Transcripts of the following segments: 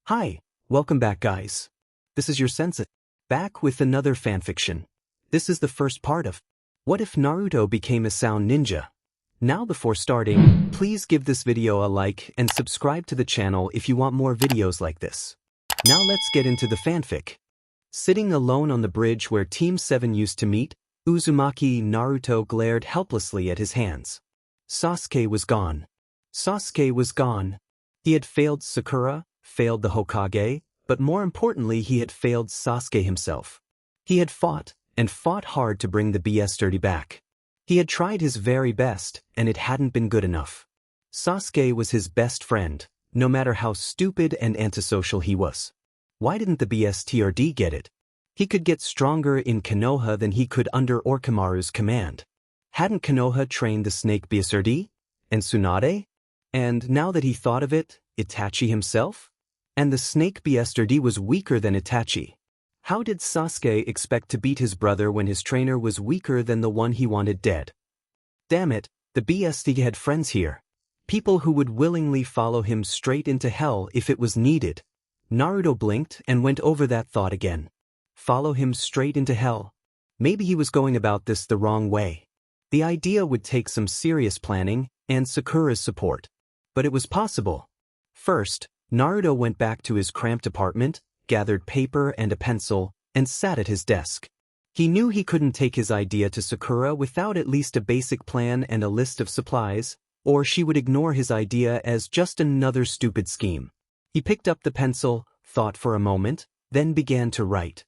Hi, welcome back guys. This is your Sensei, back with another fanfiction. This is the first part of What If Naruto Became a Sound Ninja? Now before starting, please give this video a like and subscribe to the channel if you want more videos like this. Now let's get into the fanfic. Sitting alone on the bridge where Team 7 used to meet, Uzumaki Naruto glared helplessly at his hands. Sasuke was gone. Sasuke was gone. He had failed Sakura, failed the Hokage, but more importantly he had failed Sasuke himself. He had fought, and fought hard to bring the BS-30 back. He had tried his very best, and it hadn't been good enough. Sasuke was his best friend, no matter how stupid and antisocial he was. Why didn't the BS-30 get it? He could get stronger in Konoha than he could under Orochimaru's command. Hadn't Konoha trained the snake BS-30? And Tsunade? And now that he thought of it, Itachi himself? And the snake BS-30 was weaker than Itachi. How did Sasuke expect to beat his brother when his trainer was weaker than the one he wanted dead? Damn it, the BS-30 had friends here. People who would willingly follow him straight into hell if it was needed. Naruto blinked and went over that thought again. Follow him straight into hell. Maybe he was going about this the wrong way. The idea would take some serious planning and Sakura's support. But it was possible. First, Naruto went back to his cramped apartment, gathered paper and a pencil, and sat at his desk. He knew he couldn't take his idea to Sakura without at least a basic plan and a list of supplies, or she would ignore his idea as just another stupid scheme. He picked up the pencil, thought for a moment, then began to write.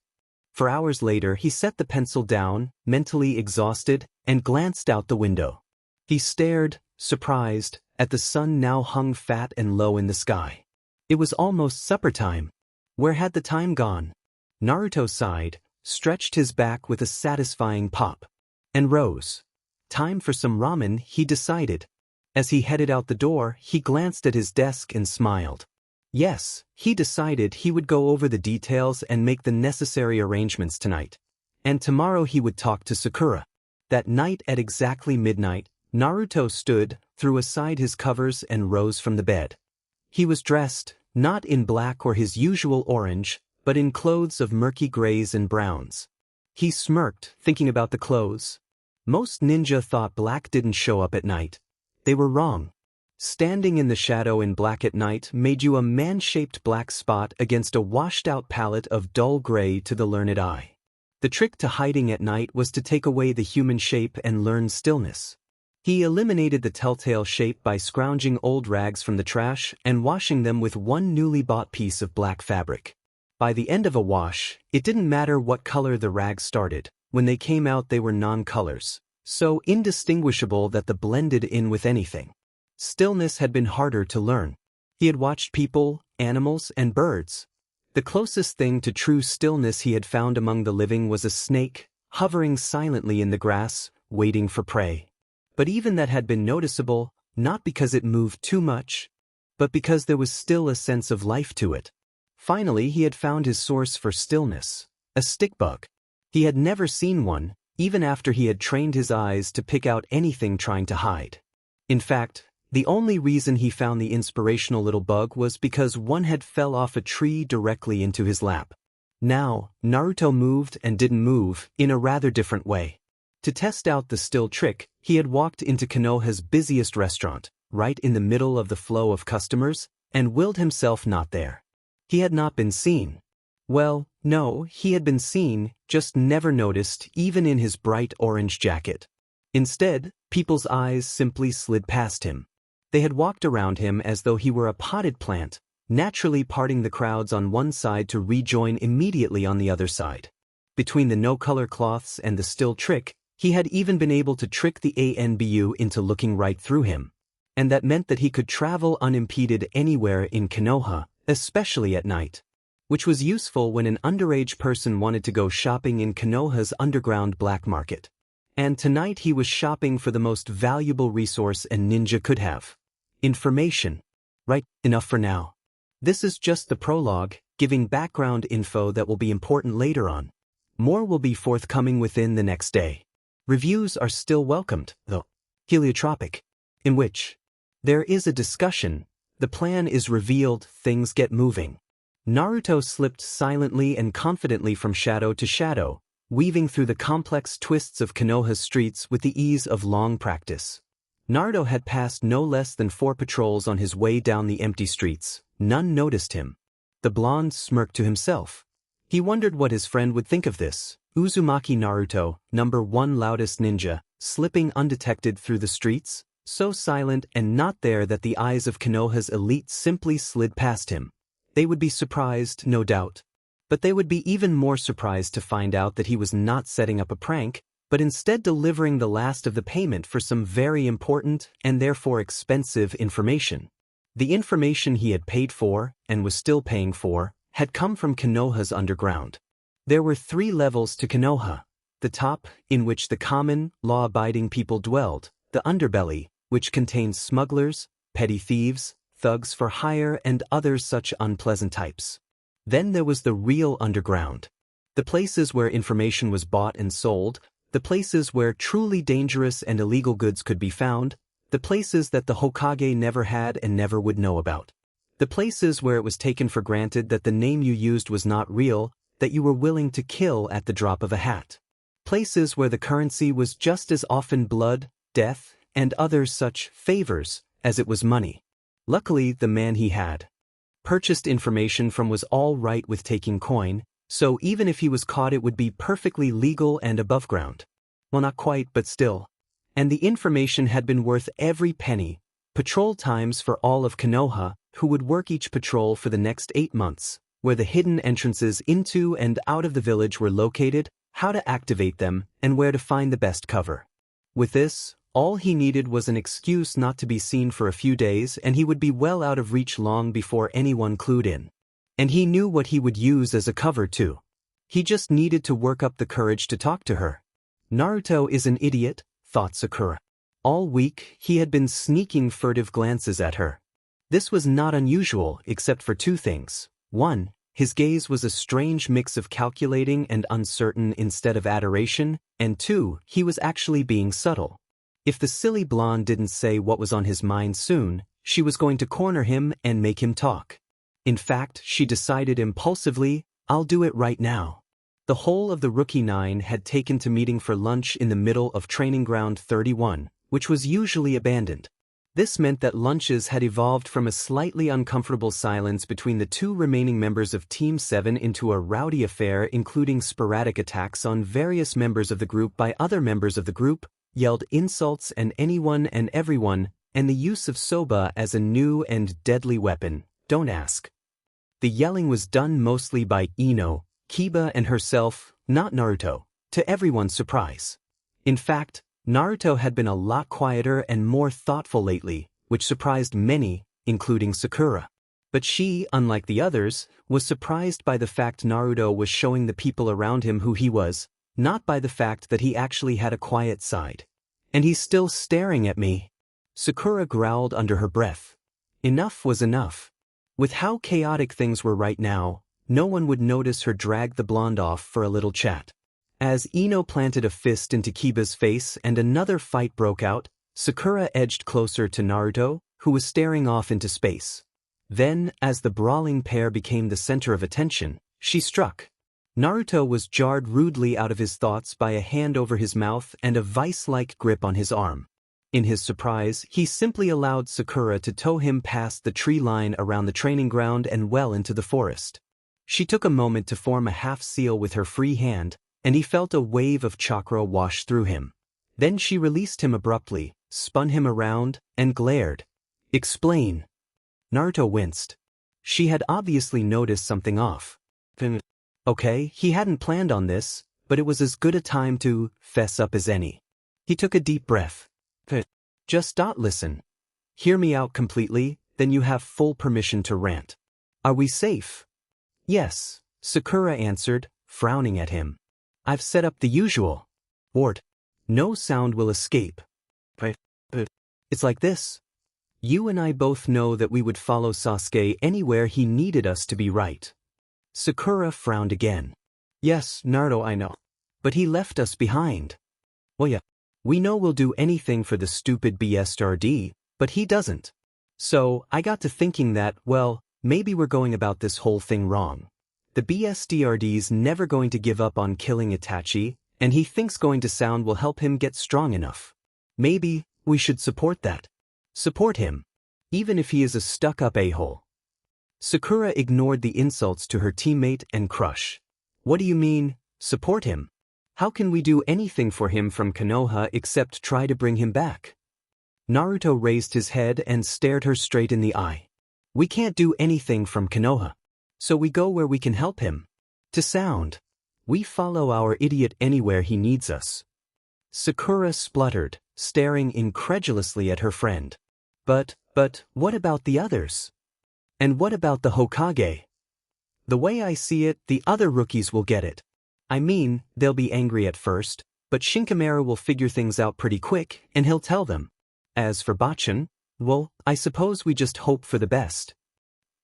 For hours later he set the pencil down, mentally exhausted, and glanced out the window. He stared, surprised, at the sun now hung fat and low in the sky. It was almost supper time. Where had the time gone? Naruto sighed, stretched his back with a satisfying pop, and rose. Time for some ramen, he decided. As he headed out the door, he glanced at his desk and smiled. Yes, he decided he would go over the details and make the necessary arrangements tonight. And tomorrow he would talk to Sakura. That night at exactly midnight, Naruto stood, threw aside his covers and rose from the bed. He was dressed, not in black or his usual orange, but in clothes of murky grays and browns. He smirked, thinking about the clothes. Most ninja thought black didn't show up at night. They were wrong. Standing in the shadow in black at night made you a man-shaped black spot against a washed-out palette of dull gray to the learned eye. The trick to hiding at night was to take away the human shape and learn stillness. He eliminated the telltale shape by scrounging old rags from the trash and washing them with one newly bought piece of black fabric. By the end of a wash, it didn't matter what color the rags started. When they came out they were non-colors, so indistinguishable that they blended in with anything. Stillness had been harder to learn. He had watched people, animals, and birds. The closest thing to true stillness he had found among the living was a snake, hovering silently in the grass, waiting for prey. But even that had been noticeable, not because it moved too much, but because there was still a sense of life to it. Finally he had found his source for stillness, a stick bug. He had never seen one, even after he had trained his eyes to pick out anything trying to hide. In fact, the only reason he found the inspirational little bug was because one had fell off a tree directly into his lap. Now, Naruto moved and didn't move in a rather different way. To test out the still trick, he had walked into Konoha's busiest restaurant, right in the middle of the flow of customers, and willed himself not there. He had not been seen. Well, no, he had been seen, just never noticed, even in his bright orange jacket. Instead, people's eyes simply slid past him. They had walked around him as though he were a potted plant, naturally parting the crowds on one side to rejoin immediately on the other side. Between the no-color cloths and the still trick, he had even been able to trick the ANBU into looking right through him. And that meant that he could travel unimpeded anywhere in Konoha, especially at night. Which was useful when an underage person wanted to go shopping in Konoha's underground black market. And tonight he was shopping for the most valuable resource a ninja could have. Information. Right, enough for now. This is just the prologue, giving background info that will be important later on. More will be forthcoming within the next day. Reviews are still welcomed, though. Heliotropic. In which there is a discussion, the plan is revealed, things get moving. Naruto slipped silently and confidently from shadow to shadow, weaving through the complex twists of Konoha's streets with the ease of long practice. Naruto had passed no less than 4 patrols on his way down the empty streets. None noticed him. The blonde smirked to himself. He wondered what his friend would think of this. Uzumaki Naruto, #1 loudest ninja, slipping undetected through the streets, so silent and not there that the eyes of Konoha's elite simply slid past him. They would be surprised, no doubt. But they would be even more surprised to find out that he was not setting up a prank, but instead delivering the last of the payment for some very important and therefore expensive information. The information he had paid for, and was still paying for, had come from Konoha's underground. There were 3 levels to Konoha. The top, in which the common, law-abiding people dwelled, the underbelly, which contained smugglers, petty thieves, thugs for hire and other such unpleasant types. Then there was the real underground. The places where information was bought and sold, the places where truly dangerous and illegal goods could be found, the places that the Hokage never had and never would know about. The places where it was taken for granted that the name you used was not real, that you were willing to kill at the drop of a hat. Places where the currency was just as often blood, death, and other such favors as it was money. Luckily, the man he had purchased information from was all right with taking coin, so even if he was caught it would be perfectly legal and above ground. Well, not quite, but still. And the information had been worth every penny. Patrol times for all of Konoha, who would work each patrol for the next 8 months, where the hidden entrances into and out of the village were located, how to activate them, and where to find the best cover. With this, all he needed was an excuse not to be seen for a few days and he would be well out of reach long before anyone clued in. And he knew what he would use as a cover too. He just needed to work up the courage to talk to her. Naruto is an idiot, thought Sakura. All week, he had been sneaking furtive glances at her. This was not unusual except for 2 things. 1, his gaze was a strange mix of calculating and uncertain instead of adoration, and 2, he was actually being subtle. If the silly blonde didn't say what was on his mind soon, she was going to corner him and make him talk. In fact, she decided impulsively, I'll do it right now. The whole of the Rookie 9 had taken to meeting for lunch in the middle of Training Ground 31, which was usually abandoned. This meant that lunches had evolved from a slightly uncomfortable silence between the 2 remaining members of Team 7 into a rowdy affair including sporadic attacks on various members of the group by other members of the group, yelled insults and anyone and everyone, and the use of soba as a new and deadly weapon, don't ask. The yelling was done mostly by Ino, Kiba and herself, not Naruto, to everyone's surprise. In fact, Naruto had been a lot quieter and more thoughtful lately, which surprised many, including Sakura. But she, unlike the others, was surprised by the fact Naruto was showing the people around him who he was, not by the fact that he actually had a quiet side. And he's still staring at me. Sakura growled under her breath. Enough was enough. With how chaotic things were right now, no one would notice her drag the blonde off for a little chat. As Ino planted a fist into Kiba's face and another fight broke out, Sakura edged closer to Naruto, who was staring off into space. Then, as the brawling pair became the center of attention, she struck. Naruto was jarred rudely out of his thoughts by a hand over his mouth and a vice-like grip on his arm. In his surprise, he simply allowed Sakura to tow him past the tree line around the training ground and well into the forest. She took a moment to form a half-seal with her free hand, and he felt a wave of chakra wash through him. Then she released him abruptly, spun him around, and glared. Explain. Naruto winced. She had obviously noticed something off. Okay, he hadn't planned on this, but it was as good a time to fess up as any. He took a deep breath. Just listen. Hear me out completely, then you have full permission to rant. Are we safe? Yes, Sakura answered, frowning at him. I've set up the usual. Ward. No sound will escape. It's like this. You and I both know that we would follow Sasuke anywhere he needed us to be, right? Sakura frowned again. Yes, Naruto, I know. But he left us behind. Well, yeah. We know we'll do anything for the stupid BSRD, but he doesn't. So, I got to thinking that, well, Maybe we're going about this whole thing wrong. The BSDRD's never going to give up on killing Itachi, and he thinks going to sound will help him get strong enough. Maybe we should support that. Support him, even if he is a stuck-up a-hole. Sakura ignored the insults to her teammate and crush. What do you mean, support him? How can we do anything for him from Konoha except try to bring him back? Naruto raised his head and stared her straight in the eye. We can't do anything from Konoha. So we go where we can help him. To sound. We follow our idiot anywhere he needs us. Sakura spluttered, staring incredulously at her friend. But what about the others? And what about the Hokage? The way I see it, the other rookies will get it. I mean, they'll be angry at first, but Shinkamera will figure things out pretty quick, and he'll tell them. As for Bachan, well, I suppose we just hope for the best.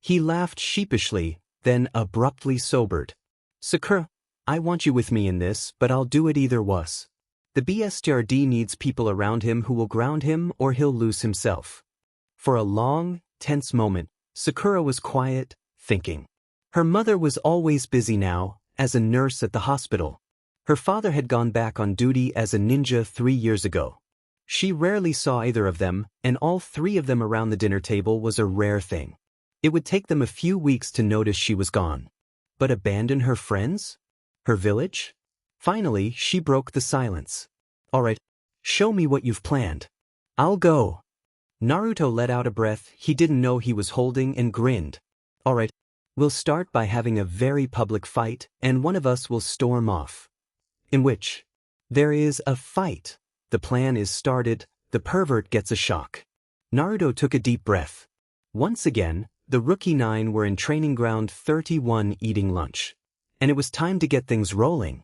He laughed sheepishly, then abruptly sobered. Sakura, I want you with me in this, but I'll do it either was. The BSTRD needs people around him who will ground him or he'll lose himself. For a long, tense moment, Sakura was quiet, thinking. Her mother was always busy now, as a nurse at the hospital. Her father had gone back on duty as a ninja 3 years ago. She rarely saw either of them, and all three of them around the dinner table was a rare thing. It would take them a few weeks to notice she was gone. But abandon her friends? Her village? Finally, she broke the silence. All right, show me what you've planned. I'll go. Naruto let out a breath he didn't know he was holding and grinned. All right, we'll start by having a very public fight, and one of us will storm off. In which? There is a fight. The plan is started, the pervert gets a shock. Naruto took a deep breath. Once again, the Rookie 9 were in Training Ground 31 eating lunch. And it was time to get things rolling.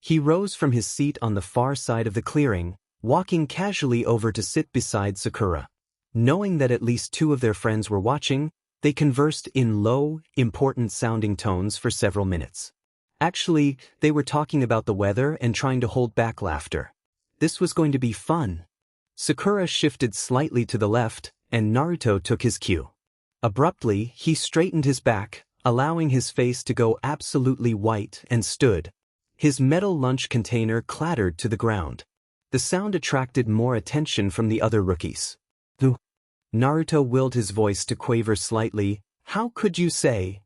He rose from his seat on the far side of the clearing, walking casually over to sit beside Sakura. Knowing that at least 2 of their friends were watching, they conversed in low, important-sounding tones for several minutes. Actually, they were talking about the weather and trying to hold back laughter. This was going to be fun. Sakura shifted slightly to the left, and Naruto took his cue. Abruptly, he straightened his back, allowing his face to go absolutely white, and stood. His metal lunch container clattered to the ground. The sound attracted more attention from the other rookies. Naruto willed his voice to quaver slightly. How could you say?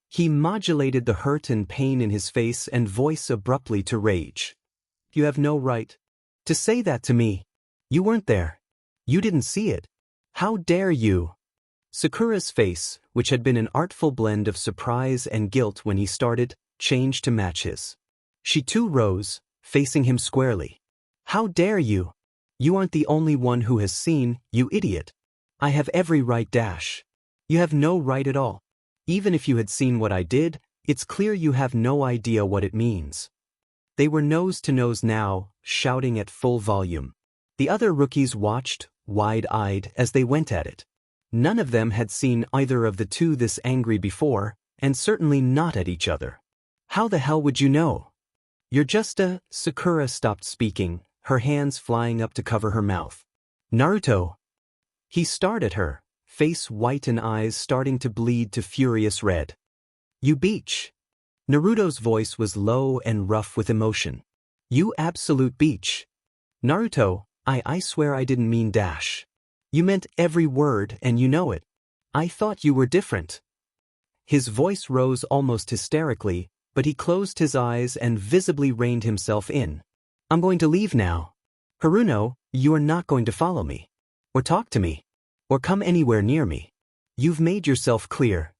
He modulated the hurt and pain in his face and voice abruptly to rage. You have no right to say that to me. You weren't there. You didn't see it. How dare you? Sakura's face, which had been an artful blend of surprise and guilt when he started, changed to match his. She too rose, facing him squarely. How dare you? You aren't the only one who has seen, you idiot. I have every right dash. You have no right at all. Even if you had seen what I did, it's clear you have no idea what it means. They were nose to nose now, shouting at full volume. The other rookies watched, wide-eyed, as they went at it. None of them had seen either of the 2 this angry before, and certainly not at each other. How the hell would you know? You're just a... Sakura stopped speaking, her hands flying up to cover her mouth. Naruto. He stared at her, face white and eyes starting to bleed to furious red. You beach. Naruto's voice was low and rough with emotion. You absolute beach. Naruto, I swear I didn't mean dash. You meant every word and you know it. I thought you were different. His voice rose almost hysterically, but he closed his eyes and visibly reined himself in. I'm going to leave now. Haruno, you are not going to follow me. Or talk to me. Or come anywhere near me. You've made yourself clear.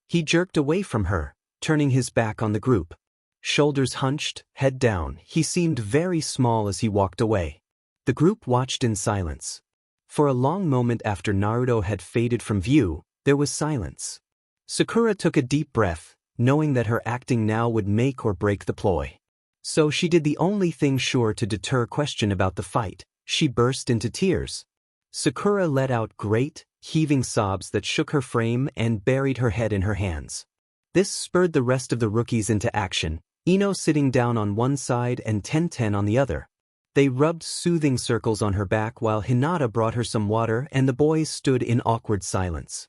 He jerked away from her, turning his back on the group. Shoulders hunched, head down, he seemed very small as he walked away. The group watched in silence. For a long moment after Naruto had faded from view, there was silence. Sakura took a deep breath, knowing that her acting now would make or break the ploy. So she did the only thing sure to deter question about the fight. She burst into tears. Sakura let out great, heaving sobs that shook her frame and buried her head in her hands. This spurred the rest of the rookies into action, Ino sitting down on one side and Tenten on the other. They rubbed soothing circles on her back while Hinata brought her some water and the boys stood in awkward silence.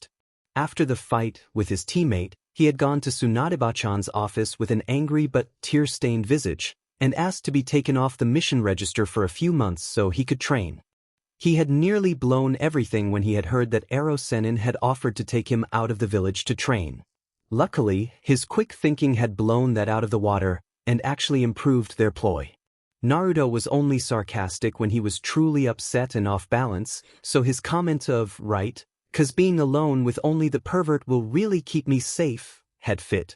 forest. After the fight with his teammate, he had gone to Tsunade-chan's office with an angry but tear-stained visage, and asked to be taken off the mission register for a few months so he could train. He had nearly blown everything when he had heard that Ero Sennin had offered to take him out of the village to train. Luckily, his quick thinking had blown that out of the water, and actually improved their ploy. Naruto was only sarcastic when he was truly upset and off balance, so his comment of, "Right, 'cause being alone with only the pervert will really keep me safe," had fit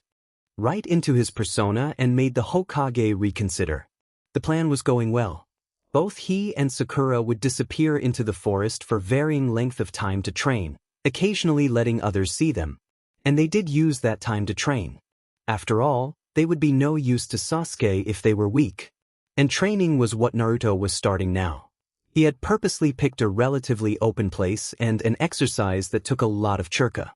right into his persona and made the Hokage reconsider. The plan was going well. Both he and Sakura would disappear into the forest for varying length of time to train, occasionally letting others see them. And they did use that time to train. After all, they would be no use to Sasuke if they were weak. And training was what Naruto was starting now. He had purposely picked a relatively open place and an exercise that took a lot of churka.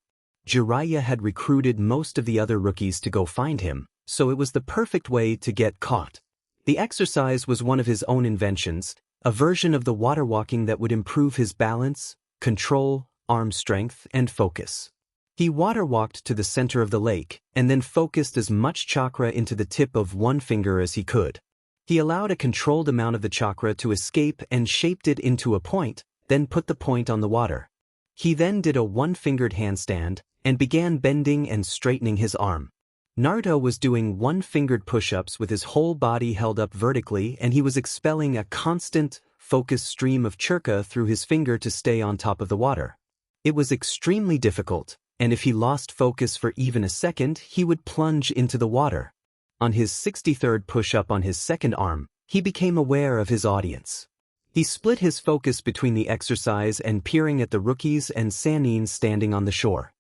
Jiraiya had recruited most of the other rookies to go find him, so it was the perfect way to get caught. The exercise was one of his own inventions, a version of the water walking that would improve his balance, control, arm strength, and focus. He water walked to the center of the lake, and then focused as much chakra into the tip of one finger as he could. He allowed a controlled amount of the chakra to escape and shaped it into a point, then put the point on the water. He then did a one-fingered handstand, and began bending and straightening his arm. Naruto was doing one-fingered push-ups with his whole body held up vertically, and he was expelling a constant, focused stream of chakra through his finger to stay on top of the water. It was extremely difficult, and if he lost focus for even a second, he would plunge into the water. On his 63rd push-up on his second arm, he became aware of his audience. He split his focus between the exercise and peering at the rookies and Sannin standing on the shore.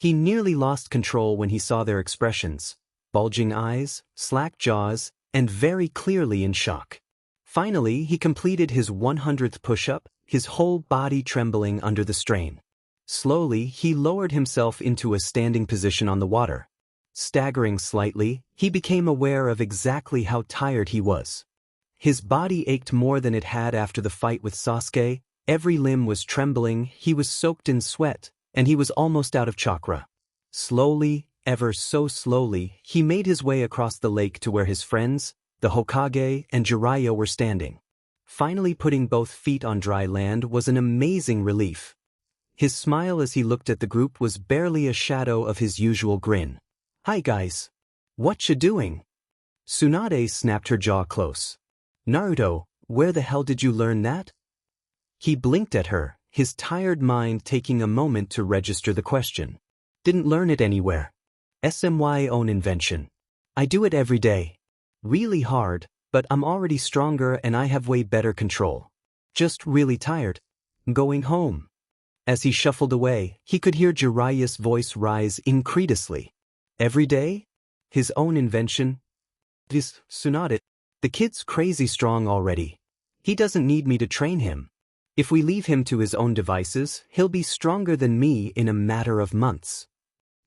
He nearly lost control when he saw their expressions, bulging eyes, slack jaws, and very clearly in shock. Finally, he completed his 100th push-up, his whole body trembling under the strain. Slowly, he lowered himself into a standing position on the water. Staggering slightly, he became aware of exactly how tired he was. His body ached more than it had after the fight with Sasuke, every limb was trembling, he was soaked in sweat, and he was almost out of chakra. Slowly, ever so slowly, he made his way across the lake to where his friends, the Hokage, and Jiraiya were standing. Finally putting both feet on dry land was an amazing relief. His smile as he looked at the group was barely a shadow of his usual grin. "Hi guys. What you doing?" Tsunade snapped her jaw close. "Naruto, where the hell did you learn that?" He blinked at her, his tired mind taking a moment to register the question. "Didn't learn it anywhere. SMY own invention. I do it every day. Really hard, but I'm already stronger and I have way better control. Just really tired. Going home." As he shuffled away, he could hear Jiraiya's voice rise incredulously. "Every day? His own invention? This Tsunade. The kid's crazy strong already. He doesn't need me to train him. If we leave him to his own devices, he'll be stronger than me in a matter of months."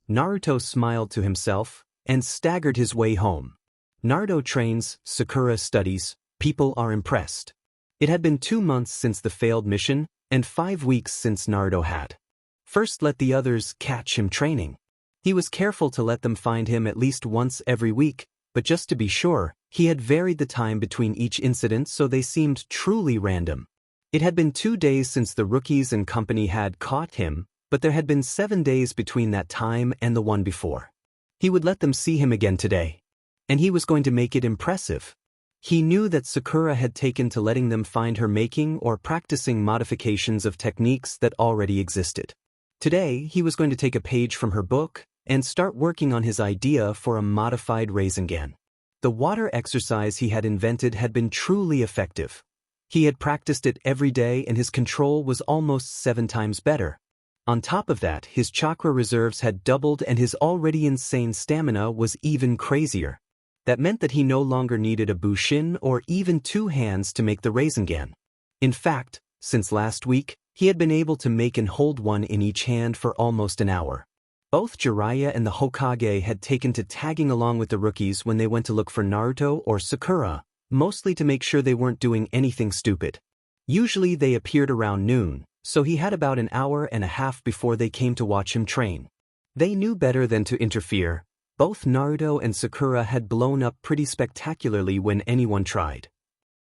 Naruto smiled to himself and staggered his way home. Naruto trains, Sakura studies, people are impressed. It had been 2 months since the failed mission, and 5 weeks since Naruto had first let the others catch him training. He was careful to let them find him at least once every week, but just to be sure, he had varied the time between each incident so they seemed truly random. It had been 2 days since the rookies and company had caught him, but there had been 7 days between that time and the one before. He would let them see him again today. And he was going to make it impressive. He knew that Sakura had taken to letting them find her making or practicing modifications of techniques that already existed. Today, he was going to take a page from her book and start working on his idea for a modified Rasengan. The water exercise he had invented had been truly effective. He had practiced it every day and his control was almost 7 times better. On top of that, his chakra reserves had doubled and his already insane stamina was even crazier. That meant that he no longer needed a bushin or even 2 hands to make the Rasengan. In fact, since last week, he had been able to make and hold one in each hand for almost an hour. Both Jiraiya and the Hokage had taken to tagging along with the rookies when they went to look for Naruto or Sakura, mostly to make sure they weren't doing anything stupid. Usually they appeared around noon, so he had about an hour and a half before they came to watch him train. They knew better than to interfere. Both Naruto and Sakura had blown up pretty spectacularly when anyone tried.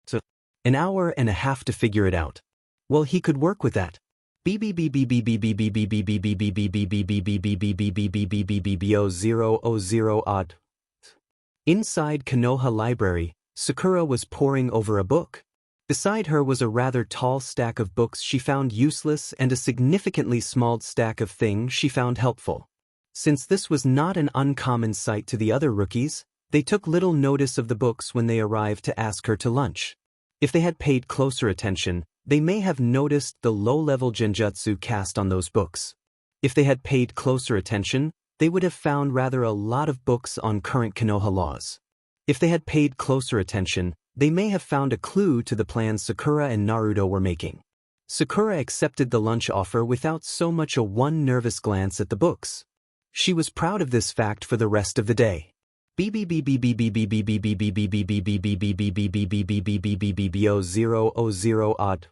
So, an hour and a half to figure it out. Well, he could work with that. BO000 odd. Inside Konoha Library, Sakura was poring over a book. Beside her was a rather tall stack of books she found useless and a significantly small stack of things she found helpful. Since this was not an uncommon sight to the other rookies, they took little notice of the books when they arrived to ask her to lunch. If they had paid closer attention, they may have noticed the low-level genjutsu cast on those books. If they had paid closer attention, they would have found rather a lot of books on current Konoha laws. If they had paid closer attention, they may have found a clue to the plans Sakura and Naruto were making. Sakura accepted the lunch offer without so much as one nervous glance at the books. She was proud of this fact for the rest of the day. odd.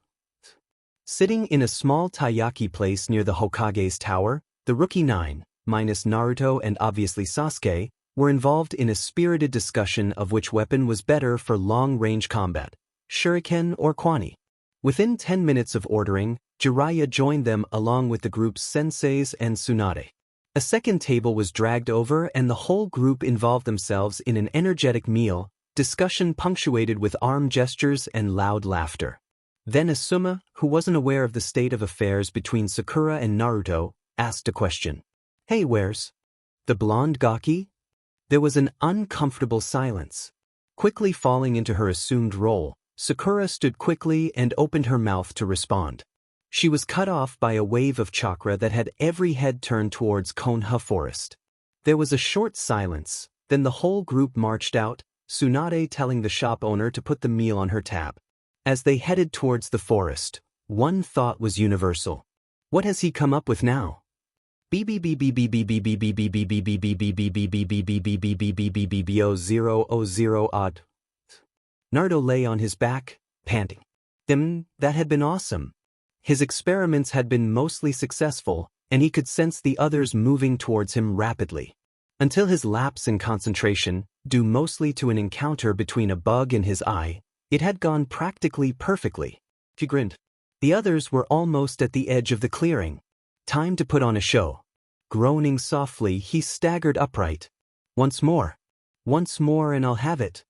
Sitting in a small taiyaki place near the Hokage's tower, the Rookie 9, minus Naruto and obviously Sasuke, were involved in a spirited discussion of which weapon was better for long-range combat, shuriken or kwani. Within 10 minutes of ordering, Jiraiya joined them along with the group's senseis and Tsunade. A second table was dragged over and the whole group involved themselves in an energetic meal, discussion punctuated with arm gestures and loud laughter. Then Asuma, who wasn't aware of the state of affairs between Sakura and Naruto, asked a question. "Hey, where's the blonde Gaki?" There was an uncomfortable silence. Quickly falling into her assumed role, Sakura stood quickly and opened her mouth to respond. She was cut off by a wave of chakra that had every head turned towards Konoha Forest. There was a short silence, then the whole group marched out, Tsunade telling the shop owner to put the meal on her tab. As they headed towards the forest, one thought was universal. What has he come up with now? odd. Naruto lay on his back, panting. That had been awesome. His experiments had been mostly successful, and he could sense the others moving towards him rapidly. Until his lapse in concentration, due mostly to an encounter between a bug in his eye, it had gone practically perfectly. He grinned. The others were almost at the edge of the clearing. Time to put on a show. Groaning softly, he staggered upright. Once more and I'll have it.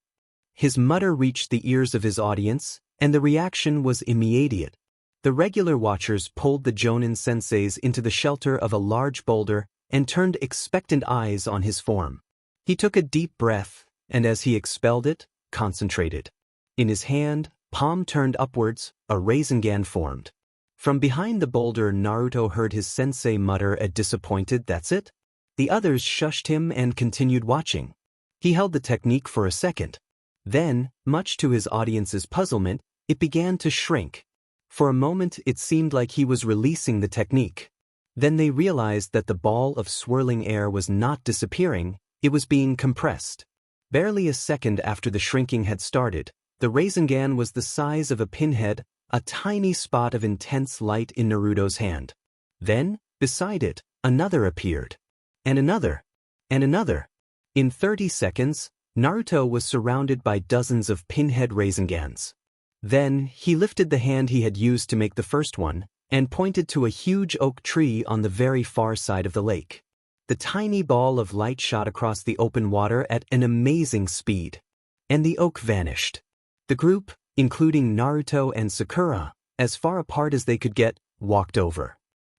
His mutter reached the ears of his audience, and the reaction was immediate. The regular watchers pulled the Jonin senseis into the shelter of a large boulder and turned expectant eyes on his form. He took a deep breath, and as he expelled it, concentrated. In his hand, palm turned upwards, a Rasengan formed. From behind the boulder, Naruto heard his sensei mutter a disappointed "That's it?" The others shushed him and continued watching. He held the technique for a second. Then, much to his audience's puzzlement, it began to shrink. For a moment it seemed like he was releasing the technique. Then they realized that the ball of swirling air was not disappearing, it was being compressed. Barely a second after the shrinking had started, the Rasengan was the size of a pinhead, a tiny spot of intense light in Naruto's hand. Then, beside it, another appeared. And another. And another. In 30 seconds, Naruto was surrounded by dozens of pinhead Rasengans. Then, he lifted the hand he had used to make the first one, and pointed to a huge oak tree on the very far side of the lake. The tiny ball of light shot across the open water at an amazing speed. And the oak vanished. The group, including Naruto and Sakura, as far apart as they could get, walked over.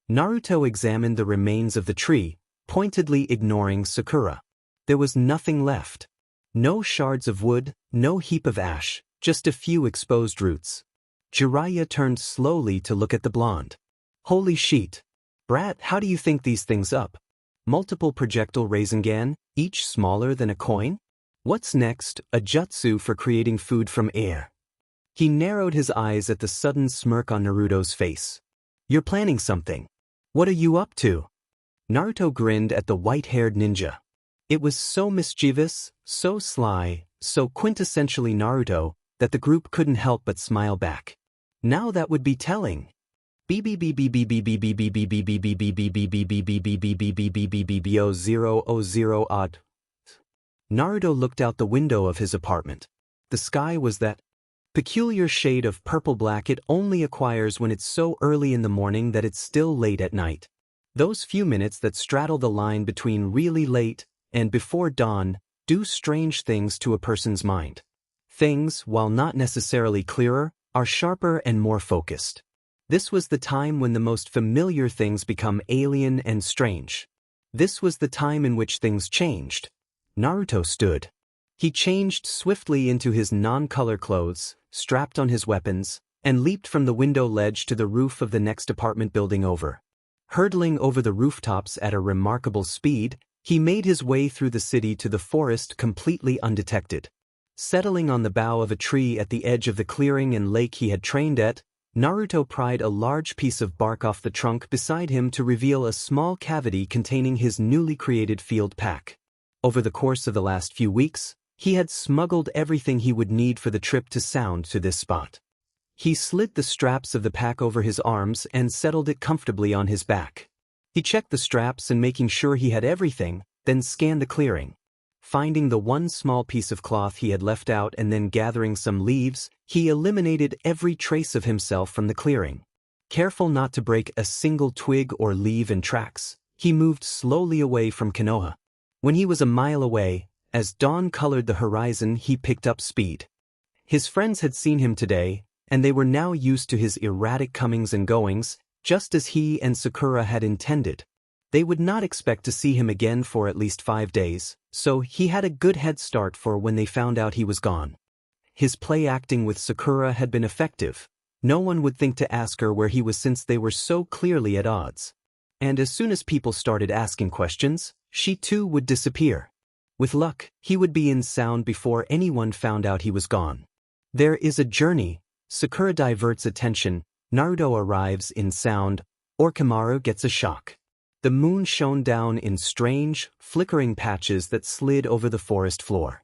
Naruto examined the remains of the tree, pointedly ignoring Sakura. There was nothing left. No shards of wood, no heap of ash, just a few exposed roots. Jiraiya turned slowly to look at the blonde. Holy shit. Brat, how do you think these things up? Multiple projectile Rasengan, each smaller than a coin? What's next, a jutsu for creating food from air? He narrowed his eyes at the sudden smirk on Naruto's face. You're planning something. What are you up to? Naruto grinned at the white-haired ninja. It was so mischievous, so sly, so quintessentially Naruto, that the group couldn't help but smile back. Now that would be telling. odd. Naruto looked out the window of his apartment. The sky was that peculiar shade of purple-black it only acquires when it's so early in the morning that it's still late at night. Those few minutes that straddle the line between really late and before dawn do strange things to a person's mind. Things, while not necessarily clearer, are sharper and more focused. This was the time when the most familiar things become alien and strange. This was the time in which things changed. Naruto stood. He changed swiftly into his non-color clothes, strapped on his weapons, and leaped from the window ledge to the roof of the next apartment building over. Hurtling over the rooftops at a remarkable speed, he made his way through the city to the forest completely undetected. Settling on the bough of a tree at the edge of the clearing and lake he had trained at, Naruto pried a large piece of bark off the trunk beside him to reveal a small cavity containing his newly created field pack. Over the course of the last few weeks, he had smuggled everything he would need for the trip to Sound to this spot. He slid the straps of the pack over his arms and settled it comfortably on his back. He checked the straps and making sure he had everything, then scanned the clearing. Finding the one small piece of cloth he had left out and then gathering some leaves, he eliminated every trace of himself from the clearing. Careful not to break a single twig or leaf in tracks, he moved slowly away from Konoha. When he was a mile away, as dawn colored the horizon, he picked up speed. His friends had seen him today, and they were now used to his erratic comings and goings, just as he and Sakura had intended. They would not expect to see him again for at least 5 days, so he had a good head start for when they found out he was gone. His play acting with Sakura had been effective. No one would think to ask her where he was since they were so clearly at odds. And as soon as people started asking questions, she too would disappear. With luck, he would be in Sound before anyone found out he was gone. There is a journey. Sakura diverts attention, Naruto arrives in Sound, Orochimaru gets a shock. The moon shone down in strange, flickering patches that slid over the forest floor.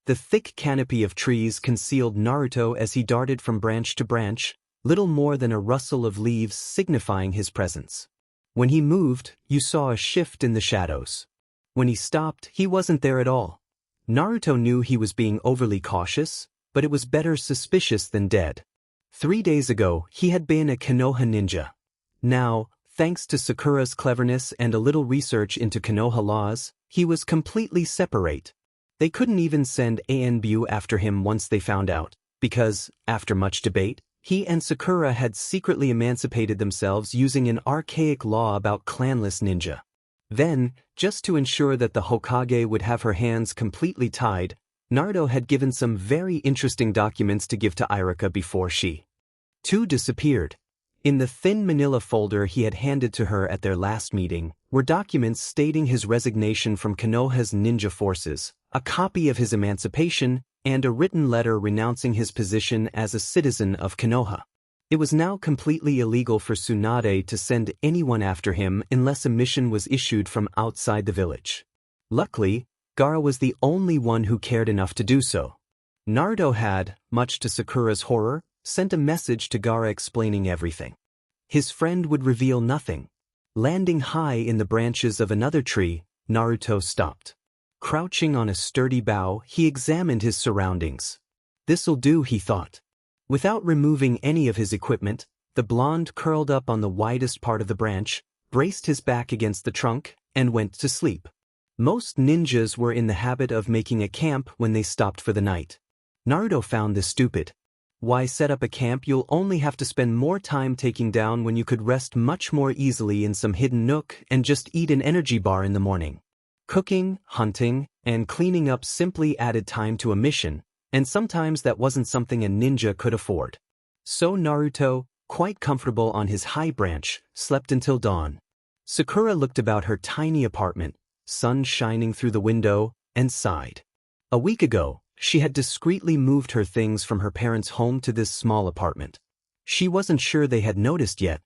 The thick canopy of trees concealed Naruto as he darted from branch to branch, little more than a rustle of leaves signifying his presence. When he moved, you saw a shift in the shadows. When he stopped, he wasn't there at all. Naruto knew he was being overly cautious, but it was better suspicious than dead. 3 days ago, he had been a Konoha ninja. Now, thanks to Sakura's cleverness and a little research into Konoha laws, he was completely separate. They couldn't even send Anbu after him once they found out, because, after much debate, he and Sakura had secretly emancipated themselves using an archaic law about clanless ninja. Then, just to ensure that the Hokage would have her hands completely tied, Naruto had given some very interesting documents to give to Iruka before she too disappeared. In the thin manila folder he had handed to her at their last meeting were documents stating his resignation from Konoha's ninja forces, a copy of his emancipation, and a written letter renouncing his position as a citizen of Konoha. It was now completely illegal for Tsunade to send anyone after him unless a mission was issued from outside the village. Luckily, Gaara was the only one who cared enough to do so. Naruto had, much to Sakura's horror, sent a message to Gaara explaining everything. His friend would reveal nothing. Landing high in the branches of another tree, Naruto stopped. Crouching on a sturdy bough, he examined his surroundings. This'll do, he thought. Without removing any of his equipment, the blonde curled up on the widest part of the branch, braced his back against the trunk, and went to sleep. Most ninjas were in the habit of making a camp when they stopped for the night. Naruto found this stupid. Why set up a camp you'll only have to spend more time taking down when you could rest much more easily in some hidden nook and just eat an energy bar in the morning? Cooking, hunting, and cleaning up simply added time to a mission, and sometimes that wasn't something a ninja could afford. So Naruto, quite comfortable on his high branch, slept until dawn. Sakura looked about her tiny apartment, sun shining through the window, and sighed. A week ago, she had discreetly moved her things from her parents' home to this small apartment. She wasn't sure they had noticed yet.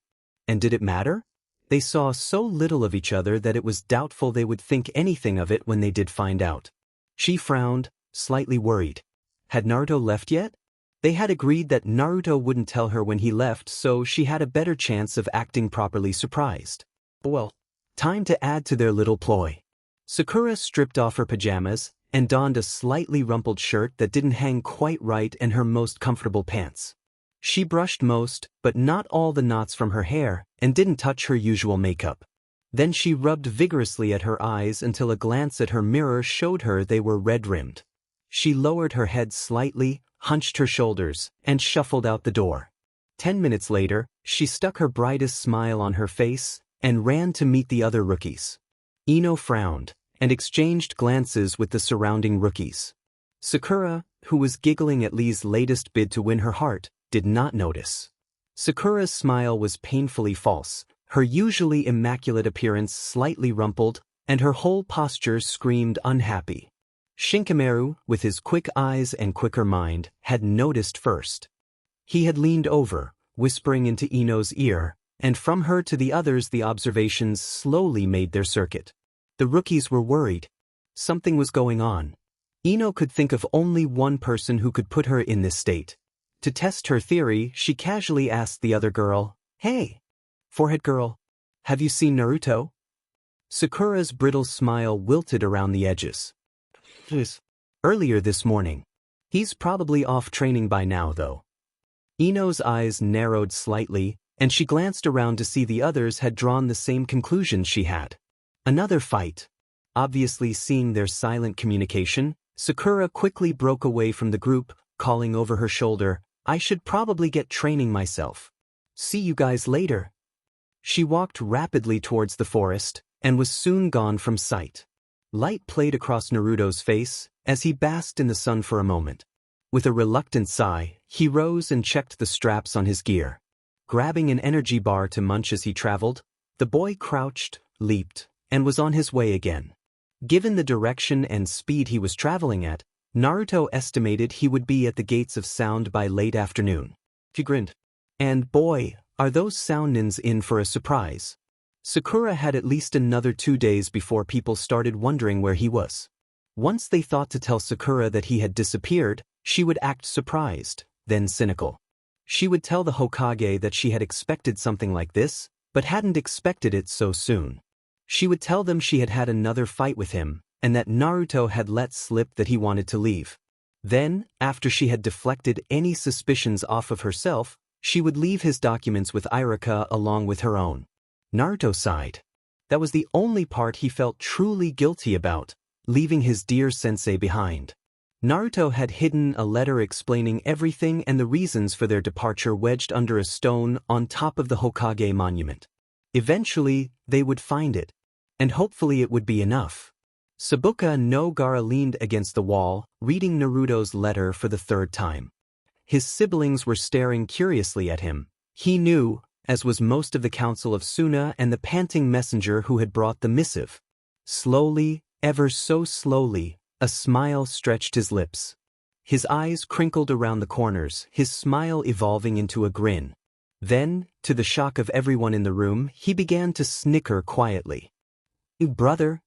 And did it matter? They saw so little of each other that it was doubtful they would think anything of it when they did find out. She frowned, slightly worried. Had Naruto left yet? They had agreed that Naruto wouldn't tell her when he left, so she had a better chance of acting properly surprised. Well, time to add to their little ploy. Sakura stripped off her pajamas and donned a slightly rumpled shirt that didn't hang quite right and her most comfortable pants. She brushed most, but not all the knots from her hair, and didn't touch her usual makeup. Then she rubbed vigorously at her eyes until a glance at her mirror showed her they were red-rimmed. She lowered her head slightly, hunched her shoulders, and shuffled out the door. 10 minutes later, she stuck her brightest smile on her face and ran to meet the other rookies. Ino frowned and exchanged glances with the surrounding rookies. Sakura, who was giggling at Lee's latest bid to win her heart, did not notice. Sakura's smile was painfully false, her usually immaculate appearance slightly rumpled, and her whole posture screamed unhappy. Shinkameru, with his quick eyes and quicker mind, had noticed first. He had leaned over, whispering into Ino's ear, and from her to the others the observations slowly made their circuit. The rookies were worried. Something was going on. Ino could think of only one person who could put her in this state. To test her theory, she casually asked the other girl, "Hey, forehead girl, have you seen Naruto?" Sakura's brittle smile wilted around the edges. Earlier this morning. He's probably off training by now, though. Ino's eyes narrowed slightly, and she glanced around to see the others had drawn the same conclusions she had. Another fight. Obviously seeing their silent communication, Sakura quickly broke away from the group, calling over her shoulder, "I should probably get training myself. See you guys later." She walked rapidly towards the forest, and was soon gone from sight. Light played across Naruto's face, as he basked in the sun for a moment. With a reluctant sigh, he rose and checked the straps on his gear. Grabbing an energy bar to munch as he traveled, the boy crouched, leaped, and was on his way again. Given the direction and speed he was traveling at, Naruto estimated he would be at the gates of sound by late afternoon. He grinned. And boy, are those sound nins in for a surprise. Sakura had at least another 2 days before people started wondering where he was. Once they thought to tell Sakura that he had disappeared, she would act surprised, then cynical. She would tell the Hokage that she had expected something like this, but hadn't expected it so soon. She would tell them she had had another fight with him, and that Naruto had let slip that he wanted to leave. Then, after she had deflected any suspicions off of herself, she would leave his documents with Iruka along with her own. Naruto sighed. That was the only part he felt truly guilty about, leaving his dear sensei behind. Naruto had hidden a letter explaining everything and the reasons for their departure wedged under a stone on top of the Hokage monument. Eventually, they would find it. And hopefully it would be enough. Sabuka no Gaara leaned against the wall, reading Naruto's letter for the 3rd time. His siblings were staring curiously at him. He knew, as was most of the council of Suna and the panting messenger who had brought the missive. Slowly, ever so slowly, a smile stretched his lips. His eyes crinkled around the corners, his smile evolving into a grin. Then, to the shock of everyone in the room, he began to snicker quietly. "Brother?"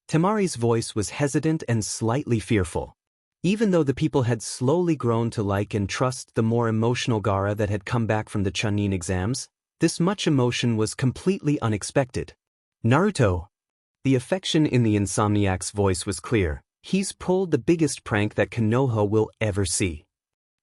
Temari's voice was hesitant and slightly fearful. Even though the people had slowly grown to like and trust the more emotional Gaara that had come back from the Chunin exams, this much emotion was completely unexpected. "Naruto." The affection in the insomniac's voice was clear. "He's pulled the biggest prank that Konoha will ever see."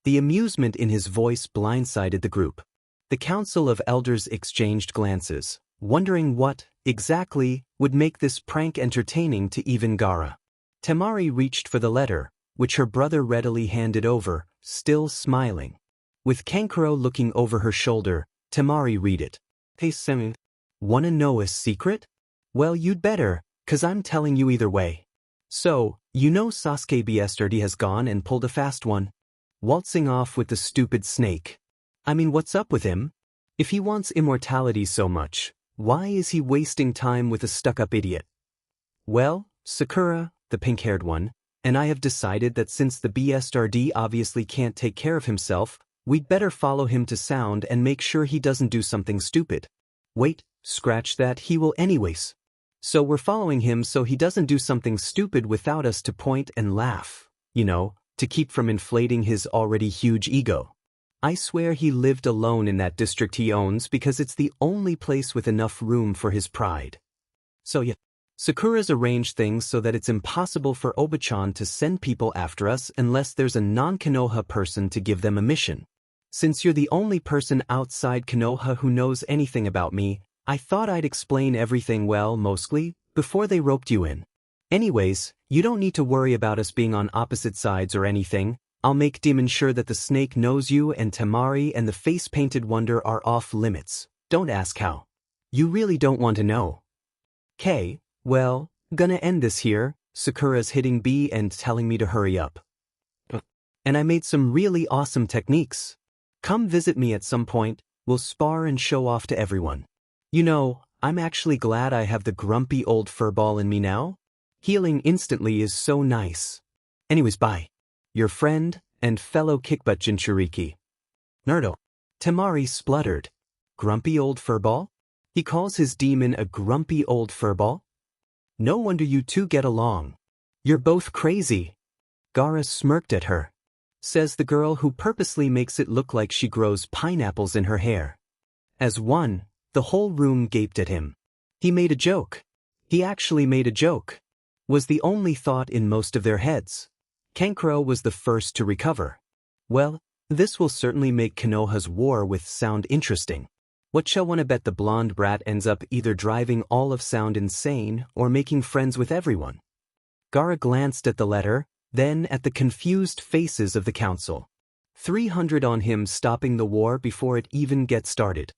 The amusement in his voice blindsided the group. The council of elders exchanged glances, wondering what, exactly, would make this prank entertaining to even Gaara. Temari reached for the letter, which her brother readily handed over, still smiling. With Kankuro looking over her shoulder, Temari read it. "Hey Semi, wanna know a secret? Well, you'd better, 'cause I'm telling you either way. So, you know Sasuke BSRD has gone and pulled a fast one. Waltzing off with the stupid snake. I mean, what's up with him? If he wants immortality so much, why is he wasting time with a stuck-up idiot? Well, Sakura, the pink-haired one, and I have decided that since the BSRD obviously can't take care of himself, we'd better follow him to sound and make sure he doesn't do something stupid. Wait, scratch that, he will anyways. So we're following him so he doesn't do something stupid without us to point and laugh, you know, to keep from inflating his already huge ego. I swear he lived alone in that district he owns because it's the only place with enough room for his pride. So yeah, Sakura's arranged things so that it's impossible for Obachan to send people after us unless there's a non-Konoha person to give them a mission. Since you're the only person outside Konoha who knows anything about me, I thought I'd explain everything well, mostly, before they roped you in. Anyways, you don't need to worry about us being on opposite sides or anything. I'll make Demon sure that the snake knows you and Temari and the face-painted wonder are off limits. Don't ask how. You really don't want to know. K, well, gonna end this here. Sakura's hitting B and telling me to hurry up. And I made some really awesome techniques. Come visit me at some point, we'll spar and show off to everyone. You know, I'm actually glad I have the grumpy old furball in me now. Healing instantly is so nice. Anyways, bye. Your friend and fellow kickbutt Jinchuriki. Naruto. Temari spluttered. Grumpy old furball? He calls his demon a grumpy old furball? No wonder you two get along. You're both crazy. Gaara smirked at her. Says the girl who purposely makes it look like she grows pineapples in her hair. As one, the whole room gaped at him. He made a joke. He actually made a joke. Was the only thought in most of their heads. Kankuro was the first to recover. Well, this will certainly make Konoha's war with Sound interesting. What shall one bet the blonde brat ends up either driving all of Sound insane or making friends with everyone? Gaara glanced at the letter, then at the confused faces of the council. 300 on him stopping the war before it even gets started.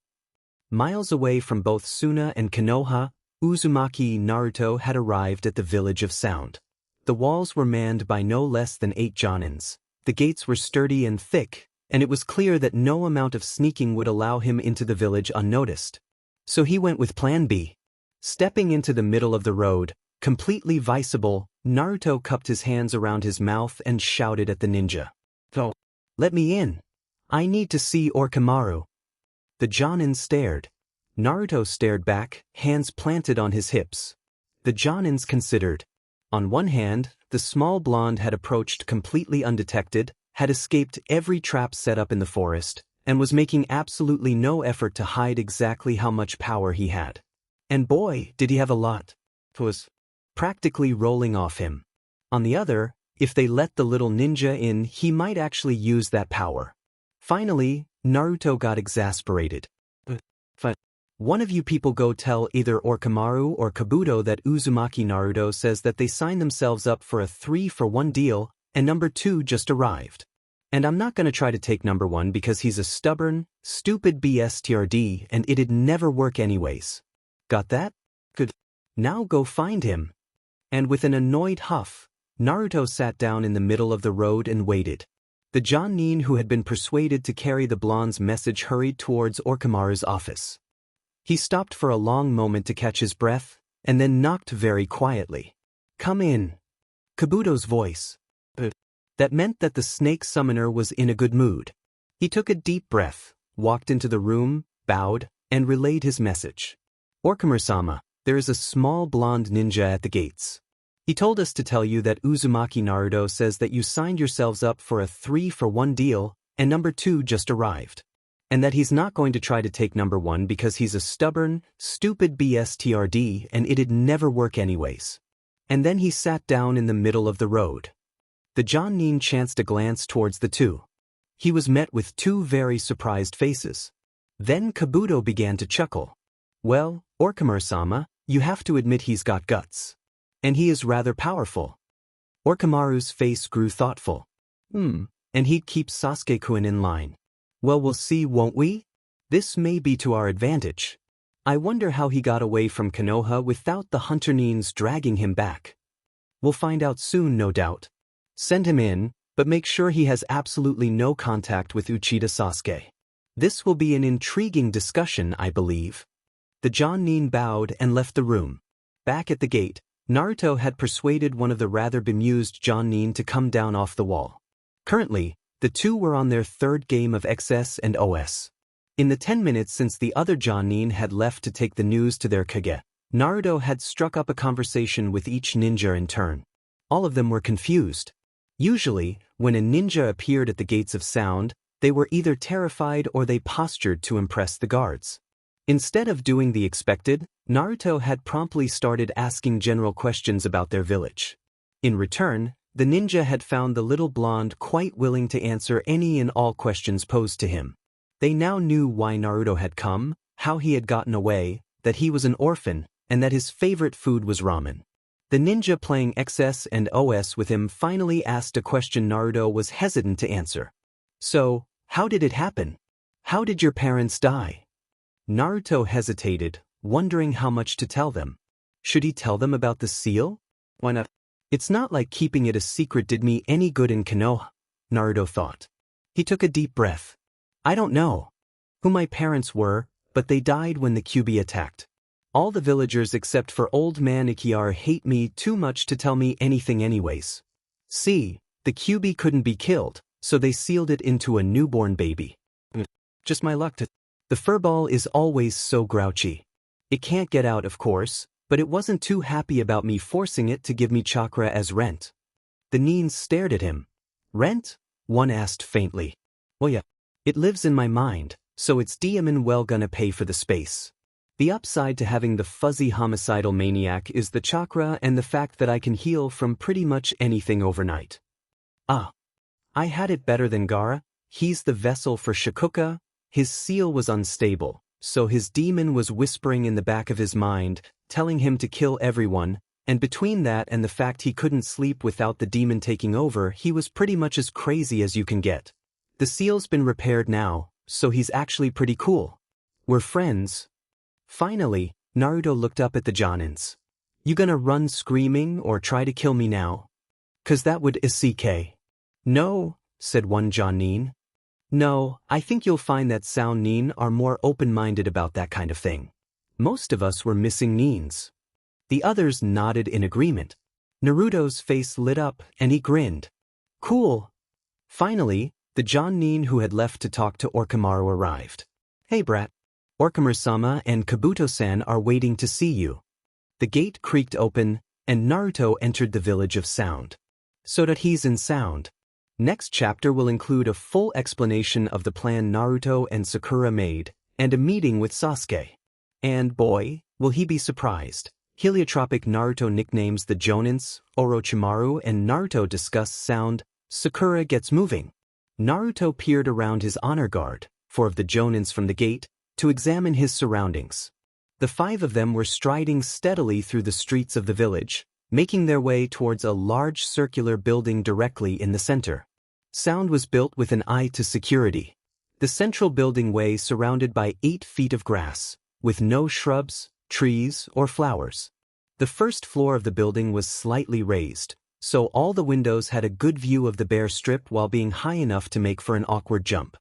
Miles away from both Suna and Konoha, Uzumaki Naruto had arrived at the village of Sound. The walls were manned by no less than 8 Jonins. The gates were sturdy and thick, and it was clear that no amount of sneaking would allow him into the village unnoticed. So he went with Plan B. Stepping into the middle of the road, completely visible, Naruto cupped his hands around his mouth and shouted at the ninja. "Oh, let me in. I need to see Orochimaru." The Jonin stared. Naruto stared back, hands planted on his hips. The Jonins considered. On one hand, the small blonde had approached completely undetected, had escaped every trap set up in the forest, and was making absolutely no effort to hide exactly how much power he had. And boy, did he have a lot. It was practically rolling off him. On the other, if they let the little ninja in, he might actually use that power. Finally, Naruto got exasperated. One of you people go tell either Orochimaru or Kabuto that Uzumaki Naruto says that they signed themselves up for a 3-for-1 deal, and number 2 just arrived. And I'm not gonna try to take number 1 because he's a stubborn, stupid BSTRD and it'd never work anyways. Got that? Good. Now go find him. And with an annoyed huff, Naruto sat down in the middle of the road and waited. The Jonin who had been persuaded to carry the blonde's message hurried towards Orochimaru's office. He stopped for a long moment to catch his breath, and then knocked very quietly. "Come in." Kabuto's voice. That meant that the snake summoner was in a good mood. He took a deep breath, walked into the room, bowed, and relayed his message. "Orochimaru-sama, there is a small blonde ninja at the gates. He told us to tell you that Uzumaki Naruto says that you signed yourselves up for a 3-for-1 deal, and number 2 just arrived. And that he's not going to try to take number 1 because he's a stubborn, stupid BSTRD and it'd never work anyways." And then he sat down in the middle of the road. The Jonin chanced a glance towards the two. He was met with 2 very surprised faces. Then Kabuto began to chuckle. "Well, Orochimaru-sama, you have to admit he's got guts. And he is rather powerful." Orochimaru's face grew thoughtful. And he'd keep Sasuke-kun in line. "Well, we'll see, won't we? This may be to our advantage. I wonder how he got away from Konoha without the Hunternines dragging him back. We'll find out soon, no doubt. Send him in, but make sure he has absolutely no contact with Uchida Sasuke. This will be an intriguing discussion, I believe." The Jonin bowed and left the room. Back at the gate, Naruto had persuaded one of the rather bemused Jonin to come down off the wall. Currently, the two were on their 3rd game of XS and OS. In the 10 minutes since the other Jonin had left to take the news to their Kage, Naruto had struck up a conversation with each ninja in turn. All of them were confused. Usually, when a ninja appeared at the gates of Sound, they were either terrified or they postured to impress the guards. Instead of doing the expected, Naruto had promptly started asking general questions about their village. In return, the ninja had found the little blonde quite willing to answer any and all questions posed to him. They now knew why Naruto had come, how he had gotten away, that he was an orphan, and that his favorite food was ramen. The ninja playing XS and OS with him finally asked a question Naruto was hesitant to answer. "So, how did it happen? How did your parents die?" Naruto hesitated, wondering how much to tell them. Should he tell them about the seal? Why not? It's not like keeping it a secret did me any good in Konoha, Naruto thought. He took a deep breath. "I don't know who my parents were, but they died when the Kyuubi attacked. All the villagers except for old man Ikiar hate me too much to tell me anything anyways. See, the Kyuubi couldn't be killed, so they sealed it into a newborn baby." Just my luck to... The furball is always so grouchy. It can't get out, of course, but it wasn't too happy about me forcing it to give me chakra as rent. The Neens stared at him. Rent? One asked faintly. Well yeah, it lives in my mind, so it's demon well gonna pay for the space. The upside to having the fuzzy homicidal maniac is the chakra and the fact that I can heal from pretty much anything overnight. Ah. I had it better than Gaara. He's the vessel for Shikuka. His seal was unstable, so his demon was whispering in the back of his mind, telling him to kill everyone, and between that and the fact he couldn't sleep without the demon taking over, he was pretty much as crazy as you can get. The seal's been repaired now, so he's actually pretty cool. We're friends. Finally, Naruto looked up at the Jonins. You gonna run screaming or try to kill me now? 'Cause that would isekai. No, said one Jonin. No, I think you'll find that Sound Nin are more open-minded about that kind of thing. Most of us were missing Nins. The others nodded in agreement. Naruto's face lit up and he grinned. Cool. Finally, the Jonin who had left to talk to Orochimaru arrived. Hey brat. Orochimaru-sama and Kabuto-san are waiting to see you. The gate creaked open, and Naruto entered the village of Sound. So that he's in Sound. Next chapter will include a full explanation of the plan Naruto and Sakura made, and a meeting with Sasuke. And boy, will he be surprised. Heliotropic Naruto nicknames the Jonins, Orochimaru and Naruto discuss Sound. Sakura gets moving. Naruto peered around his honor guard, 4 of the Jonins from the gate, to examine his surroundings. The 5 of them were striding steadily through the streets of the village, making their way towards a large circular building directly in the center. Sound was built with an eye to security. The central building way surrounded by 8 feet of grass, with no shrubs, trees, or flowers. The first floor of the building was slightly raised, so all the windows had a good view of the bare strip while being high enough to make for an awkward jump.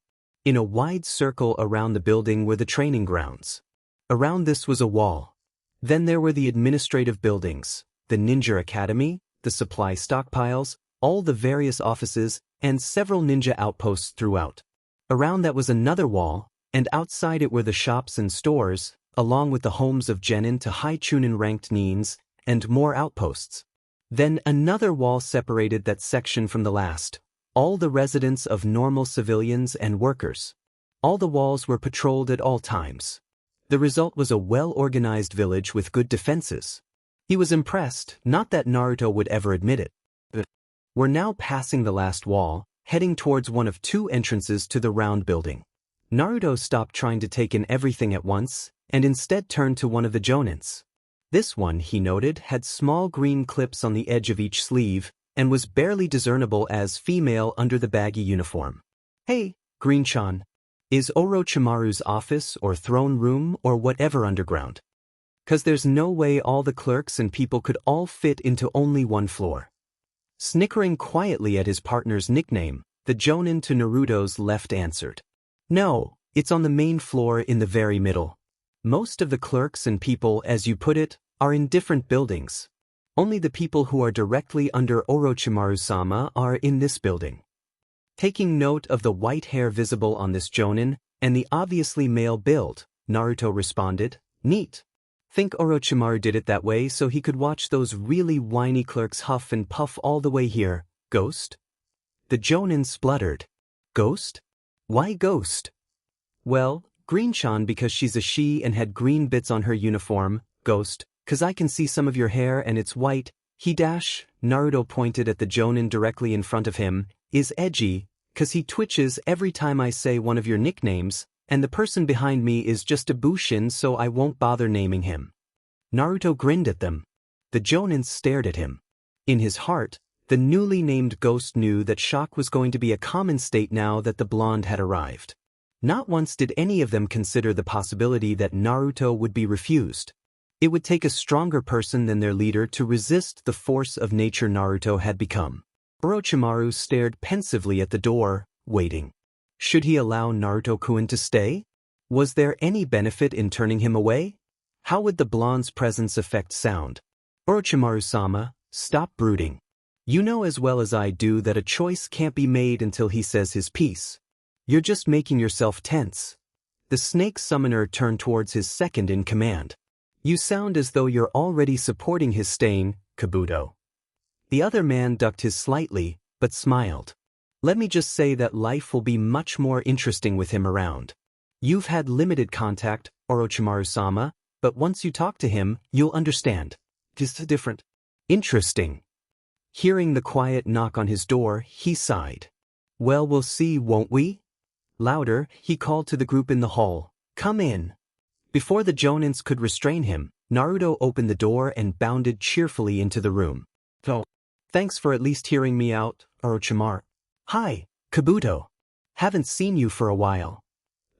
In a wide circle around the building were the training grounds. Around this was a wall. Then there were the administrative buildings, the ninja academy, the supply stockpiles, all the various offices, and several ninja outposts throughout. Around that was another wall, and outside it were the shops and stores, along with the homes of genin to high chunin ranked nins, and more outposts. Then another wall separated that section from the last, all the residents of normal civilians and workers. All the walls were patrolled at all times. The result was a well-organized village with good defenses. He was impressed, not that Naruto would ever admit it. But we're now passing the last wall, heading towards one of 2 entrances to the round building. Naruto stopped trying to take in everything at once, and instead turned to one of the Jonins. This one, he noted, had small green clips on the edge of each sleeve, and was barely discernible as female under the baggy uniform. Hey, Green-chan. Is Orochimaru's office or throne room or whatever underground? 'Cause there's no way all the clerks and people could all fit into only one floor. Snickering quietly at his partner's nickname, the Jonin to Naruto's left answered. No, it's on the main floor in the very middle. Most of the clerks and people, as you put it, are in different buildings. Only the people who are directly under Orochimaru-sama are in this building. Taking note of the white hair visible on this Jonin, and the obviously male build, Naruto responded, neat. Think Orochimaru did it that way so he could watch those really whiny clerks huff and puff all the way here, Ghost? The Jonin spluttered. Ghost? Why Ghost? Well, Green-chan because she's a she and had green bits on her uniform, Ghost, 'cause I can see some of your hair and it's white, Naruto pointed at the Jonin directly in front of him, is edgy, 'cause he twitches every time I say one of your nicknames, and the person behind me is just a Bushin so I won't bother naming him. Naruto grinned at them. The Jonin stared at him. In his heart, the newly named Ghost knew that shock was going to be a common state now that the blonde had arrived. Not once did any of them consider the possibility that Naruto would be refused. It would take a stronger person than their leader to resist the force of nature Naruto had become. Orochimaru stared pensively at the door, waiting. Should he allow Naruto-kun to stay? Was there any benefit in turning him away? How would the blonde's presence affect Sound? Orochimaru-sama, stop brooding. You know as well as I do that a choice can't be made until he says his piece. You're just making yourself tense. The snake summoner turned towards his second in command. You sound as though you're already supporting his staying, Kabuto. The other man ducked his slightly, but smiled. Let me just say that life will be much more interesting with him around. You've had limited contact, Orochimaru-sama, but once you talk to him, you'll understand. Just different. Interesting. Hearing the quiet knock on his door, he sighed. Well, we'll see, won't we? Louder, he called to the group in the hall. Come in. Before the Jonins could restrain him, Naruto opened the door and bounded cheerfully into the room. Oh, thanks for at least hearing me out, Orochimaru. Hi, Kabuto. Haven't seen you for a while.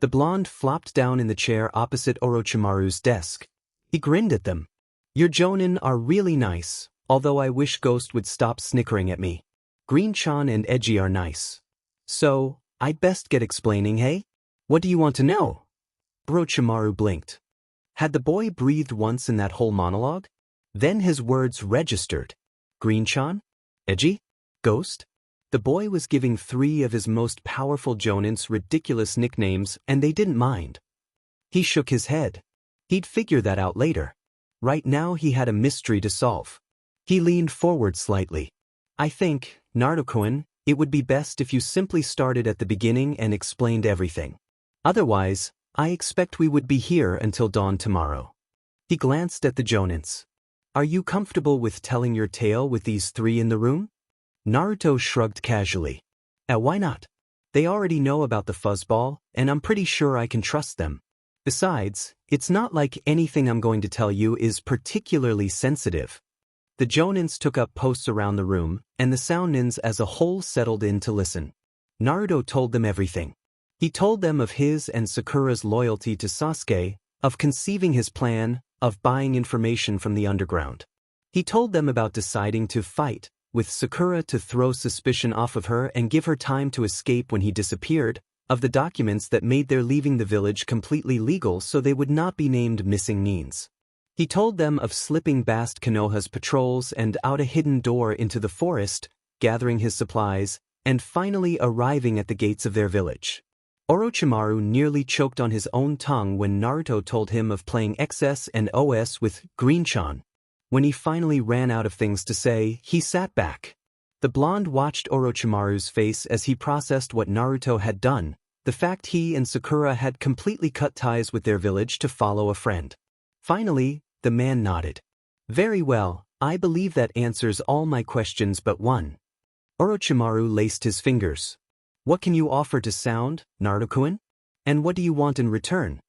The blonde flopped down in the chair opposite Orochimaru's desk. He grinned at them. Your Jonin are really nice, although I wish Ghost would stop snickering at me. Green-chan and Edgy are nice. So, I best get explaining, hey? What do you want to know? Orochimaru blinked. Had the boy breathed once in that whole monologue? Then his words registered. Green-chan? Edgy? Ghost? The boy was giving 3 of his most powerful Jonins ridiculous nicknames, and they didn't mind. He shook his head. He'd figure that out later. Right now he had a mystery to solve. He leaned forward slightly. I think, Naruto-kun, it would be best if you simply started at the beginning and explained everything. Otherwise, I expect we would be here until dawn tomorrow. He glanced at the Jonins. Are you comfortable with telling your tale with these 3 in the room? Naruto shrugged casually. Why not? They already know about the fuzzball, and I'm pretty sure I can trust them. Besides, it's not like anything I'm going to tell you is particularly sensitive. The Jonins took up posts around the room, and the Soundnins as a whole settled in to listen. Naruto told them everything. He told them of his and Sakura's loyalty to Sasuke, of conceiving his plan, of buying information from the underground. He told them about deciding to fight, with Sakura to throw suspicion off of her and give her time to escape when he disappeared, of the documents that made their leaving the village completely legal so they would not be named missing Nins. He told them of slipping past Konoha's patrols and out a hidden door into the forest, gathering his supplies, and finally arriving at the gates of their village. Orochimaru nearly choked on his own tongue when Naruto told him of playing XS and OS with Green-chan. When he finally ran out of things to say, he sat back. The blonde watched Orochimaru's face as he processed what Naruto had done, the fact he and Sakura had completely cut ties with their village to follow a friend. Finally, the man nodded. Very well, I believe that answers all my questions but one. Orochimaru laced his fingers. What can you offer to Sound, Naruto-kun? And what do you want in return?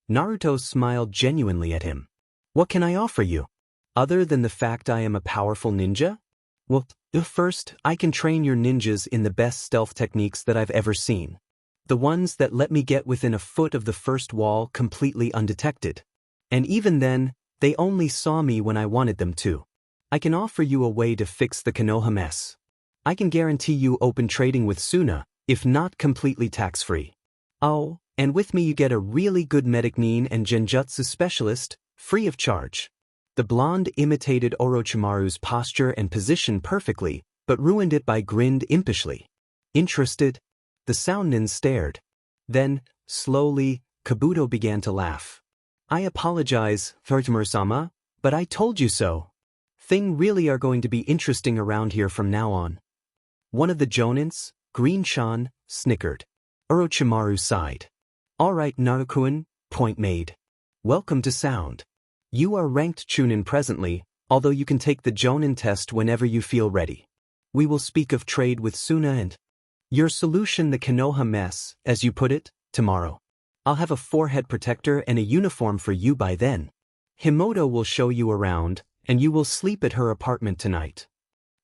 Naruto smiled genuinely at him. What can I offer you? Other than the fact I am a powerful ninja? Well, first, I can train your ninjas in the best stealth techniques that I've ever seen. The ones that let me get within a foot of the first wall completely undetected. And even then, they only saw me when I wanted them to. I can offer you a way to fix the Konoha mess. I can guarantee you open trading with Suna, if not completely tax-free. Oh, and with me you get a really good medic nin and genjutsu specialist, free of charge. The blonde imitated Orochimaru's posture and position perfectly, but ruined it by grinned impishly. Interested? The Soundnin stared. Then, slowly, Kabuto began to laugh. I apologize, Orochimaru-sama, but I told you so. Things really are going to be interesting around here from now on. One of the Jonins, Green-chan, snickered. Orochimaru sighed. All right, Naruto-kun, point made. Welcome to Sound. You are ranked Chunin presently, although you can take the Jonin test whenever you feel ready. We will speak of trade with Suna and your solution the Konoha mess, as you put it, tomorrow. I'll have a forehead protector and a uniform for you by then. Himoto will show you around, and you will sleep at her apartment tonight.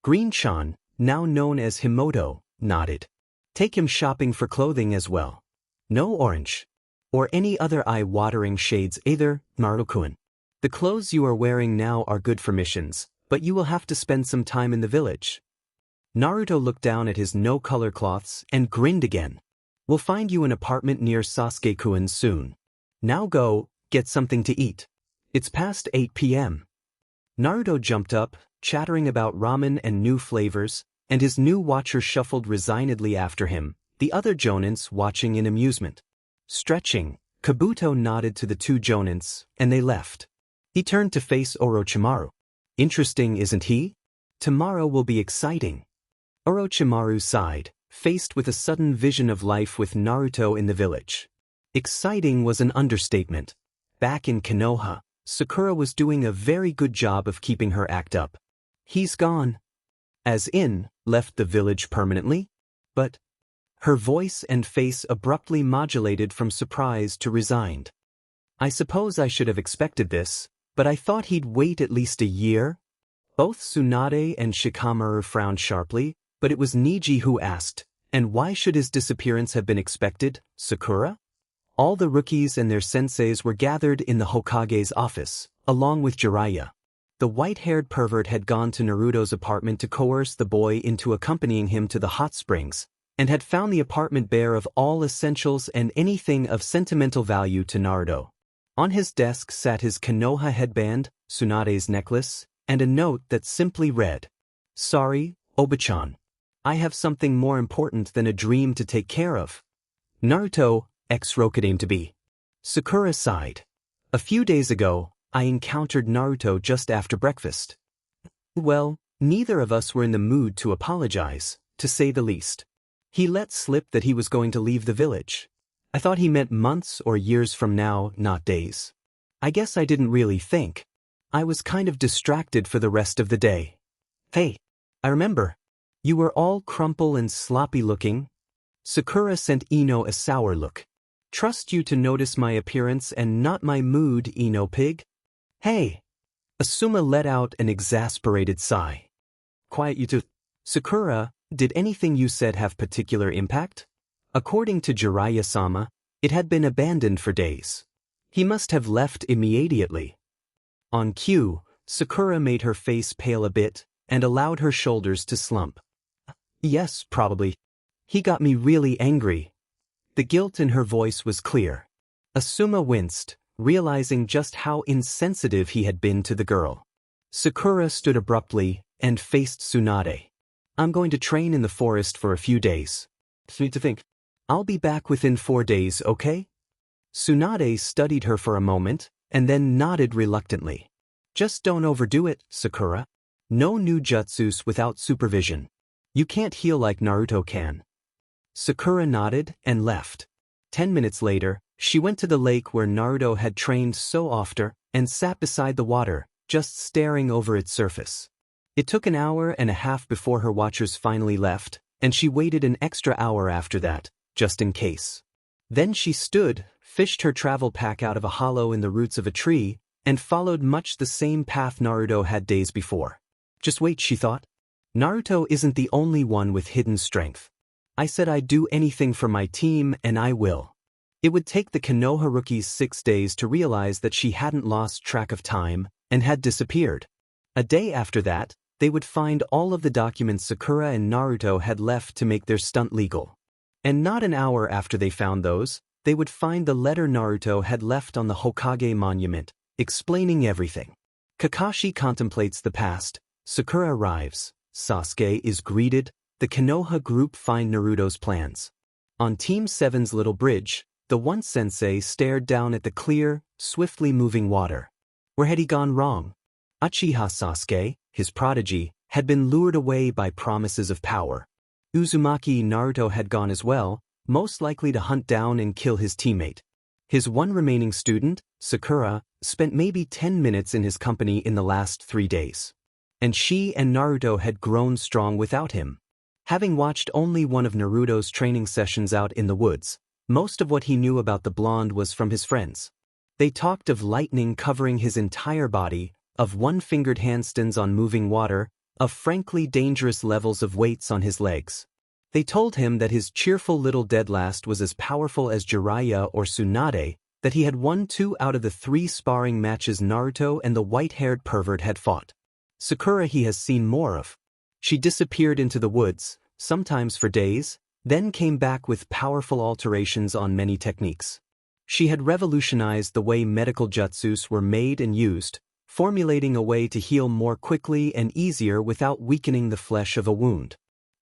Green-chan, now known as Himoto, nodded. Take him shopping for clothing as well. No orange. Or any other eye-watering shades either, Naruto-kun. The clothes you are wearing now are good for missions, but you will have to spend some time in the village. Naruto looked down at his no-color cloths and grinned again. We'll find you an apartment near Sasuke-kun soon. Now go, get something to eat. It's past 8 p.m. Naruto jumped up, chattering about ramen and new flavors, and his new watcher shuffled resignedly after him, the other jonins watching in amusement. Stretching, Kabuto nodded to the two jonins, and they left. He turned to face Orochimaru. Interesting, isn't he? Tomorrow will be exciting. Orochimaru sighed, faced with a sudden vision of life with Naruto in the village. Exciting was an understatement. Back in Konoha, Sakura was doing a very good job of keeping her act up. He's gone. As in, left the village permanently? But her voice and face abruptly modulated from surprise to resigned. I suppose I should have expected this, but I thought he'd wait at least a year. Both Tsunade and Shikamaru frowned sharply, but it was Niji who asked, and why should his disappearance have been expected, Sakura? All the rookies and their senseis were gathered in the Hokage's office, along with Jiraiya. The white-haired pervert had gone to Naruto's apartment to coerce the boy into accompanying him to the hot springs, and had found the apartment bare of all essentials and anything of sentimental value to Naruto. On his desk sat his Konoha headband, Tsunade's necklace, and a note that simply read, "Sorry, Oba-chan. I have something more important than a dream to take care of. Naruto, ex-Rokudaime to be." Sakura sighed. A few days ago, I encountered Naruto just after breakfast. Well, neither of us were in the mood to apologize, to say the least. He let slip that he was going to leave the village. I thought he meant months or years from now, not days. I guess I didn't really think. I was kind of distracted for the rest of the day. Hey, I remember. You were all crumple and sloppy looking. Sakura sent Ino a sour look. Trust you to notice my appearance and not my mood, Ino pig. Hey. Asuma let out an exasperated sigh. Quiet you two. Sakura, did anything you said have particular impact? According to Jiraiya-sama, it had been abandoned for days. He must have left immediately. On cue, Sakura made her face pale a bit and allowed her shoulders to slump. Yes, probably. He got me really angry. The guilt in her voice was clear. Asuma winced, realizing just how insensitive he had been to the girl. Sakura stood abruptly and faced Tsunade. I'm going to train in the forest for a few days. Need to think. I'll be back within 4 days, okay? Tsunade studied her for a moment, and then nodded reluctantly. Just don't overdo it, Sakura. No new jutsus without supervision. You can't heal like Naruto can. Sakura nodded and left. 10 minutes later, she went to the lake where Naruto had trained so often and sat beside the water, just staring over its surface. It took an hour and a half before her watchers finally left, and she waited an extra hour after that, just in case. Then she stood, fished her travel pack out of a hollow in the roots of a tree, and followed much the same path Naruto had days before. Just wait, she thought. Naruto isn't the only one with hidden strength. I said I'd do anything for my team, and I will. It would take the Konoha rookies 6 days to realize that she hadn't lost track of time and had disappeared. A day after that, they would find all of the documents Sakura and Naruto had left to make their stunt legal. And not an hour after they found those, they would find the letter Naruto had left on the Hokage monument, explaining everything. Kakashi contemplates the past, Sakura arrives, Sasuke is greeted, the Konoha group find Naruto's plans. On Team 7's little bridge, the one sensei stared down at the clear, swiftly moving water. Where had he gone wrong? Uchiha Sasuke, his prodigy, had been lured away by promises of power. Uzumaki Naruto had gone as well, most likely to hunt down and kill his teammate. His one remaining student, Sakura, spent maybe 10 minutes in his company in the last 3 days. And she and Naruto had grown strong without him. Having watched only one of Naruto's training sessions out in the woods, most of what he knew about the blonde was from his friends. They talked of lightning covering his entire body, of one-fingered handstands on moving water, of frankly dangerous levels of weights on his legs. They told him that his cheerful little deadlast was as powerful as Jiraiya or Tsunade, that he had won 2 out of the 3 sparring matches Naruto and the white-haired pervert had fought. Sakura he has seen more of. She disappeared into the woods, sometimes for days, then came back with powerful alterations on many techniques. She had revolutionized the way medical jutsus were made and used, formulating a way to heal more quickly and easier without weakening the flesh of a wound.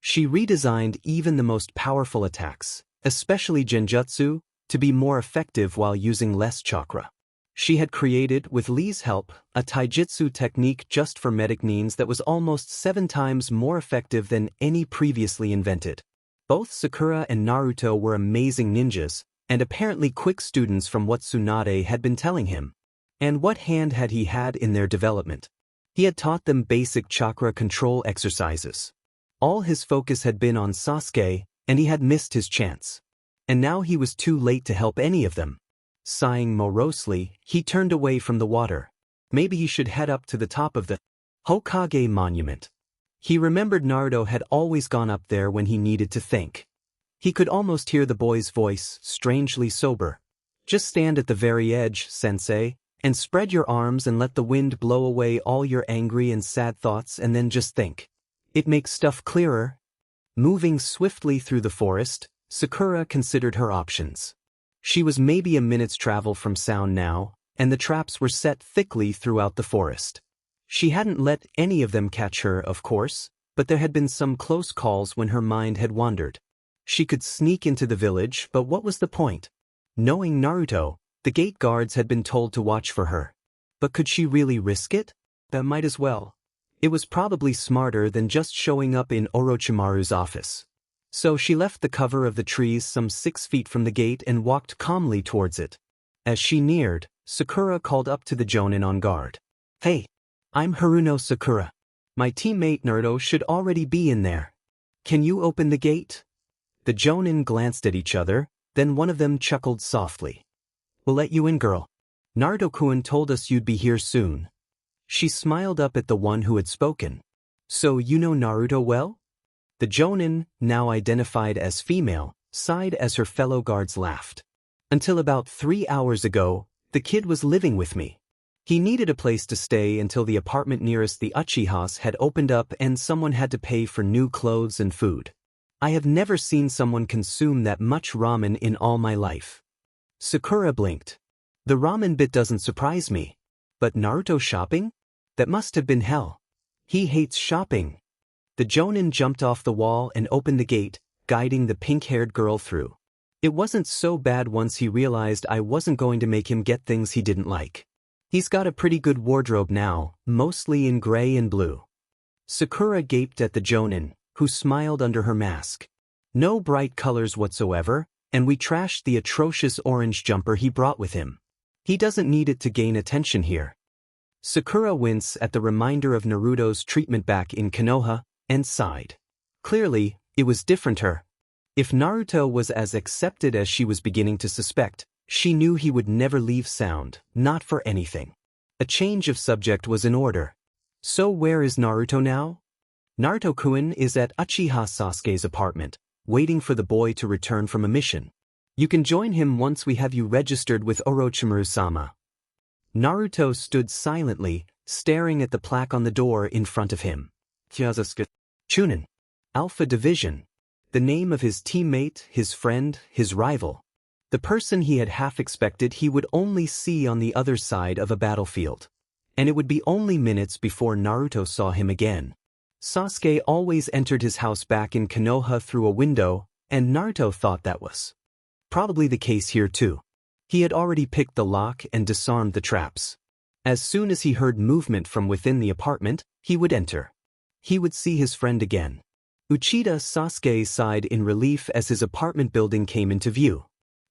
She redesigned even the most powerful attacks, especially genjutsu, to be more effective while using less chakra. She had created, with Lee's help, a taijutsu technique just for medic needs that was almost 7 times more effective than any previously invented. Both Sakura and Naruto were amazing ninjas, and apparently quick students from what Tsunade had been telling him. And what hand had he had in their development? He had taught them basic chakra control exercises. All his focus had been on Sasuke, and he had missed his chance. And now he was too late to help any of them. Sighing morosely, he turned away from the water. Maybe he should head up to the top of the Hokage monument. He remembered Naruto had always gone up there when he needed to think. He could almost hear the boy's voice, strangely sober. Just stand at the very edge, sensei, and spread your arms and let the wind blow away all your angry and sad thoughts and then just think. It makes stuff clearer. Moving swiftly through the forest, Sakura considered her options. She was maybe a minute's travel from sound now, and the traps were set thickly throughout the forest. She hadn't let any of them catch her, of course, but there had been some close calls when her mind had wandered. She could sneak into the village, but what was the point? Knowing Naruto, the gate guards had been told to watch for her. But could she really risk it? Might as well. It was probably smarter than just showing up in Orochimaru's office. So she left the cover of the trees some 6 feet from the gate and walked calmly towards it. As she neared, Sakura called up to the Jonin on guard. "Hey, I'm Haruno Sakura. My teammate Naruto should already be in there. Can you open the gate?" The Jonin glanced at each other, then one of them chuckled softly. "We'll let you in, girl. Naruto-kun told us you'd be here soon." She smiled up at the one who had spoken. "So you know Naruto well?" The Jonin, now identified as female, sighed as her fellow guards laughed. "Until about 3 hours ago, the kid was living with me. He needed a place to stay until the apartment nearest the Uchihas had opened up and someone had to pay for new clothes and food. I have never seen someone consume that much ramen in all my life." Sakura blinked. "The ramen bit doesn't surprise me. But Naruto shopping? That must have been hell. He hates shopping." The Jonin jumped off the wall and opened the gate, guiding the pink-haired girl through. "It wasn't so bad once he realized I wasn't going to make him get things he didn't like. He's got a pretty good wardrobe now, mostly in gray and blue." Sakura gaped at the Jonin, who smiled under her mask. "No bright colors whatsoever, and we trashed the atrocious orange jumper he brought with him. He doesn't need it to gain attention here." Sakura winced at the reminder of Naruto's treatment back in Konoha, and sighed. Clearly, it was different her. If Naruto was as accepted as she was beginning to suspect, she knew he would never leave sound, not for anything. A change of subject was in order. "So where is Naruto now?" "Naruto-kun is at Uchiha Sasuke's apartment, waiting for the boy to return from a mission. You can join him once we have you registered with Orochimaru-sama." Naruto stood silently, staring at the plaque on the door in front of him. Chunin. Alpha Division. The name of his teammate, his friend, his rival. The person he had half expected he would only see on the other side of a battlefield. And it would be only minutes before Naruto saw him again. Sasuke always entered his house back in Konoha through a window, and Naruto thought that was probably the case here too. He had already picked the lock and disarmed the traps. As soon as he heard movement from within the apartment, he would enter. He would see his friend again. Uchida Sasuke sighed in relief as his apartment building came into view.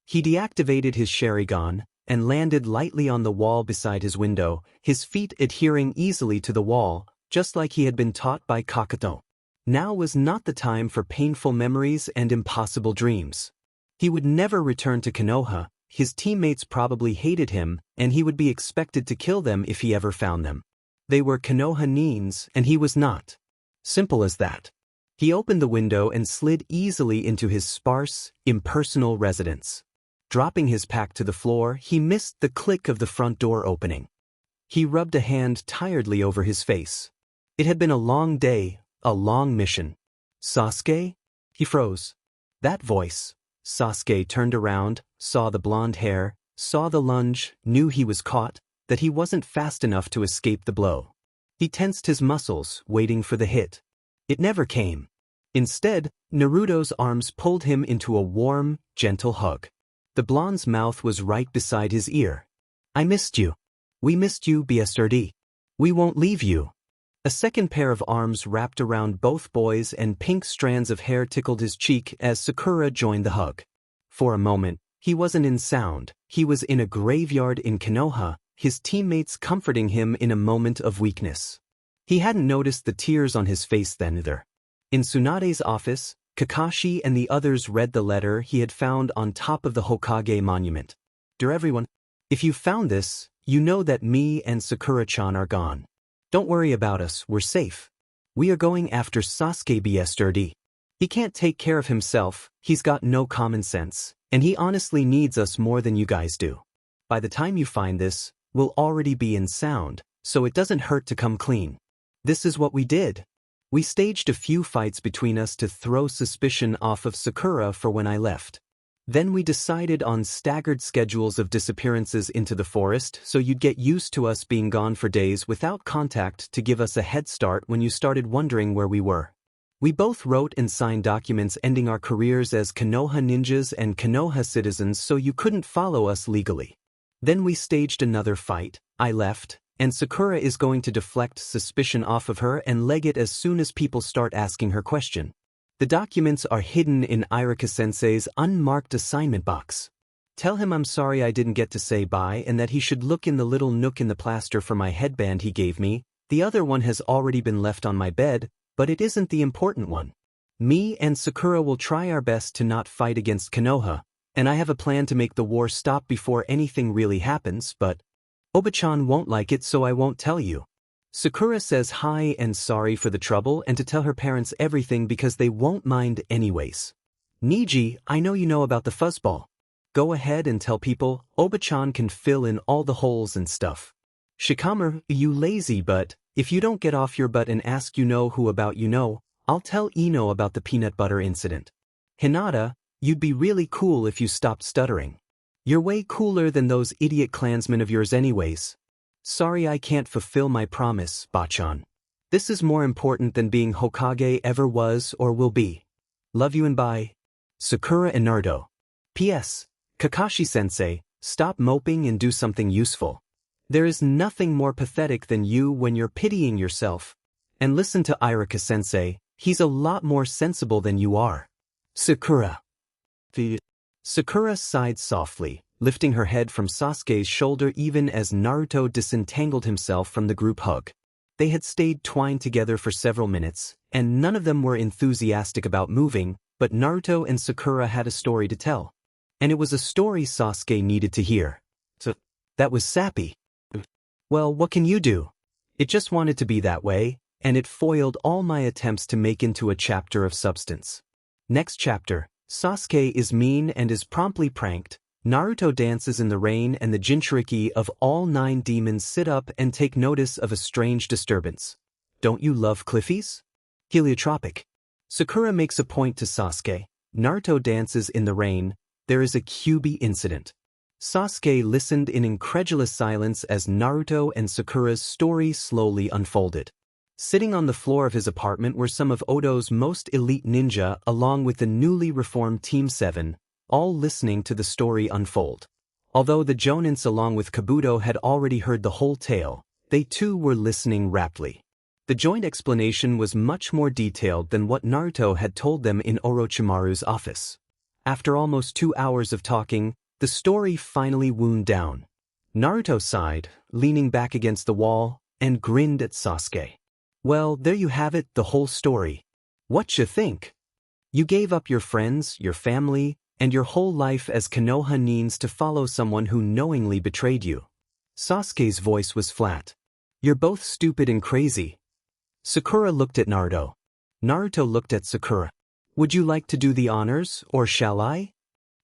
He deactivated his Sharingan and landed lightly on the wall beside his window, his feet adhering easily to the wall, just like he had been taught by Kakato. Now was not the time for painful memories and impossible dreams. He would never return to Konoha. His teammates probably hated him, and he would be expected to kill them if he ever found them. They were Konoha Nins, and he was not. Simple as that. He opened the window and slid easily into his sparse, impersonal residence. Dropping his pack to the floor, he missed the click of the front door opening. He rubbed a hand tiredly over his face. It had been a long day, a long mission. "Sasuke?" He froze. That voice. Sasuke turned around, saw the blonde hair, saw the lunge, knew he was caught, that he wasn't fast enough to escape the blow. He tensed his muscles, waiting for the hit. It never came. Instead, Naruto's arms pulled him into a warm, gentle hug. The blonde's mouth was right beside his ear. I missed you. We missed you, BSRD. We won't leave you. A second pair of arms wrapped around both boys and pink strands of hair tickled his cheek as Sakura joined the hug. For a moment, he wasn't in sound, he was in a graveyard in Konoha, his teammates comforting him in a moment of weakness. He hadn't noticed the tears on his face then either. In Tsunade's office, Kakashi and the others read the letter he had found on top of the Hokage monument. Dear everyone, if you found this, you know that me and Sakura-chan are gone. Don't worry about us, we're safe. We are going after Sasuke BSRD. He can't take care of himself, he's got no common sense, and he honestly needs us more than you guys do. By the time you find this, we'll already be in sound, so it doesn't hurt to come clean. This is what we did. We staged a few fights between us to throw suspicion off of Sakura for when I left. Then we decided on staggered schedules of disappearances into the forest so you'd get used to us being gone for days without contact to give us a head start when you started wondering where we were. We both wrote and signed documents ending our careers as Konoha ninjas and Konoha citizens so you couldn't follow us legally. Then we staged another fight, I left, and Sakura is going to deflect suspicion off of her and leg it as soon as people start asking her question. The documents are hidden in Irika-sensei's unmarked assignment box. Tell him I'm sorry I didn't get to say bye and that he should look in the little nook in the plaster for my headband he gave me. The other one has already been left on my bed, but it isn't the important one. Me and Sakura will try our best to not fight against Konoha, and I have a plan to make the war stop before anything really happens, but Oba-chan won't like it so I won't tell you. Sakura says hi and sorry for the trouble and to tell her parents everything because they won't mind anyways. Niji, I know you know about the fuzzball. Go ahead and tell people, Oba-chan can fill in all the holes and stuff. Shikamaru, you lazy butt, if you don't get off your butt and ask you know who about you know, I'll tell Ino about the peanut butter incident. Hinata, you'd be really cool if you stopped stuttering. You're way cooler than those idiot clansmen of yours anyways. Sorry I can't fulfill my promise, Bachan. This is more important than being Hokage ever was or will be. Love you and bye. Sakura and Naruto. P.S. Kakashi-sensei, stop moping and do something useful. There is nothing more pathetic than you when you're pitying yourself. And listen to Irika-sensei, he's a lot more sensible than you are. Sakura. Sakura sighed softly, lifting her head from Sasuke's shoulder even as Naruto disentangled himself from the group hug. They had stayed twined together for several minutes, and none of them were enthusiastic about moving, but Naruto and Sakura had a story to tell. And it was a story Sasuke needed to hear. So, that was sappy. Well, what can you do? It just wanted to be that way, and it foiled all my attempts to make into a chapter of substance. Next chapter. Sasuke is mean and is promptly pranked, Naruto dances in the rain and the Jinchuriki of all 9 demons sit up and take notice of a strange disturbance. Don't you love Cliffies? Heliotropic. Sakura makes a point to Sasuke, Naruto dances in the rain, there is a QB incident. Sasuke listened in incredulous silence as Naruto and Sakura's story slowly unfolded. Sitting on the floor of his apartment were some of Odo's most elite ninja along with the newly reformed Team 7, all listening to the story unfold. Although the Jonins along with Kabuto had already heard the whole tale, they too were listening raptly. The joint explanation was much more detailed than what Naruto had told them in Orochimaru's office. After almost 2 hours of talking, the story finally wound down. Naruto sighed, leaning back against the wall, and grinned at Sasuke. Well, there you have it, the whole story. Whatcha think? You gave up your friends, your family, and your whole life as Konoha Nins to follow someone who knowingly betrayed you. Sasuke's voice was flat. You're both stupid and crazy. Sakura looked at Naruto. Naruto looked at Sakura. Would you like to do the honors, or shall I?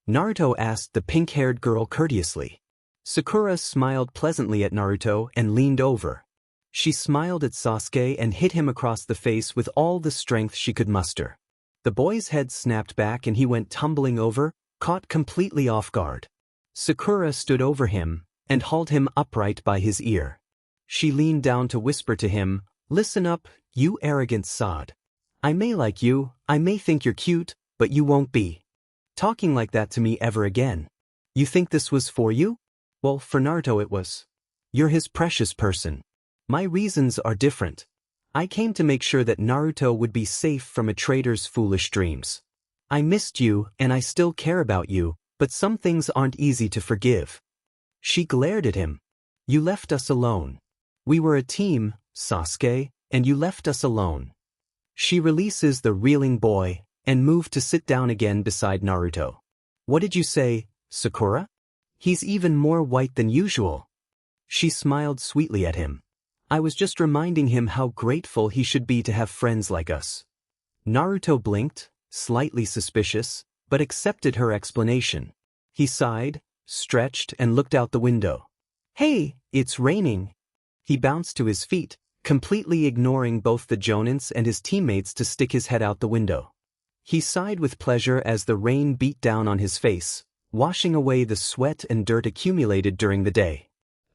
Naruto asked the pink-haired girl courteously. Sakura smiled pleasantly at Naruto and leaned over. She smiled at Sasuke and hit him across the face with all the strength she could muster. The boy's head snapped back and he went tumbling over, caught completely off guard. Sakura stood over him and hauled him upright by his ear. She leaned down to whisper to him, "Listen up, you arrogant sod. I may like you, I may think you're cute, but you won't be talking like that to me ever again. You think this was for you? Well, for Naruto it was. You're his precious person. My reasons are different. I came to make sure that Naruto would be safe from a traitor's foolish dreams. I missed you and I still care about you, but some things aren't easy to forgive. She glared at him. You left us alone. We were a team, Sasuke, and you left us alone. She releases the reeling boy and moved to sit down again beside Naruto. What did you say, Sakura? He's even more white than usual. She smiled sweetly at him. I was just reminding him how grateful he should be to have friends like us. Naruto blinked, slightly suspicious, but accepted her explanation. He sighed, stretched, and looked out the window. Hey, it's raining. He bounced to his feet, completely ignoring both the Jonins and his teammates to stick his head out the window. He sighed with pleasure as the rain beat down on his face, washing away the sweat and dirt accumulated during the day.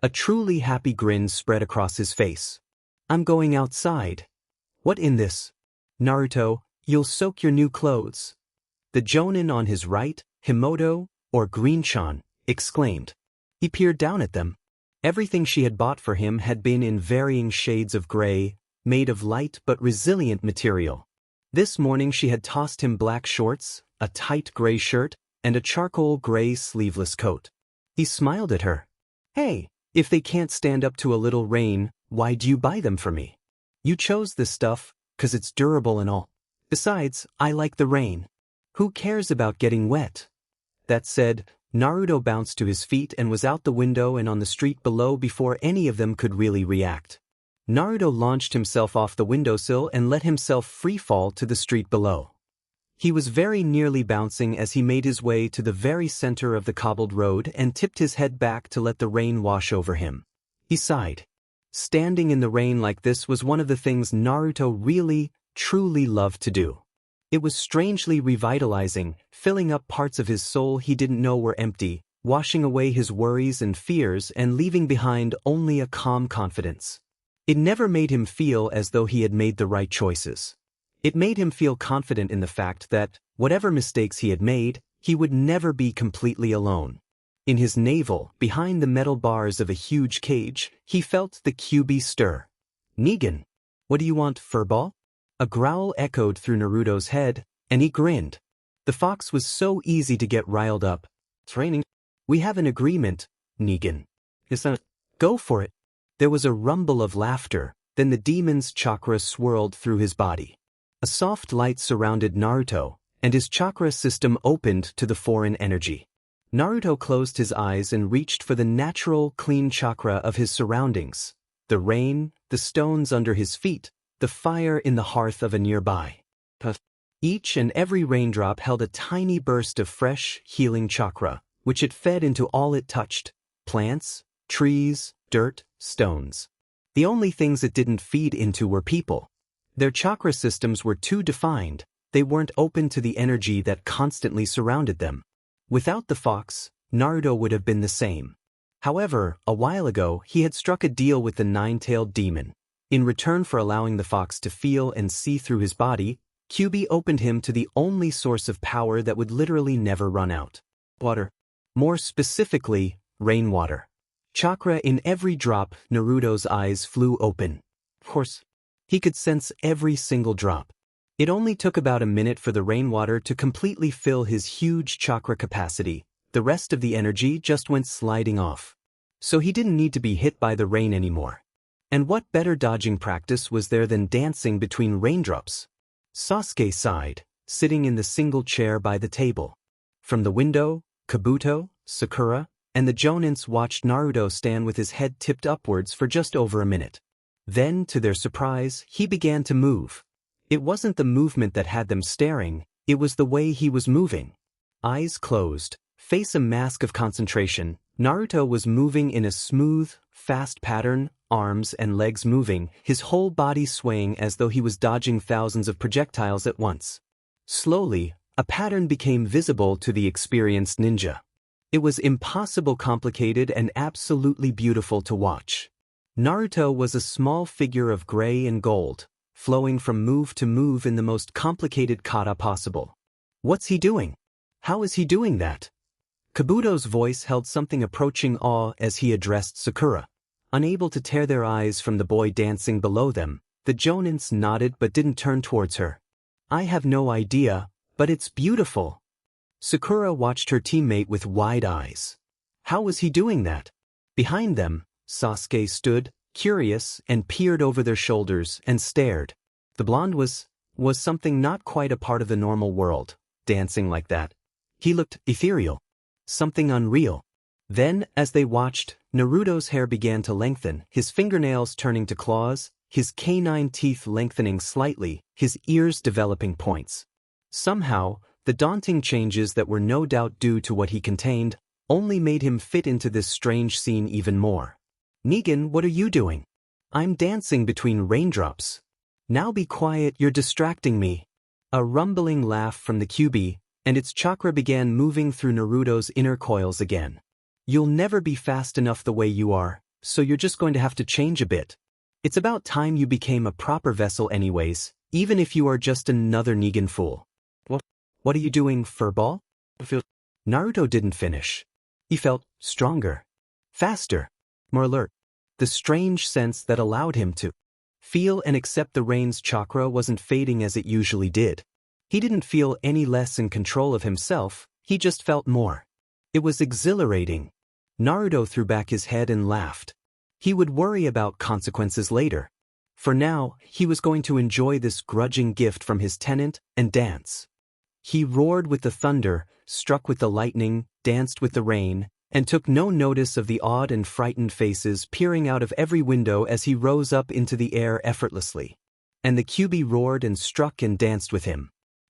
A truly happy grin spread across his face. I'm going outside. What in this? Naruto, you'll soak your new clothes. The Jonin on his right, Himoto, or Green-chan, exclaimed. He peered down at them. Everything she had bought for him had been in varying shades of gray, made of light but resilient material. This morning she had tossed him black shorts, a tight gray shirt, and a charcoal gray sleeveless coat. He smiled at her. Hey, if they can't stand up to a little rain, why do you buy them for me? You chose this stuff, 'cause it's durable and all. Besides, I like the rain. Who cares about getting wet? That said, Naruto bounced to his feet and was out the window and on the street below before any of them could really react. Naruto launched himself off the windowsill and let himself free fall to the street below. He was very nearly bouncing as he made his way to the very center of the cobbled road and tipped his head back to let the rain wash over him. He sighed. Standing in the rain like this was one of the things Naruto really, truly loved to do. It was strangely revitalizing, filling up parts of his soul he didn't know were empty, washing away his worries and fears and leaving behind only a calm confidence. It never made him feel as though he had made the right choices. It made him feel confident in the fact that, whatever mistakes he had made, he would never be completely alone. In his navel, behind the metal bars of a huge cage, he felt the QB stir. Negan. What do you want, furball? A growl echoed through Naruto's head, and he grinned. The fox was so easy to get riled up. Training. We have an agreement, Negan. Go for it. There was a rumble of laughter, then the demon's chakra swirled through his body. A soft light surrounded Naruto, and his chakra system opened to the foreign energy. Naruto closed his eyes and reached for the natural, clean chakra of his surroundings. The rain, the stones under his feet, the fire in the hearth of a nearby. Each and every raindrop held a tiny burst of fresh, healing chakra, which it fed into all it touched: plants, trees, dirt, stones. The only things it didn't feed into were people. Their chakra systems were too defined, they weren't open to the energy that constantly surrounded them. Without the fox, Naruto would have been the same. However, a while ago he had struck a deal with the nine-tailed demon. In return for allowing the fox to feel and see through his body, QB opened him to the only source of power that would literally never run out. Water. More specifically, rainwater. Chakra in every drop. Naruto's eyes flew open. Of course, he could sense every single drop. It only took about a minute for the rainwater to completely fill his huge chakra capacity. The rest of the energy just went sliding off. So he didn't need to be hit by the rain anymore. And what better dodging practice was there than dancing between raindrops? Sasuke sighed, sitting in the single chair by the table. From the window, Kabuto, Sakura, and the Jonins watched Naruto stand with his head tipped upwards for just over a minute. Then, to their surprise, he began to move. It wasn't the movement that had them staring, it was the way he was moving. Eyes closed, face a mask of concentration, Naruto was moving in a smooth, fast pattern, arms and legs moving, his whole body swaying as though he was dodging thousands of projectiles at once. Slowly, a pattern became visible to the experienced ninja. It was impossible complicated and absolutely beautiful to watch. Naruto was a small figure of gray and gold, flowing from move to move in the most complicated kata possible. What's he doing? How is he doing that? Kabuto's voice held something approaching awe as he addressed Sakura. Unable to tear their eyes from the boy dancing below them, the Jonins nodded but didn't turn towards her. I have no idea, but it's beautiful. Sakura watched her teammate with wide eyes. How was he doing that? Behind them, Sasuke stood, curious, and peered over their shoulders and stared. The blonde was something not quite a part of the normal world, dancing like that. He looked ethereal. Something unreal. Then, as they watched, Naruto's hair began to lengthen, his fingernails turning to claws, his canine teeth lengthening slightly, his ears developing points. Somehow, the daunting changes that were no doubt due to what he contained only made him fit into this strange scene even more. Negan, what are you doing? I'm dancing between raindrops. Now be quiet, you're distracting me. A rumbling laugh from the QB, and its chakra began moving through Naruto's inner coils again. You'll never be fast enough the way you are, so you're just going to have to change a bit. It's about time you became a proper vessel anyways, even if you are just another Negan fool. What are you doing, furball? Naruto didn't finish. He felt stronger, faster, more alert. The strange sense that allowed him to feel and accept the rain's chakra wasn't fading as it usually did. He didn't feel any less in control of himself, he just felt more. It was exhilarating. Naruto threw back his head and laughed. He would worry about consequences later. For now, he was going to enjoy this grudging gift from his tenant and dance. He roared with the thunder, struck with the lightning, danced with the rain, and took no notice of the awed and frightened faces peering out of every window as he rose up into the air effortlessly. And the QB roared and struck and danced with him.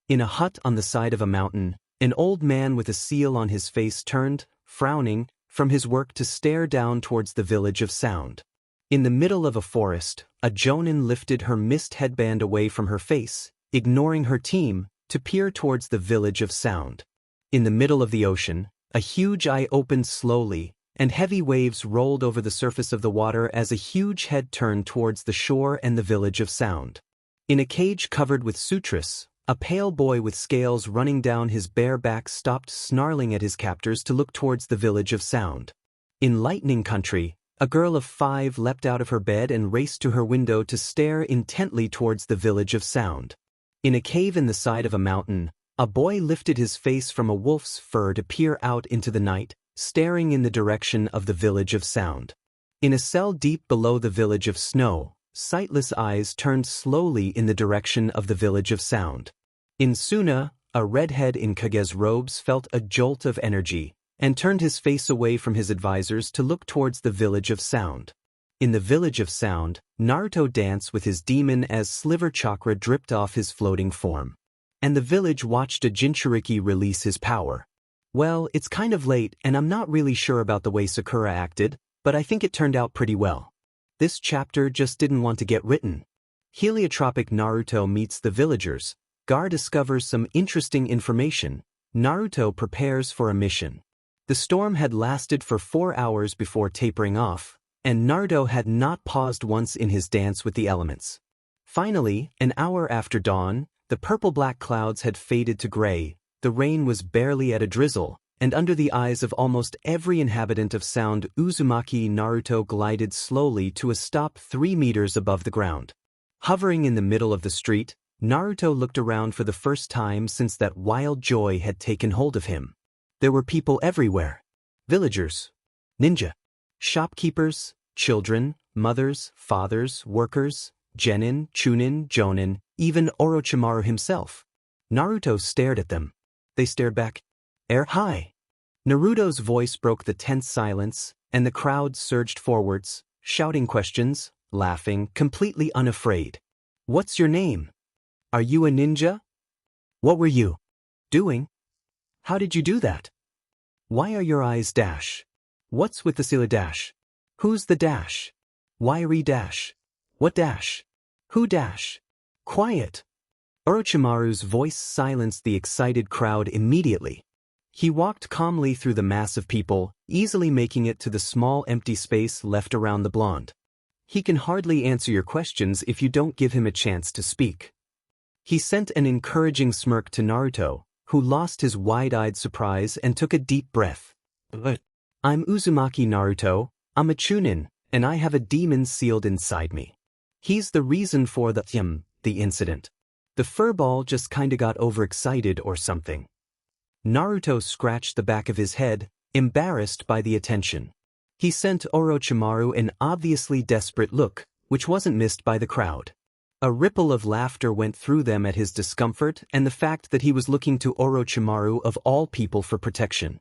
In a hut on the side of a mountain, an old man with a seal on his face turned, frowning, from his work to stare down towards the village of sound. In the middle of a forest, a Jonin lifted her mist headband away from her face, ignoring her team, to peer towards the village of sound. In the middle of the ocean, a huge eye opened slowly, and heavy waves rolled over the surface of the water as a huge head turned towards the shore and the village of sound. In a cage covered with sutras, a pale boy with scales running down his bare back stopped snarling at his captors to look towards the village of sound. In Lightning Country, a girl of 5 leapt out of her bed and raced to her window to stare intently towards the village of sound. In a cave in the side of a mountain, a boy lifted his face from a wolf's fur to peer out into the night, staring in the direction of the village of sound. In a cell deep below the village of snow, sightless eyes turned slowly in the direction of the village of sound. In Suna, a redhead in Kage's robes felt a jolt of energy, and turned his face away from his advisors to look towards the village of sound. In the village of sound, Naruto danced with his demon as sliver chakra dripped off his floating form. And the village watched a Jinchuriki release his power. Well, it's kind of late and I'm not really sure about the way Sakura acted, but I think it turned out pretty well. This chapter just didn't want to get written. Heliotropic Naruto meets the villagers. Gar discovers some interesting information. Naruto prepares for a mission. The storm had lasted for 4 hours before tapering off, and Naruto had not paused once in his dance with the elements. Finally, an hour after dawn, the purple-black clouds had faded to gray, the rain was barely at a drizzle, and under the eyes of almost every inhabitant of Sound Uzumaki, Naruto glided slowly to a stop 3 meters above the ground. Hovering in the middle of the street, Naruto looked around for the first time since that wild joy had taken hold of him. There were people everywhere. Villagers, ninja, shopkeepers, children, mothers, fathers, workers, genin, chunin, jonin, even Orochimaru himself. Naruto stared at them. They stared back. Hi! Naruto's voice broke the tense silence, and the crowd surged forwards, shouting questions, laughing, completely unafraid. What's your name? Are you a ninja? What were you doing? How did you do that? Why are your eyes dash? What's with the Sila dash? Who's the dash? Why re dash? What dash? Who dash? Quiet! Orochimaru's voice silenced the excited crowd immediately. He walked calmly through the mass of people, easily making it to the small empty space left around the blonde. He can hardly answer your questions if you don't give him a chance to speak. He sent an encouraging smirk to Naruto, who lost his wide-eyed surprise and took a deep breath. I'm Uzumaki Naruto, I'm a Chunin, and I have a demon sealed inside me. He's the reason for the incident. The furball just kinda got overexcited or something. Naruto scratched the back of his head, embarrassed by the attention. He sent Orochimaru an obviously desperate look, which wasn't missed by the crowd. A ripple of laughter went through them at his discomfort and the fact that he was looking to Orochimaru of all people for protection.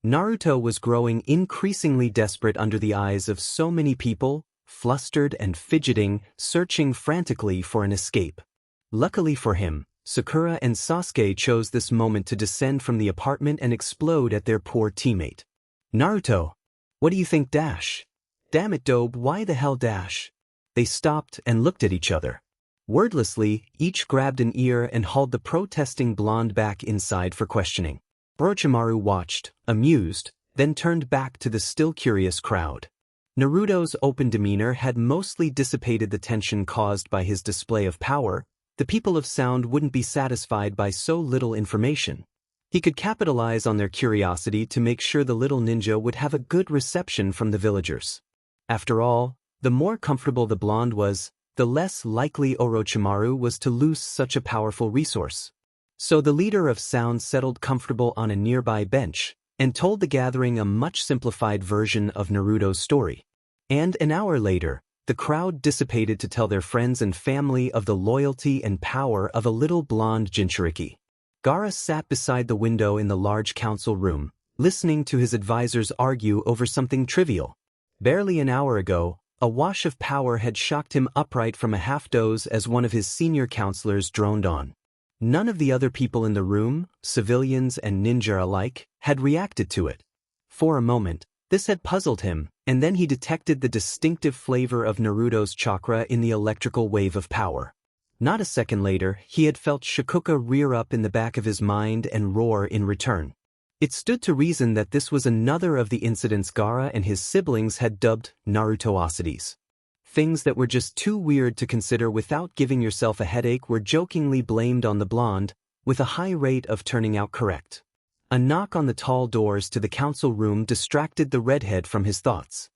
Naruto was growing increasingly desperate under the eyes of so many people, flustered and fidgeting, searching frantically for an escape. Luckily for him, Sakura and Sasuke chose this moment to descend from the apartment and explode at their poor teammate. Naruto, what do you think? Dash. Damn it, Dobe, why the hell dash? They stopped and looked at each other. Wordlessly, each grabbed an ear and hauled the protesting blonde back inside for questioning. Orochimaru watched, amused, then turned back to the still curious crowd. Naruto's open demeanor had mostly dissipated the tension caused by his display of power. The people of Sound wouldn't be satisfied by so little information. He could capitalize on their curiosity to make sure the little ninja would have a good reception from the villagers. After all, the more comfortable the blonde was, the less likely Orochimaru was to lose such a powerful resource. So the leader of Sound settled comfortable on a nearby bench and told the gathering a much simplified version of Naruto's story. And an hour later, the crowd dissipated to tell their friends and family of the loyalty and power of a little blonde Jinchuriki. Gaara sat beside the window in the large council room, listening to his advisors argue over something trivial. Barely an hour ago, a wash of power had shocked him upright from a half-doze as one of his senior counselors droned on. None of the other people in the room, civilians and ninja alike, had reacted to it. For a moment, this had puzzled him, and then he detected the distinctive flavor of Naruto's chakra in the electrical wave of power. Not a second later, he had felt Shikuka rear up in the back of his mind and roar in return. It stood to reason that this was another of the incidents Gaara and his siblings had dubbed Narutoosities. Things that were just too weird to consider without giving yourself a headache were jokingly blamed on the blonde, with a high rate of turning out correct. A knock on the tall doors to the council room distracted the redhead from his thoughts.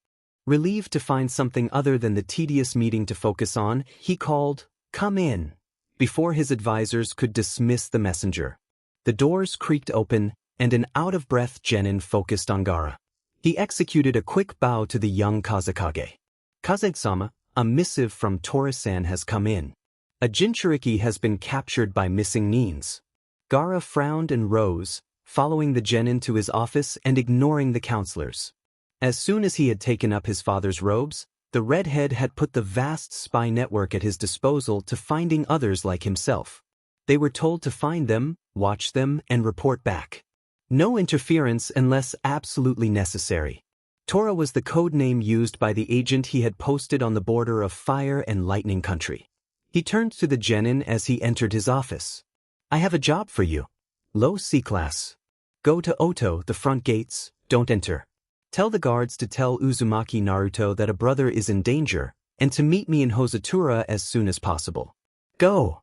Relieved to find something other than the tedious meeting to focus on, he called, "Come in," before his advisors could dismiss the messenger. The doors creaked open, and an out-of-breath genin focused on Gaara. He executed a quick bow to the young Kazekage. "Kazekage-sama, a missive from Torisan has come in. A Jinchuriki has been captured by missing Nins." Gaara frowned and rose, following the genin to his office and ignoring the counselors. As soon as he had taken up his father's robes, the redhead had put the vast spy network at his disposal to finding others like himself. They were told to find them, watch them, and report back. No interference unless absolutely necessary. Tora was the code name used by the agent he had posted on the border of Fire and Lightning Country. He turned to the genin as he entered his office. "I have a job for you. Low C-class. Go to Oto, the front gates, don't enter. Tell the guards to tell Uzumaki Naruto that a brother is in danger, and to meet me in Hosotura as soon as possible. Go."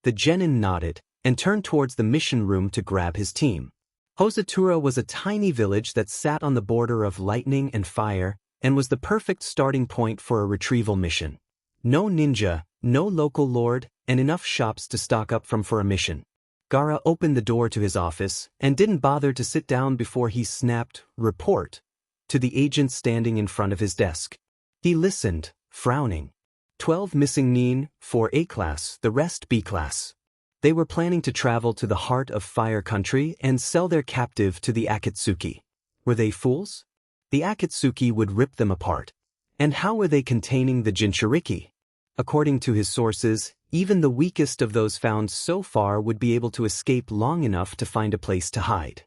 The genin nodded, and turned towards the mission room to grab his team. Hosotura was a tiny village that sat on the border of lightning and fire, and was the perfect starting point for a retrieval mission. No ninja, no local lord, and enough shops to stock up from for a mission. Gaara opened the door to his office, and didn't bother to sit down before he snapped, "Report," to the agent standing in front of his desk. He listened, frowning. 12 missing Nin, 4 A-class, the rest B-class. They were planning to travel to the heart of Fire Country and sell their captive to the Akatsuki. Were they fools? The Akatsuki would rip them apart. And how were they containing the Jinchuriki? According to his sources, even the weakest of those found so far would be able to escape long enough to find a place to hide.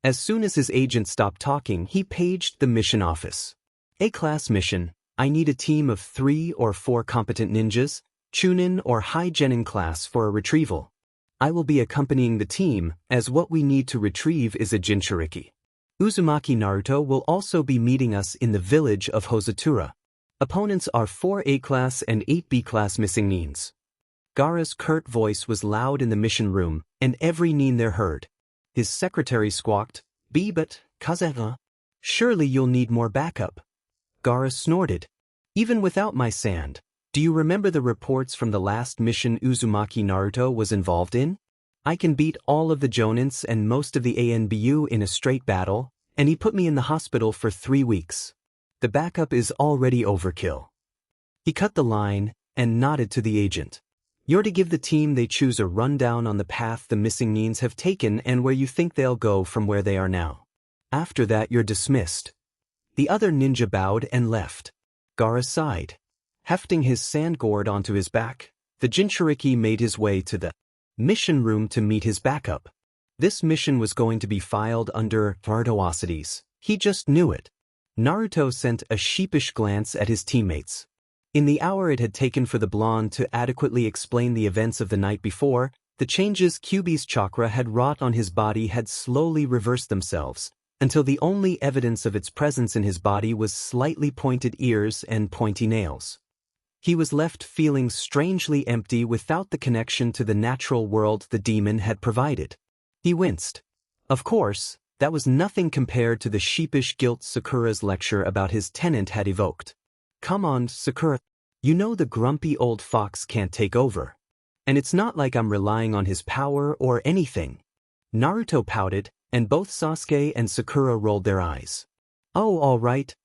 As soon as his agent stopped talking, he paged the mission office. "A-class mission. I need a team of 3 or 4 competent ninjas, Chunin or High Genin class for a retrieval. I will be accompanying the team, as what we need to retrieve is a Jinchuriki. Uzumaki Naruto will also be meeting us in the village of Hosotura. Opponents are 4 A-class and 8 B-class missing nines. Gaara's curt voice was loud in the mission room, and every nin there heard. His secretary squawked, but, Kazera. Surely you'll need more backup. Gaara snorted. Even without my sand, do you remember the reports from the last mission Uzumaki Naruto was involved in? I can beat all of the Jonins and most of the ANBU in a straight battle, and he put me in the hospital for 3 weeks. The backup is already overkill. He cut the line and nodded to the agent. You're to give the team they choose a rundown on the path the missing nins have taken and where you think they'll go from where they are now. After that you're dismissed. The other ninja bowed and left. Gaara sighed. Hefting his sand gourd onto his back, the Jinchuriki made his way to the mission room to meet his backup. This mission was going to be filed under virtuosities. He just knew it. Naruto sent a sheepish glance at his teammates. In the hour it had taken for the blonde to adequately explain the events of the night before, the changes Kyuubi's chakra had wrought on his body had slowly reversed themselves, until the only evidence of its presence in his body was slightly pointed ears and pointy nails. He was left feeling strangely empty without the connection to the natural world the demon had provided. He winced. Of course, that was nothing compared to the sheepish guilt Sakura's lecture about his tenant had evoked. Come on, Sakura. You know the grumpy old fox can't take over. And it's not like I'm relying on his power or anything. Naruto pouted, and both Sasuke and Sakura rolled their eyes. Oh, all right.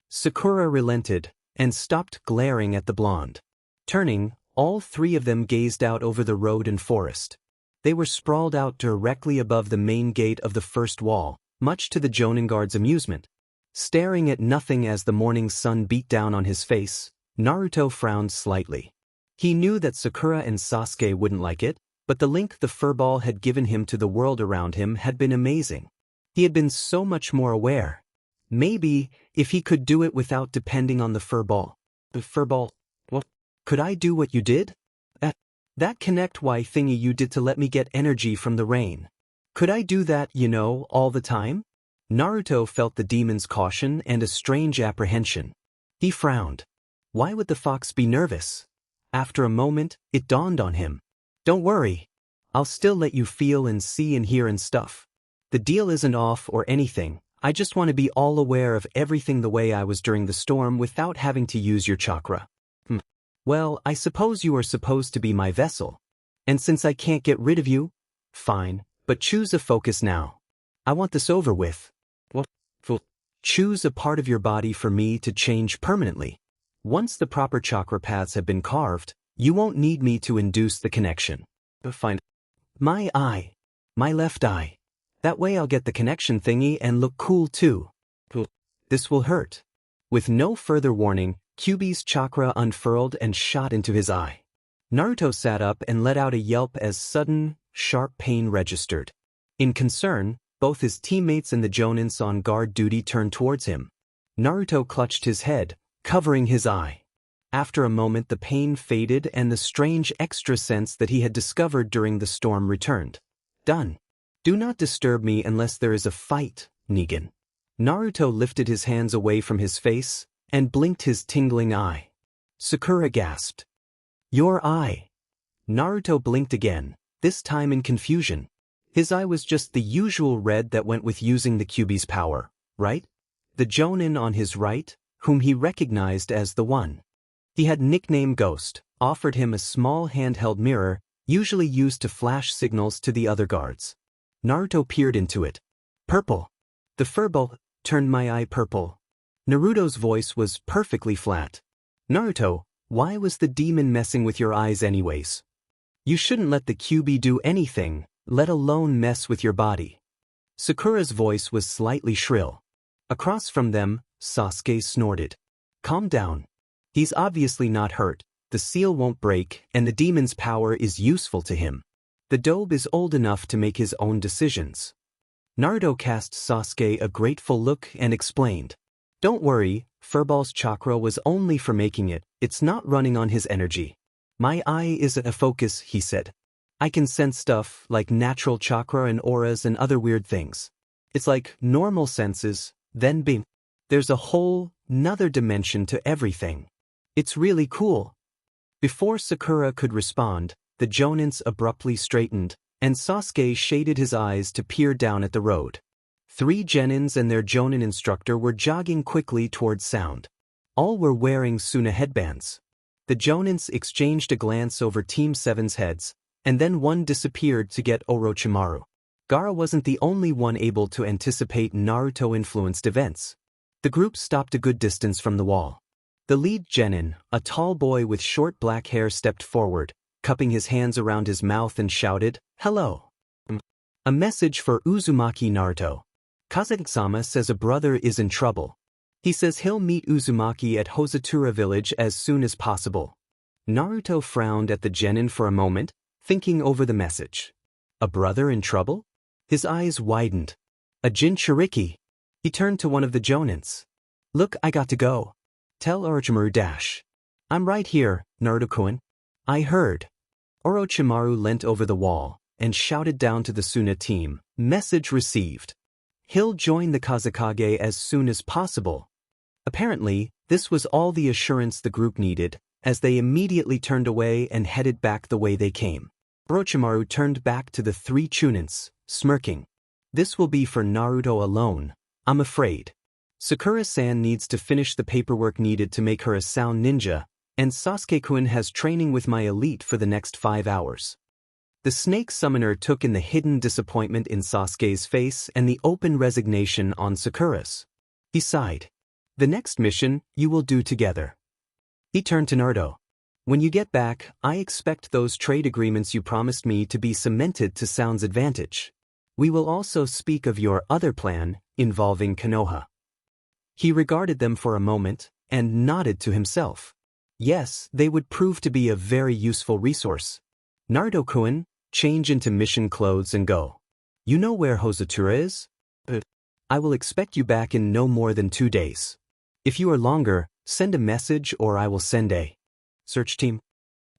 Sakura relented, and stopped glaring at the blonde. Turning, all 3 of them gazed out over the road and forest. They were sprawled out directly above the main gate of the first wall, much to the Jonin guard's amusement. Staring at nothing as the morning sun beat down on his face, Naruto frowned slightly. He knew that Sakura and Sasuke wouldn't like it, but the link the furball had given him to the world around him had been amazing. He had been so much more aware. Maybe, if he could do it without depending on the furball. The furball? What? Could I do what you did? That connect Y thingy you did to let me get energy from the rain. Could I do that, all the time? Naruto felt the demon's caution and a strange apprehension. He frowned. Why would the fox be nervous? After a moment, it dawned on him. Don't worry. I'll still let you feel and see and hear and stuff. The deal isn't off or anything. I just want to be all aware of everything the way I was during the storm without having to use your chakra. Well, I suppose you are supposed to be my vessel. And since I can't get rid of you, fine, but choose a focus now. I want this over with. What? Choose a part of your body for me to change permanently. Once the proper chakra paths have been carved, you won't need me to induce the connection. Fine. My eye. My left eye. That way I'll get the connection thingy and look cool too. This will hurt. With no further warning, Kyuubi's chakra unfurled and shot into his eye. Naruto sat up and let out a yelp as sudden, sharp pain registered. In concern, both his teammates and the Jonins on guard duty turned towards him. Naruto clutched his head, covering his eye. After a moment the pain faded and the strange extra sense that he had discovered during the storm returned. Done. Do not disturb me unless there is a fight, Negan. Naruto lifted his hands away from his face and blinked his tingling eye. Sakura gasped. Your eye. Naruto blinked again, this time in confusion. His eye was just the usual red that went with using the Kyuubi's power, right? The Jonin on his right, whom he recognized as the one. He had nicknamed Ghost, offered him a small handheld mirror, usually used to flash signals to the other guards. Naruto peered into it. Purple. The furball turned my eye purple. Naruto's voice was perfectly flat. Naruto, why was the demon messing with your eyes anyways? You shouldn't let the Kyuubi do anything, let alone mess with your body. Sakura's voice was slightly shrill. Across from them, Sasuke snorted. Calm down. He's obviously not hurt, the seal won't break, and the demon's power is useful to him. The dobe is old enough to make his own decisions. Naruto cast Sasuke a grateful look and explained. Don't worry, Furball's chakra was only for making it, it's not running on his energy. My eye isn't a focus, he said. I can sense stuff like natural chakra and auras and other weird things. It's like normal senses, then beam. There's a whole another dimension to everything. It's really cool. Before Sakura could respond, the Jonins abruptly straightened, and Sasuke shaded his eyes to peer down at the road. 3 Genins and their Jonin instructor were jogging quickly towards sound. All were wearing Suna headbands. The Jonins exchanged a glance over Team 7's heads, and then one disappeared to get Orochimaru. Gaara wasn't the only one able to anticipate Naruto-influenced events. The group stopped a good distance from the wall. The lead Genin, a tall boy with short black hair, stepped forward, cupping his hands around his mouth and shouted, "Hello." A message for Uzumaki Naruto. Kazaki-sama says a brother is in trouble. He says he'll meet Uzumaki at Hosotura village as soon as possible. Naruto frowned at the Genin for a moment, thinking over the message. A brother in trouble? His eyes widened. A Jinchuriki. He turned to one of the Jonins. "Look, I got to go. Tell Orochimaru dash. I'm right here, Naruto-kun." "I heard." Orochimaru leant over the wall and shouted down to the Suna team, "Message received. He'll join the Kazekage as soon as possible." Apparently, this was all the assurance the group needed, as they immediately turned away and headed back the way they came. Orochimaru turned back to the 3 Chunins, smirking. "This will be for Naruto alone, I'm afraid. Sakura-san needs to finish the paperwork needed to make her a sound ninja, and Sasuke-kun has training with my elite for the next 5 hours." The snake summoner took in the hidden disappointment in Sasuke's face and the open resignation on Sakura's. He sighed. "The next mission, you will do together." He turned to Naruto. "When you get back, I expect those trade agreements you promised me to be cemented to Sound's advantage. We will also speak of your other plan, involving Konoha." He regarded them for a moment, and nodded to himself. Yes, they would prove to be a very useful resource. "Naruto-kun, change into mission clothes and go. You know where Hosotura is? I will expect you back in no more than 2 days. If you are longer, send a message or I will send a search team."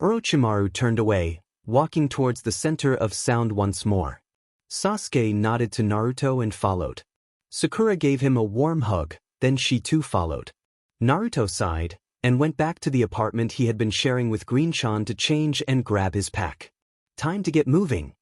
Orochimaru turned away, walking towards the center of Sound once more. Sasuke nodded to Naruto and followed. Sakura gave him a warm hug, then she too followed. Naruto sighed, and went back to the apartment he had been sharing with Green-chan to change and grab his pack. Time to get moving.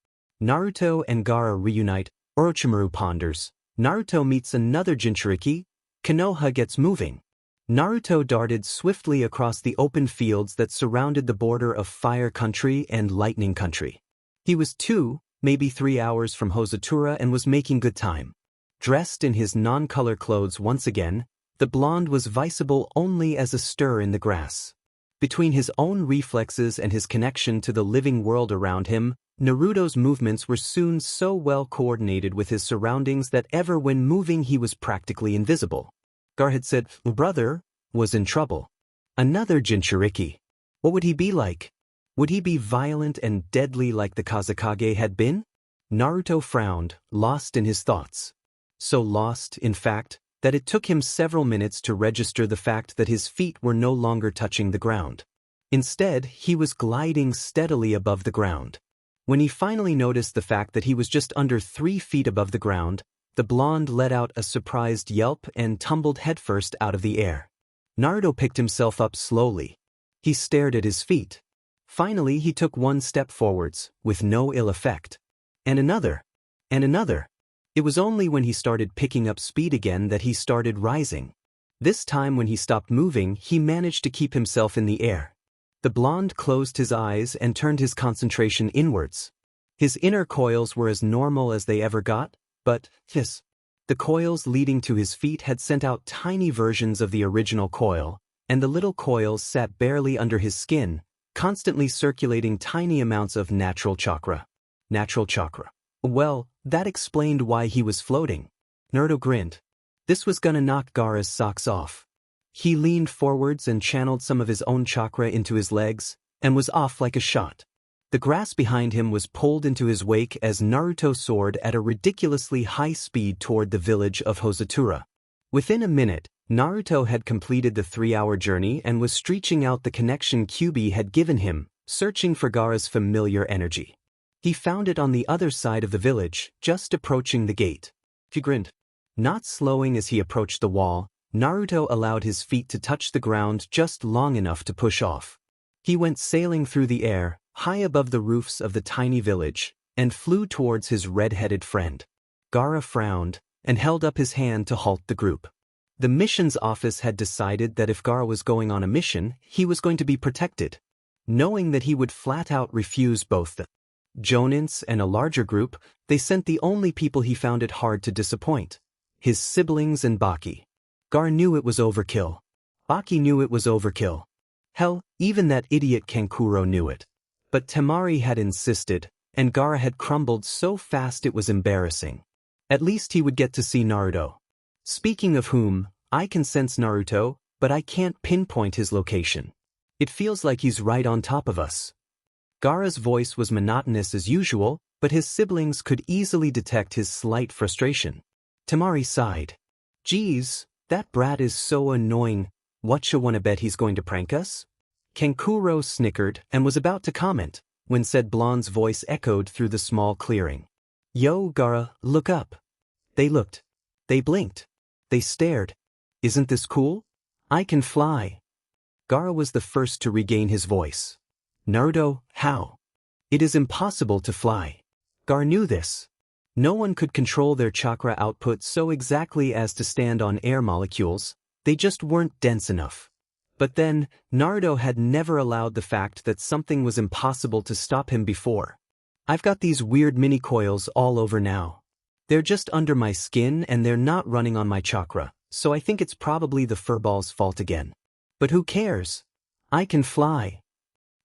Naruto and Gaara reunite, Orochimaru ponders. Naruto meets another Jinchuriki. Konoha gets moving. Naruto darted swiftly across the open fields that surrounded the border of Fire Country and Lightning Country. He was 2, maybe 3 hours from Hosotura and was making good time. Dressed in his non-color clothes once again, the blonde was visible only as a stir in the grass. Between his own reflexes and his connection to the living world around him, Naruto's movements were soon so well coordinated with his surroundings that ever when moving he was practically invisible. Gaara had said, "Brother," was in trouble. Another Jinchuriki. What would he be like? Would he be violent and deadly like the Kazekage had been? Naruto frowned, lost in his thoughts. So lost, in fact, that it took him several minutes to register the fact that his feet were no longer touching the ground. Instead, he was gliding steadily above the ground. When he finally noticed the fact that he was just under 3 feet above the ground, the blonde let out a surprised yelp and tumbled headfirst out of the air. Naruto picked himself up slowly. He stared at his feet. Finally, he took 1 step forwards, with no ill effect. And another. And another. It was only when he started picking up speed again that he started rising. This time when he stopped moving, he managed to keep himself in the air. The blonde closed his eyes and turned his concentration inwards. His inner coils were as normal as they ever got, but, the coils leading to his feet had sent out tiny versions of the original coil, and the little coils sat barely under his skin, constantly circulating tiny amounts of natural chakra. Natural chakra. Well, that explained why he was floating. Naruto grinned. This was gonna knock Gaara's socks off. He leaned forwards and channeled some of his own chakra into his legs, and was off like a shot. The grass behind him was pulled into his wake as Naruto soared at a ridiculously high speed toward the village of Hosotura. Within a minute, Naruto had completed the 3-hour journey and was stretching out the connection Kyuubi had given him, searching for Gaara's familiar energy. He found it on the other side of the village, just approaching the gate. He grinned. Not slowing as he approached the wall, Naruto allowed his feet to touch the ground just long enough to push off. He went sailing through the air, high above the roofs of the tiny village, and flew towards his red-headed friend. Gaara frowned and held up his hand to halt the group. The missions office had decided that if Gaara was going on a mission, he was going to be protected. Knowing that he would flat-out refuse both the Jonins and a larger group, they sent the only people he found it hard to disappoint: his siblings and Baki. Gaara knew it was overkill. Baki knew it was overkill. Hell, even that idiot Kankuro knew it. But Temari had insisted, and Gaara had crumbled so fast it was embarrassing. At least he would get to see Naruto. Speaking of whom, I can sense Naruto, but I can't pinpoint his location. It feels like he's right on top of us. Gaara's voice was monotonous as usual, but his siblings could easily detect his slight frustration. Temari sighed. Geez, that brat is so annoying. Whatcha wanna bet he's going to prank us? Kankuro snickered and was about to comment, when said blonde's voice echoed through the small clearing. Yo, Gaara, look up. They looked. They blinked. They stared. Isn't this cool? I can fly. Gaara was the first to regain his voice. Naruto, how? It is impossible to fly. Gaara knew this. No one could control their chakra output so exactly as to stand on air molecules, they just weren't dense enough. But then, Naruto had never allowed the fact that something was impossible to stop him before. I've got these weird mini-coils all over now. They're just under my skin and they're not running on my chakra, so I think it's probably the furball's fault again. But who cares? I can fly.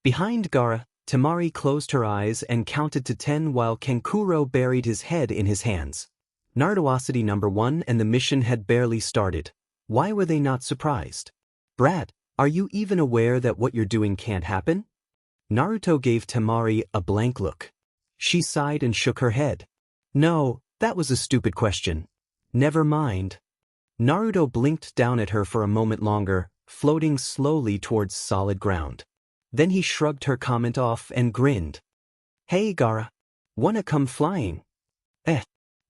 Behind Gaara, Temari closed her eyes and counted to 10 while Kankuro buried his head in his hands. Narutoocity number 1 and the mission had barely started. Why were they not surprised? Brat, are you even aware that what you're doing can't happen? Naruto gave Temari a blank look. She sighed and shook her head. No, that was a stupid question. Never mind. Naruto blinked down at her for a moment longer, floating slowly towards solid ground. Then he shrugged her comment off and grinned. Hey Gaara. Wanna come flying?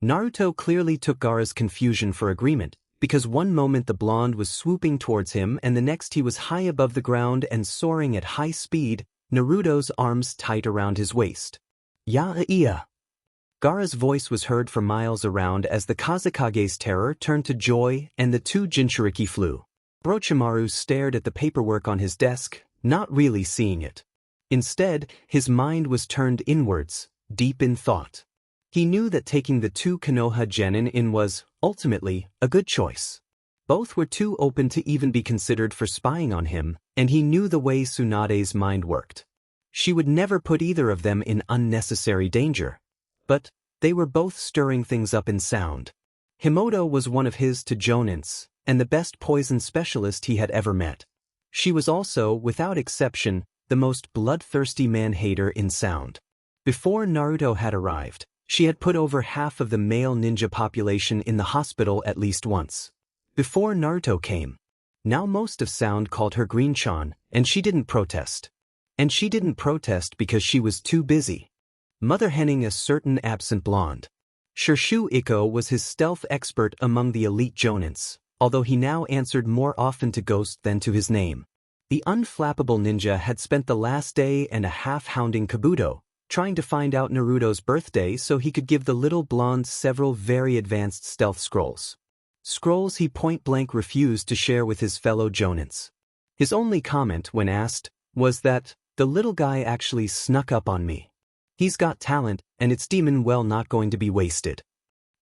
Naruto clearly took Gaara's confusion for agreement, because one moment the blonde was swooping towards him and the next he was high above the ground and soaring at high speed, Naruto's arms tight around his waist. Ya-iya. Gaara's voice was heard for miles around as the Kazekage's terror turned to joy and the two Jinchuriki flew. Orochimaru stared at the paperwork on his desk, not really seeing it. Instead, his mind was turned inwards, deep in thought. He knew that taking the two Konoha genin in was, ultimately, a good choice. Both were too open to even be considered for spying on him, and he knew the way Tsunade's mind worked. She would never put either of them in unnecessary danger. But they were both stirring things up in sound. Himoto was one of his two Jonins, and the best poison specialist he had ever met. She was also, without exception, the most bloodthirsty man-hater in sound. Before Naruto had arrived, she had put over half of the male ninja population in the hospital at least once. Before Naruto came. Now most of sound called her Green-chan, and she didn't protest. And she didn't protest because she was too busy mother-henning a certain absent blonde. Shirshu Ikko was his stealth expert among the elite Jonins, although he now answered more often to Ghost than to his name. The unflappable ninja had spent the last day and a half hounding Kabuto, trying to find out Naruto's birthday so he could give the little blonde several very advanced stealth scrolls. Scrolls he point-blank refused to share with his fellow Jonins. His only comment, when asked, was that, the little guy actually snuck up on me. He's got talent, and it's demon well not going to be wasted.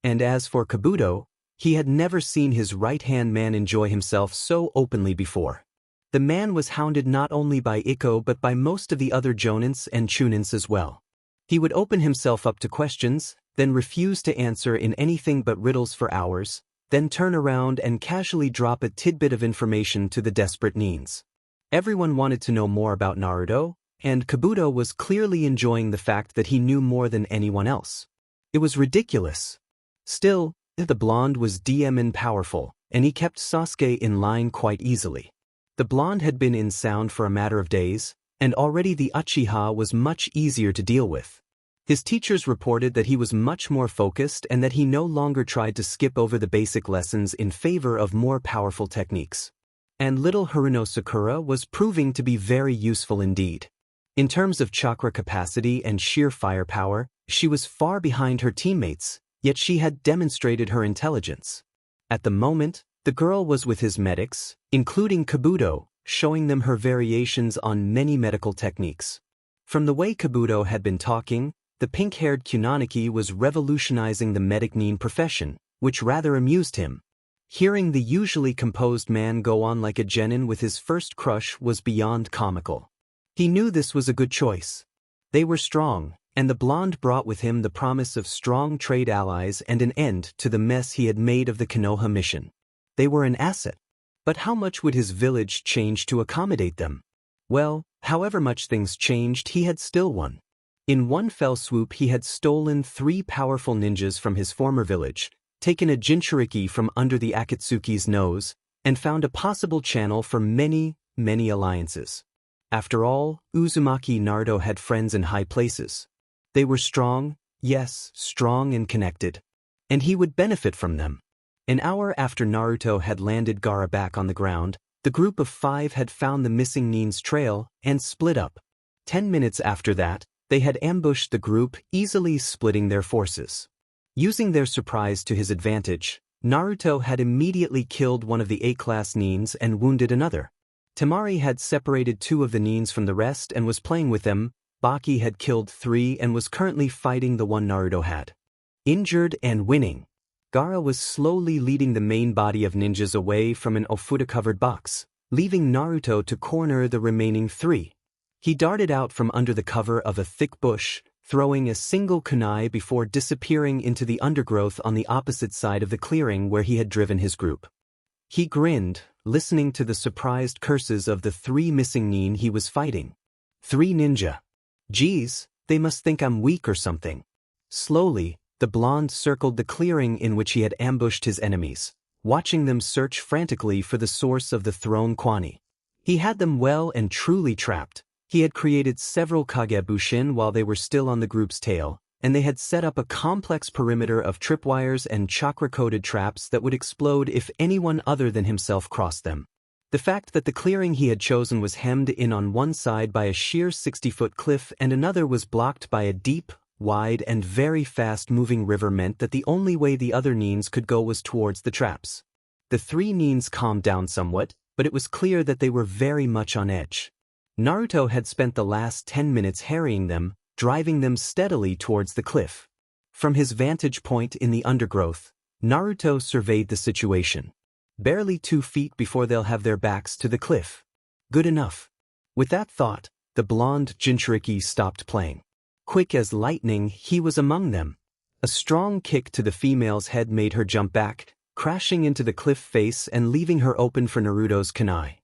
And as for Kabuto, he had never seen his right-hand man enjoy himself so openly before. The man was hounded not only by Ikko but by most of the other Jonins and Chunins as well. He would open himself up to questions, then refuse to answer in anything but riddles for hours, then turn around and casually drop a tidbit of information to the desperate Neens. Everyone wanted to know more about Naruto, and Kabuto was clearly enjoying the fact that he knew more than anyone else. It was ridiculous. Still, the blonde was DMN powerful, and he kept Sasuke in line quite easily. The blonde had been in sound for a matter of days, and already the Uchiha was much easier to deal with. His teachers reported that he was much more focused and that he no longer tried to skip over the basic lessons in favor of more powerful techniques. And little Haruno Sakura was proving to be very useful indeed. In terms of chakra capacity and sheer firepower, she was far behind her teammates, yet she had demonstrated her intelligence. At the moment, the girl was with his medics, including Kabuto, showing them her variations on many medical techniques. From the way Kabuto had been talking, the pink-haired Kunaniki was revolutionizing the medic nin profession, which rather amused him. Hearing the usually composed man go on like a genin with his first crush was beyond comical. He knew this was a good choice. They were strong, and the blonde brought with him the promise of strong trade allies and an end to the mess he had made of the Konoha mission. They were an asset. But how much would his village change to accommodate them? Well, however much things changed, he had still won. In one fell swoop he had stolen 3 powerful ninjas from his former village, taken a Jinchuriki from under the Akatsuki's nose, and found a possible channel for many, many alliances. After all, Uzumaki Naruto had friends in high places. They were strong, yes, strong and connected. And he would benefit from them. An hour after Naruto had landed Gaara back on the ground, the group of 5 had found the missing nin's trail and split up. 10 minutes after that, they had ambushed the group, easily splitting their forces. Using their surprise to his advantage, Naruto had immediately killed one of the A-class nins and wounded another. Temari had separated 2 of the nins from the rest and was playing with them. Baki had killed 3 and was currently fighting the one Naruto had injured and winning. Gaara was slowly leading the main body of ninjas away from an Ofuda-covered box, leaving Naruto to corner the remaining 3. He darted out from under the cover of a thick bush, throwing a single kunai before disappearing into the undergrowth on the opposite side of the clearing where he had driven his group. He grinned, listening to the surprised curses of the 3 missing nin he was fighting. 3 ninja. Geez, they must think I'm weak or something. Slowly, the blonde circled the clearing in which he had ambushed his enemies, watching them search frantically for the source of the thrown Kwani. He had them well and truly trapped. He had created several Kagebushin while they were still on the group's tail, and they had set up a complex perimeter of tripwires and chakra-coated traps that would explode if anyone other than himself crossed them. The fact that the clearing he had chosen was hemmed in on one side by a sheer 60-foot cliff and another was blocked by a deep, wide and very fast-moving river meant that the only way the other nins could go was towards the traps. The 3 nins calmed down somewhat, but it was clear that they were very much on edge. Naruto had spent the last 10 minutes harrying them, driving them steadily towards the cliff. From his vantage point in the undergrowth, Naruto surveyed the situation. Barely 2 feet before they'll have their backs to the cliff. Good enough. With that thought, the blonde Jinchuriki stopped playing. Quick as lightning, he was among them. A strong kick to the female's head made her jump back, crashing into the cliff face and leaving her open for Naruto's kunai.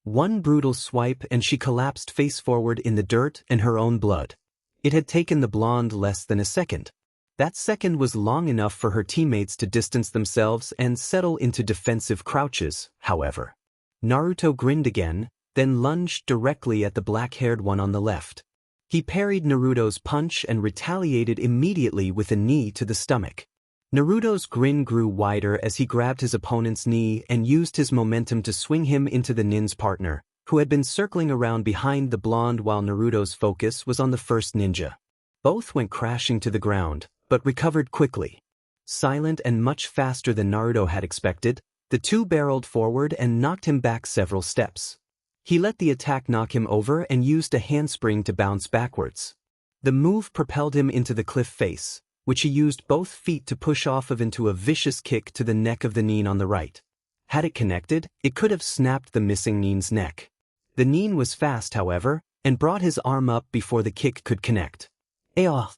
One brutal swipe and she collapsed face forward in the dirt and her own blood. It had taken the blonde less than a second. That second was long enough for her teammates to distance themselves and settle into defensive crouches, however. Naruto grinned again, then lunged directly at the black-haired one on the left. He parried Naruto's punch and retaliated immediately with a knee to the stomach. Naruto's grin grew wider as he grabbed his opponent's knee and used his momentum to swing him into the nin's partner, who had been circling around behind the blonde while Naruto's focus was on the first ninja. Both went crashing to the ground, but recovered quickly. Silent and much faster than Naruto had expected, the 2 barreled forward and knocked him back several steps. He let the attack knock him over and used a handspring to bounce backwards. The move propelled him into the cliff face, which he used both feet to push off of into a vicious kick to the neck of the nin on the right. Had it connected, it could have snapped the missing nin's neck. The nin was fast, however, and brought his arm up before the kick could connect. Aah!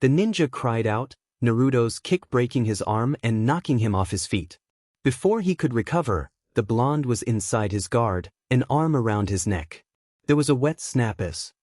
The ninja cried out, Naruto's kick breaking his arm and knocking him off his feet. Before he could recover, the blonde was inside his guard, an arm around his neck. There was a wet snap as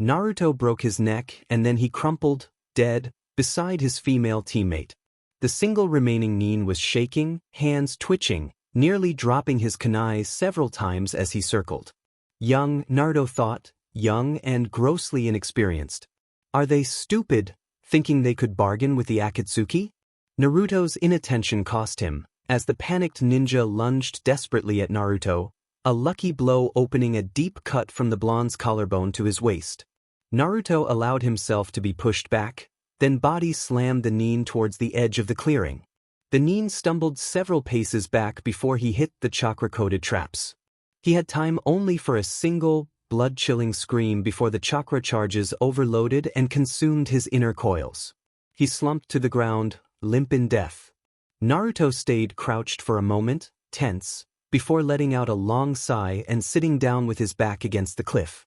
Naruto broke his neck and then he crumpled, dead, beside his female teammate. The single remaining nin was shaking, hands twitching, nearly dropping his kunai several times as he circled. Young, Naruto thought, young and grossly inexperienced. Are they stupid, thinking they could bargain with the Akatsuki? Naruto's inattention cost him, as the panicked ninja lunged desperately at Naruto, a lucky blow opening a deep cut from the blonde's collarbone to his waist. Naruto allowed himself to be pushed back, then body slammed the nin towards the edge of the clearing. The nin stumbled several paces back before he hit the chakra-coated traps. He had time only for a single, blood-chilling scream before the chakra charges overloaded and consumed his inner coils. He slumped to the ground, limp in death. Naruto stayed crouched for a moment, tense, before letting out a long sigh and sitting down with his back against the cliff.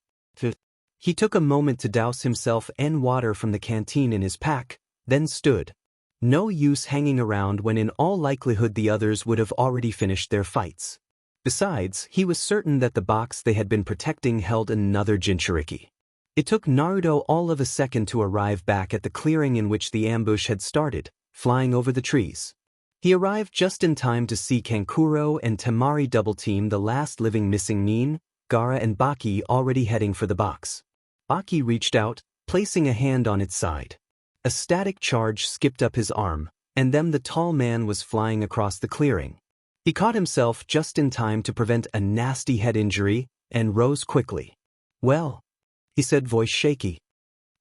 He took a moment to douse himself and water from the canteen in his pack, then stood. No use hanging around when in all likelihood the others would have already finished their fights. Besides, he was certain that the box they had been protecting held another Jinchuriki. It took Naruto all of a second to arrive back at the clearing in which the ambush had started, flying over the trees. He arrived just in time to see Kankuro and Temari double-team the last living missing nin, Gaara and Baki already heading for the box. Baki reached out, placing a hand on its side. A static charge skipped up his arm, and then the tall man was flying across the clearing. He caught himself just in time to prevent a nasty head injury, and rose quickly. "Well," he said, voice shaky.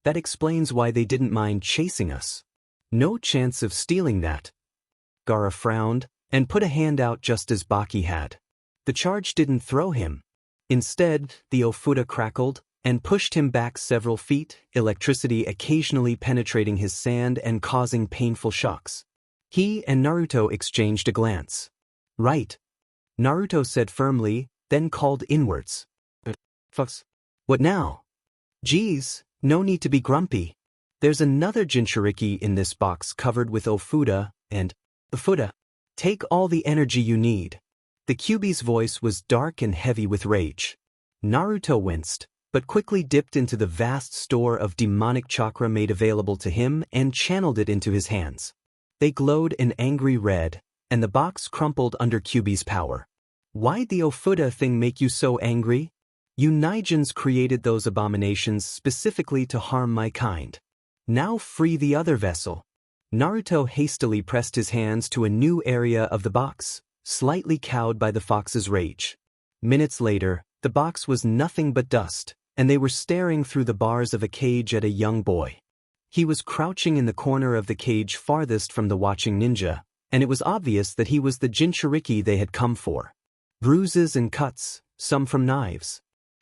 "That explains why they didn't mind chasing us. No chance of stealing that." Gaara frowned, and put a hand out just as Baki had. The charge didn't throw him. Instead, the Ofuda crackled, and pushed him back several feet, electricity occasionally penetrating his sand and causing painful shocks. He and Naruto exchanged a glance. "Right," Naruto said firmly, then called inwards. "Fucks. What now?" "Geez, no need to be grumpy. There's another Jinchuriki in this box covered with Ofuda, and Ofuda. Take all the energy you need." The Kyuubi's voice was dark and heavy with rage. Naruto winced, but quickly dipped into the vast store of demonic chakra made available to him and channeled it into his hands. They glowed an angry red, and the box crumpled under Kyuubi's power. "Why'd the Ofuda thing make you so angry? You Naijins created those abominations specifically to harm my kind. Now free the other vessel." Naruto hastily pressed his hands to a new area of the box, slightly cowed by the fox's rage. Minutes later, the box was nothing but dust, and they were staring through the bars of a cage at a young boy. He was crouching in the corner of the cage farthest from the watching ninja, and it was obvious that he was the Jinchuriki they had come for. Bruises and cuts, some from knives,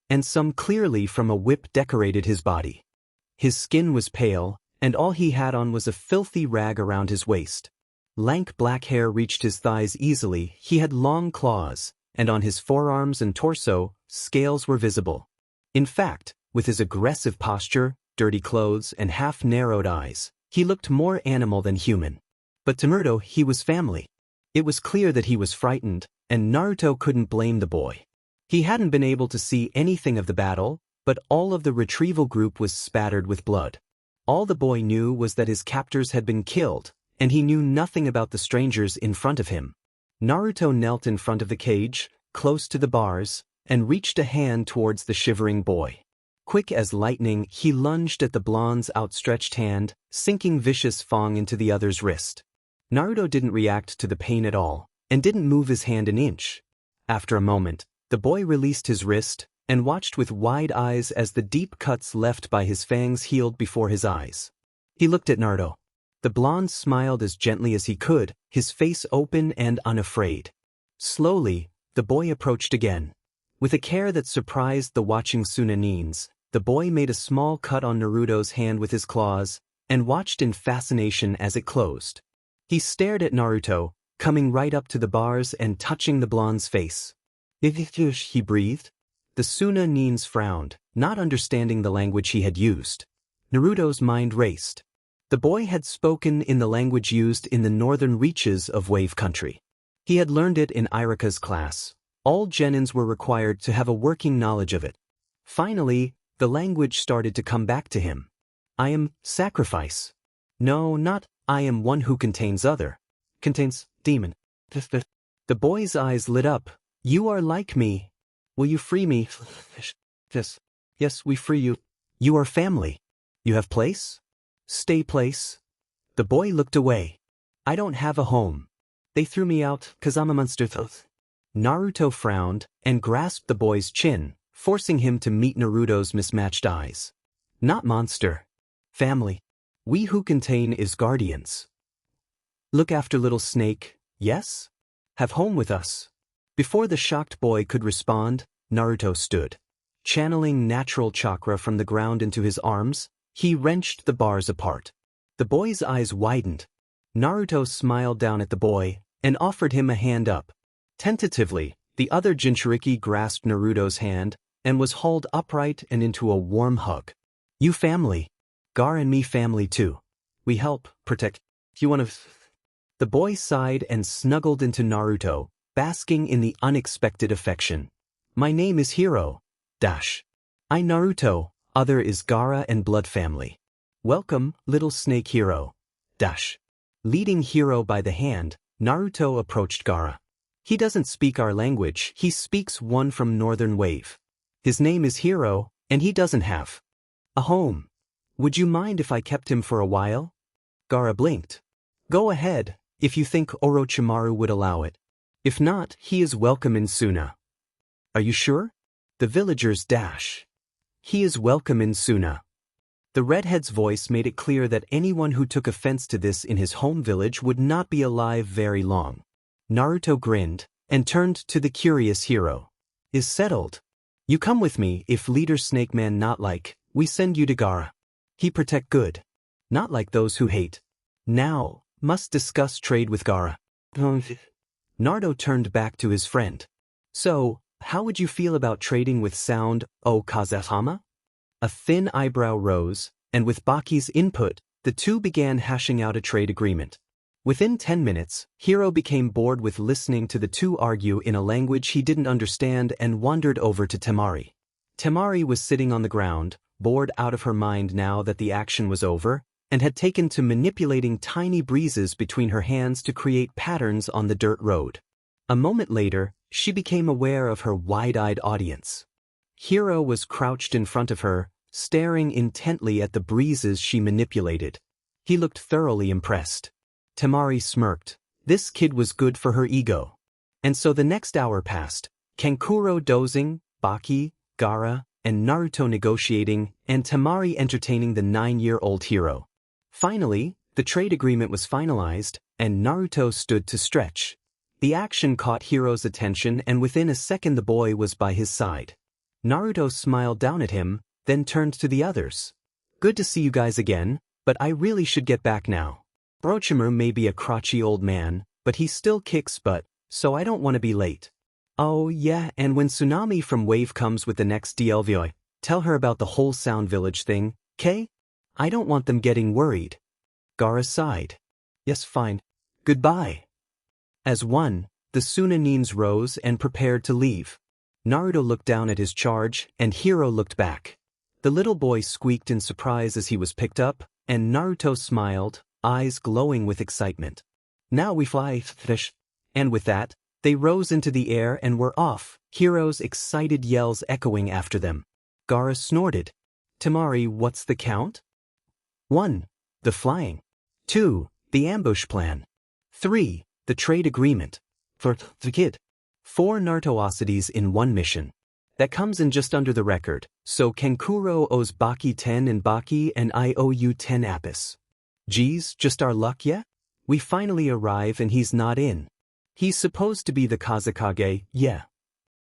and some clearly from a whip, decorated his body. His skin was pale, and all he had on was a filthy rag around his waist. Lank black hair reached his thighs easily. He had long claws, and on his forearms and torso, scales were visible. In fact, with his aggressive posture, dirty clothes, and half-narrowed eyes, he looked more animal than human. But to Naruto, he was family. It was clear that he was frightened, and Naruto couldn't blame the boy. He hadn't been able to see anything of the battle, but all of the retrieval group was spattered with blood. All the boy knew was that his captors had been killed, and he knew nothing about the strangers in front of him. Naruto knelt in front of the cage, close to the bars, and reached a hand towards the shivering boy. Quick as lightning, he lunged at the blonde's outstretched hand, sinking vicious fang into the other's wrist. Naruto didn't react to the pain at all, and didn't move his hand an inch. After a moment, the boy released his wrist, and watched with wide eyes as the deep cuts left by his fangs healed before his eyes. He looked at Naruto. The blonde smiled as gently as he could, his face open and unafraid. Slowly, the boy approached again. With a care that surprised the watching Sunanins, the boy made a small cut on Naruto's hand with his claws, and watched in fascination as it closed. He stared at Naruto, coming right up to the bars and touching the blonde's face. He breathed. The Sunanins frowned, not understanding the language he had used. Naruto's mind raced. The boy had spoken in the language used in the northern reaches of Wave Country. He had learned it in Irika's class. All genins were required to have a working knowledge of it. Finally, the language started to come back to him. "I am sacrifice. No, not I am one who contains other. Contains demon." The boy's eyes lit up. "You are like me. Will you free me?" "Yes. Yes, we free you. You are family. You have place?" Stay place. The boy looked away. I don't have a home. They threw me out 'cause I'm a monster. Naruto frowned and grasped the boy's chin, forcing him to meet Naruto's mismatched eyes. Not monster. Family. We who contain is guardians. Look after little snake, yes? Have home with us. Before the shocked boy could respond, Naruto stood. Channeling natural chakra from the ground into his arms, he wrenched the bars apart. The boy's eyes widened. Naruto smiled down at the boy and offered him a hand up. Tentatively, the other Jinchuriki grasped Naruto's hand and was hauled upright and into a warm hug. You family. Gar and me family too. We help, protect. You wanna... The boy sighed and snuggled into Naruto, basking in the unexpected affection. My name is Hiro. I Naruto, other is Gaara and blood family. Welcome, little snake Hiro. Leading Hiro by the hand, Naruto approached Gaara. He doesn't speak our language, he speaks one from Northern Wave. His name is Hiro, and he doesn't have a home. Would you mind if I kept him for a while? Gaara blinked. Go ahead, if you think Orochimaru would allow it. If not, he is welcome in Suna. Are you sure? The villagers He is welcome in Suna. The redhead's voice made it clear that anyone who took offense to this in his home village would not be alive very long. Naruto grinned and turned to the curious Hiro. Is settled. You come with me if leader Snake Man not like, we send you to Gaara. He protect good. Not like those who hate. Now, must discuss trade with Gaara. Naruto turned back to his friend. So, how would you feel about trading with Sound, O Kazahama? A thin eyebrow rose, and with Baki's input, the two began hashing out a trade agreement. Within 10 minutes, Hiro became bored with listening to the two argue in a language he didn't understand and wandered over to Temari. Temari was sitting on the ground, bored out of her mind now that the action was over, and had taken to manipulating tiny breezes between her hands to create patterns on the dirt road. A moment later, she became aware of her wide-eyed audience. Hiro was crouched in front of her, staring intently at the breezes she manipulated. He looked thoroughly impressed. Temari smirked. This kid was good for her ego. And so the next hour passed, Kankuro dozing, Baki, Gaara, and Naruto negotiating, and Temari entertaining the 9-year-old Hiro. Finally, the trade agreement was finalized, and Naruto stood to stretch. The action caught Hiro's attention, and within a second the boy was by his side. Naruto smiled down at him, then turned to the others. Good to see you guys again, but I really should get back now. Orochimaru may be a crotchety old man, but he still kicks butt, so I don't want to be late. Oh yeah, and when Tsunami from Wave comes with the next DLVI, tell her about the whole Sound Village thing, K? I don't want them getting worried. Gaara sighed. Yes, fine. Goodbye. As one, the Sunanines rose and prepared to leave. Naruto looked down at his charge, and Hiro looked back. The little boy squeaked in surprise as he was picked up, and Naruto smiled, eyes glowing with excitement. Now we fly, fish. And with that, they rose into the air and were off, Hiro's excited yells echoing after them. Gaara snorted. Temari, what's the count? 1. The flying. 2. The ambush plan. 3. The trade agreement. 4. The kid. 4 Naruto-osities in one mission. That comes in just under the record, so Kankuro owes Baki 10 and Baki and I owe you 10 Apis. Geez, just our luck, yeah? We finally arrive and he's not in. He's supposed to be the Kazekage, yeah.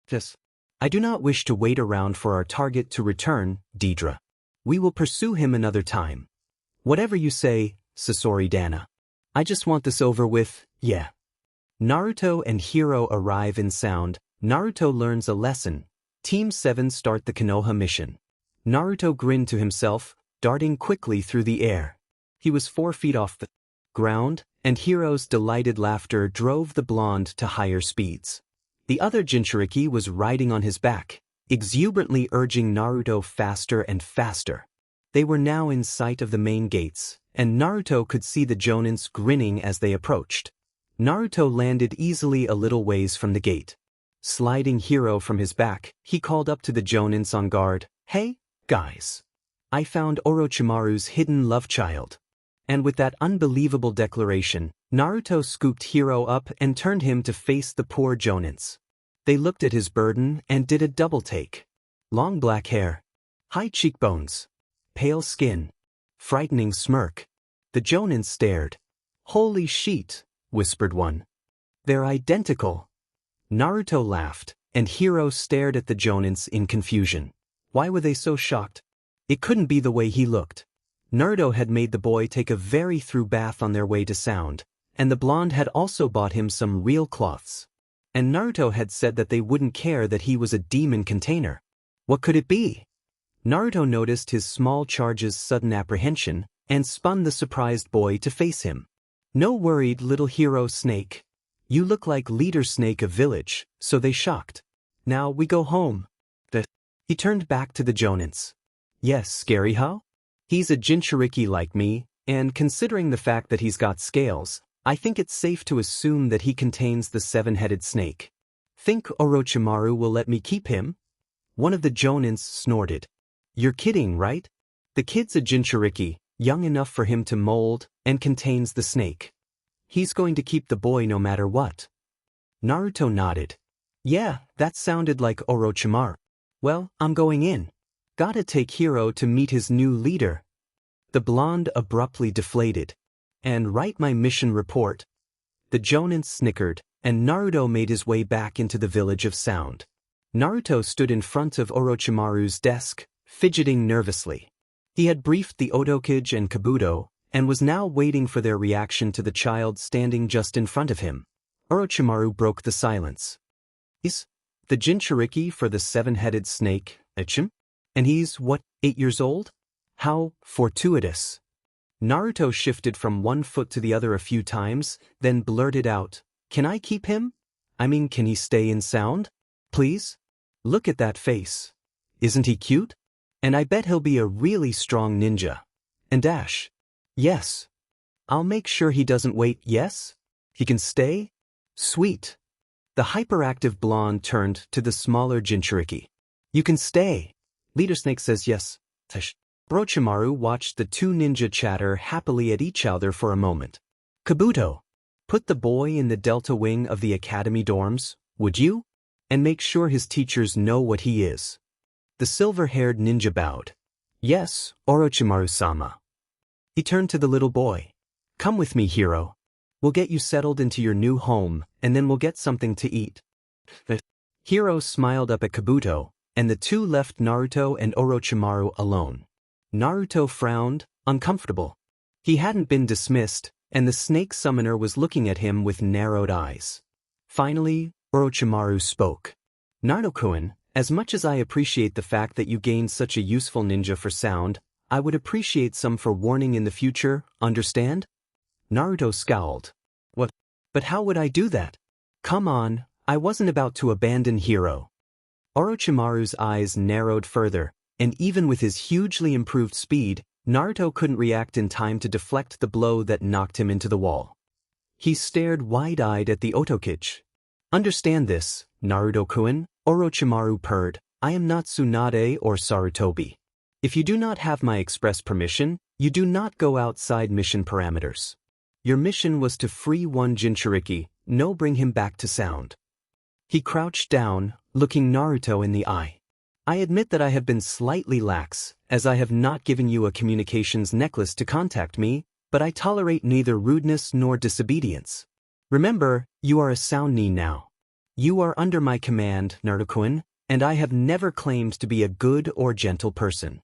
Yes. I do not wish to wait around for our target to return, Deidre. We will pursue him another time. Whatever you say, Sasori Dana. I just want this over with, yeah. Naruto and Hiro arrive in Sound. Naruto learns a lesson. Team 7 start the Konoha mission. Naruto grinned to himself, darting quickly through the air. He was 4 feet off the ground, and Hiro's delighted laughter drove the blonde to higher speeds. The other Jinchuriki was riding on his back, exuberantly urging Naruto faster and faster. They were now in sight of the main gates, and Naruto could see the Jonins grinning as they approached. Naruto landed easily a little ways from the gate. Sliding Hiro from his back, he called up to the Jonins on guard, "Hey, guys. I found Orochimaru's hidden love child. And with that unbelievable declaration, Naruto scooped Hiro up and turned him to face the poor Jonins. They looked at his burden and did a double take. Long black hair, high cheekbones, pale skin, frightening smirk. The Jonins stared. "Holy sheet," whispered one. "They're identical." Naruto laughed, and Hiro stared at the Jonins in confusion. Why were they so shocked? It couldn't be the way he looked. Naruto had made the boy take a very thorough bath on their way to Sound, and the blonde had also bought him some real cloths. And Naruto had said that they wouldn't care that he was a demon container. What could it be? Naruto noticed his small charge's sudden apprehension and spun the surprised boy to face him. "No worried, little hero snake. You look like leader snake of village, so they shocked. Now we go home." He turned back to the Jonins. "Yes, scary huh? He's a Jinchuriki like me, and considering the fact that he's got scales, I think it's safe to assume that he contains the seven-headed snake. Think Orochimaru will let me keep him?" One of the Jonins snorted. "You're kidding, right? The kid's a Jinchuriki, young enough for him to mold, and contains the snake. He's going to keep the boy no matter what." Naruto nodded. "Yeah, that sounded like Orochimaru. Well, I'm going in. Gotta take Hiro to meet his new leader." The blonde abruptly deflated. "And write my mission report." The Jonins snickered, and Naruto made his way back into the village of Sound. Naruto stood in front of Orochimaru's desk, fidgeting nervously. He had briefed the Otokage and Kabuto, and was now waiting for their reaction to the child standing just in front of him. Orochimaru broke the silence. "Is the Jinchuriki for the seven-headed snake, Ichim? And he's, what, 8 years old? How fortuitous." Naruto shifted from one foot to the other a few times, then blurted out, "Can I keep him? I mean, can he stay in Sound? Please? Look at that face. Isn't he cute? And I bet he'll be a really strong ninja." And Ash, "Yes. I'll make sure he doesn't wait, yes? He can stay? Sweet." The hyperactive blonde turned to the smaller Jinchuriki. "You can stay. Leader Snake says yes." Orochimaru watched the two ninja chatter happily at each other for a moment. "Kabuto, put the boy in the Delta wing of the academy dorms, would you? And make sure his teachers know what he is." The silver-haired ninja bowed. "Yes, Orochimaru-sama." He turned to the little boy. "Come with me, Hiro. We'll get you settled into your new home, and then we'll get something to eat." Hiro smiled up at Kabuto, and the two left Naruto and Orochimaru alone. Naruto frowned, uncomfortable. He hadn't been dismissed, and the snake summoner was looking at him with narrowed eyes. Finally, Orochimaru spoke. "Naruto-kun, as much as I appreciate the fact that you gained such a useful ninja for Sound, I would appreciate some for warning in the future, understand?" Naruto scowled. "What? But how would I do that? Come on, I wasn't about to abandon Hiro." Orochimaru's eyes narrowed further, and even with his hugely improved speed, Naruto couldn't react in time to deflect the blow that knocked him into the wall. He stared wide-eyed at the Otokage. "Understand this, Naruto-kun," Orochimaru purred. "I am not Tsunade or Sarutobi. If you do not have my express permission, you do not go outside mission parameters. Your mission was to free one Jinchuriki, no bring him back to Sound." He crouched down, looking Naruto in the eye. "I admit that I have been slightly lax, as I have not given you a communications necklace to contact me, but I tolerate neither rudeness nor disobedience. Remember, you are a Sound Nin now. You are under my command, Naruto-kun, and I have never claimed to be a good or gentle person."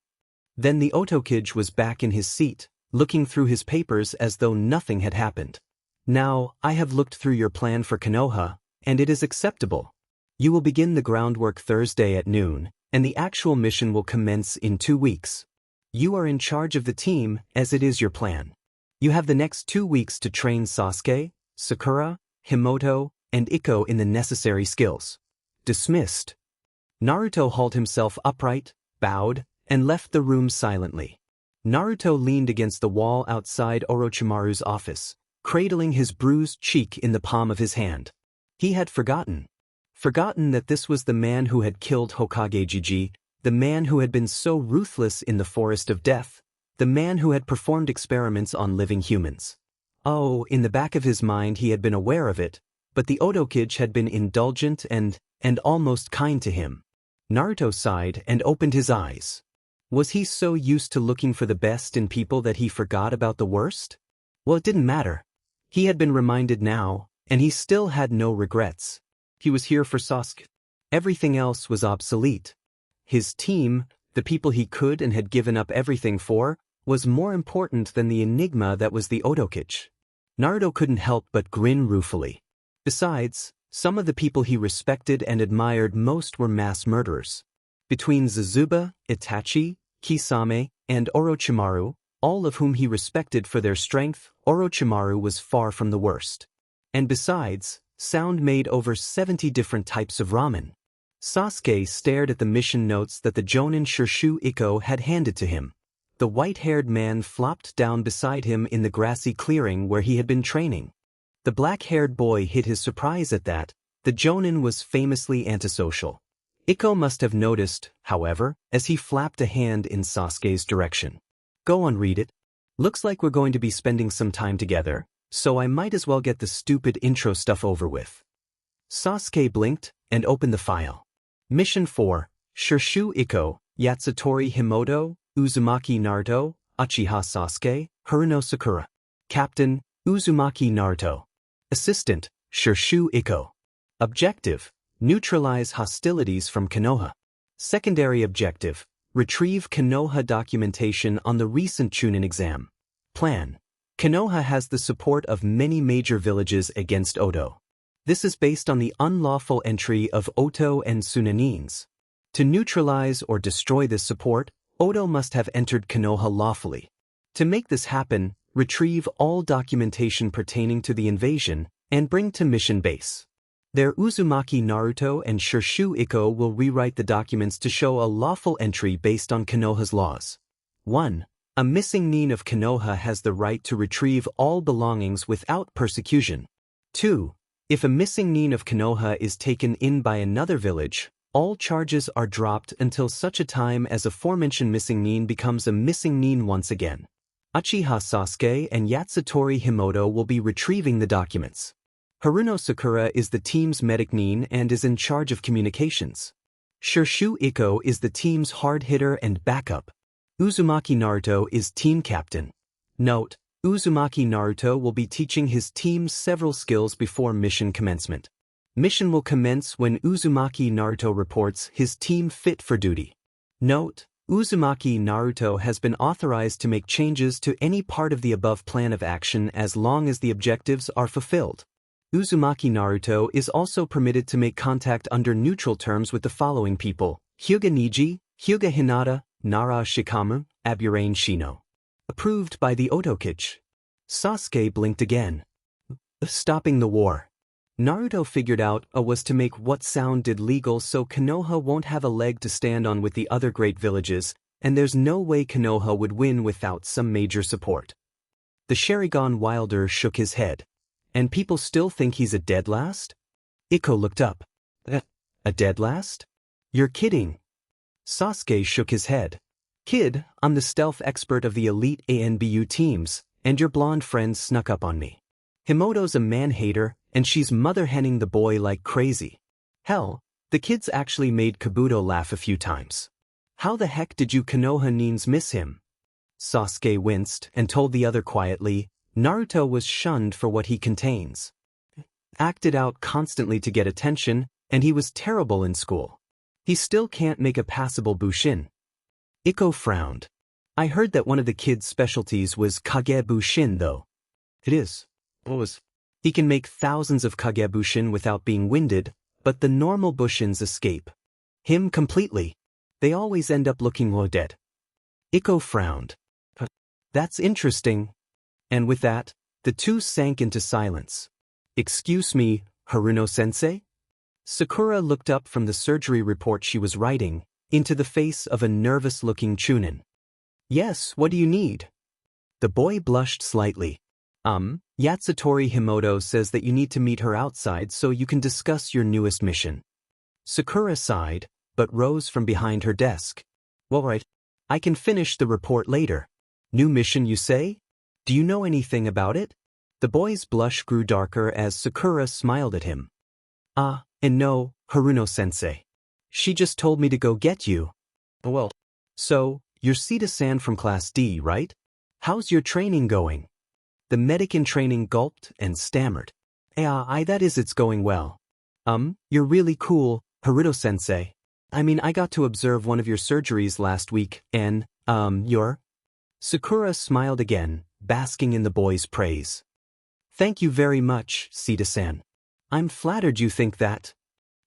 Then the Otokage was back in his seat, looking through his papers as though nothing had happened. "Now, I have looked through your plan for Konoha, and it is acceptable. You will begin the groundwork Thursday at noon, and the actual mission will commence in 2 weeks. You are in charge of the team, as it is your plan. You have the next 2 weeks to train Sasuke, Sakura, Himoto, and Ikko in the necessary skills." Dismissed. Naruto hauled himself upright, bowed, and left the room silently. Naruto leaned against the wall outside Orochimaru's office, cradling his bruised cheek in the palm of his hand. He had forgotten that this was the man who had killed Hokage Jiji, the man who had been so ruthless in the forest of death, the man who had performed experiments on living humans. Oh, in the back of his mind he had been aware of it, but the Otokage had been indulgent and almost kind to him. Naruto sighed and opened his eyes. Was he so used to looking for the best in people that he forgot about the worst? Well, it didn't matter. He had been reminded now, and he still had no regrets. He was here for Sasuke. Everything else was obsolete. His team, the people he could and had given up everything for, was more important than the enigma that was the Otokage. Naruto couldn't help but grin ruefully. Besides, some of the people he respected and admired most were mass murderers. Between Suzuba, Itachi, Kisame, and Orochimaru, all of whom he respected for their strength, Orochimaru was far from the worst. And besides, Sound made over 70 different types of ramen. Sasuke stared at the mission notes that the Jonin Shirshu Ikko had handed to him. The white-haired man flopped down beside him in the grassy clearing where he had been training. The black-haired boy hid his surprise at that. The Jonin was famously antisocial. Ikko must have noticed, however, as he flapped a hand in Sasuke's direction. Go on, read it. Looks like we're going to be spending some time together, so I might as well get the stupid intro stuff over with. Sasuke blinked and opened the file. Mission 4, Shirshu Ikko, Yatsutori Himoto, Uzumaki Naruto, Uchiha Sasuke, Haruno Sakura. Captain, Uzumaki Naruto. Assistant, Shirshu Ikko. Objective, neutralize hostilities from Konoha. Secondary objective, retrieve Konoha documentation on the recent Chunin exam. Plan. Konoha has the support of many major villages against Oto. This is based on the unlawful entry of Oto and Sunanins. To neutralize or destroy this support, Oto must have entered Konoha lawfully. To make this happen, retrieve all documentation pertaining to the invasion and bring to mission base. Their Uzumaki Naruto and Shirshu Ikko will rewrite the documents to show a lawful entry based on Konoha's laws. 1. A missing nin of Konoha has the right to retrieve all belongings without persecution. 2. If a missing nin of Konoha is taken in by another village, all charges are dropped until such a time as aforementioned missing nin becomes a missing nin once again. Uchiha Sasuke and Yatsutori Himoto will be retrieving the documents. Haruno Sakura is the team's medic nin and is in charge of communications. Shirshu Ikko is the team's hard hitter and backup. Uzumaki Naruto is team captain. Note, Uzumaki Naruto will be teaching his team several skills before mission commencement. Mission will commence when Uzumaki Naruto reports his team fit for duty. Note, Uzumaki Naruto has been authorized to make changes to any part of the above plan of action as long as the objectives are fulfilled. Uzumaki Naruto is also permitted to make contact under neutral terms with the following people: Hyuga Niji, Hyuga Hinata, Nara Shikamu, Aburane Shino. Approved by the Otokage. Sasuke blinked again. Stopping the war. Naruto figured out was to make what sounded legal so Konoha won't have a leg to stand on with the other great villages, and there's no way Konoha would win without some major support. The Sharingan Wilder shook his head. And people still think he's a dead last? Ikko looked up. A dead last? You're kidding. Sasuke shook his head. Kid, I'm the stealth expert of the elite ANBU teams, and your blonde friend snuck up on me. Himoto's a man-hater, and she's mother-henning the boy like crazy. Hell, the kids actually made Kabuto laugh a few times. How the heck did you Konoha nins miss him? Sasuke winced and told the other quietly, Naruto was shunned for what he contains. Acted out constantly to get attention, and he was terrible in school. He still can't make a passable Bushin. Ikko frowned. I heard that one of the kids' specialties was Kage Bushin though. It is. What was? He can make thousands of Kage Bushin without being winded, but the normal Bushins escape him completely. They always end up looking dead. Ikko frowned. That's interesting. And with that, the two sank into silence. Excuse me, Haruno-sensei? Sakura looked up from the surgery report she was writing, into the face of a nervous-looking Chunin. Yes, what do you need? The boy blushed slightly. Yatsutori Himoto says that you need to meet her outside so you can discuss your newest mission. Sakura sighed. but rose from behind her desk. Well, right. I can finish the report later. New mission, you say? Do you know anything about it? The boy's blush grew darker as Sakura smiled at him. And no, Haruno-sensei. She just told me to go get you. Well, so, you're Sita-san from Class D, right? How's your training going? The medic in training gulped and stammered. That is, it's going well. You're really cool, Haruto-sensei. I mean, I got to observe one of your surgeries last week, and, you're... Sakura smiled again, basking in the boy's praise. Thank you very much, Sita-san. I'm flattered you think that.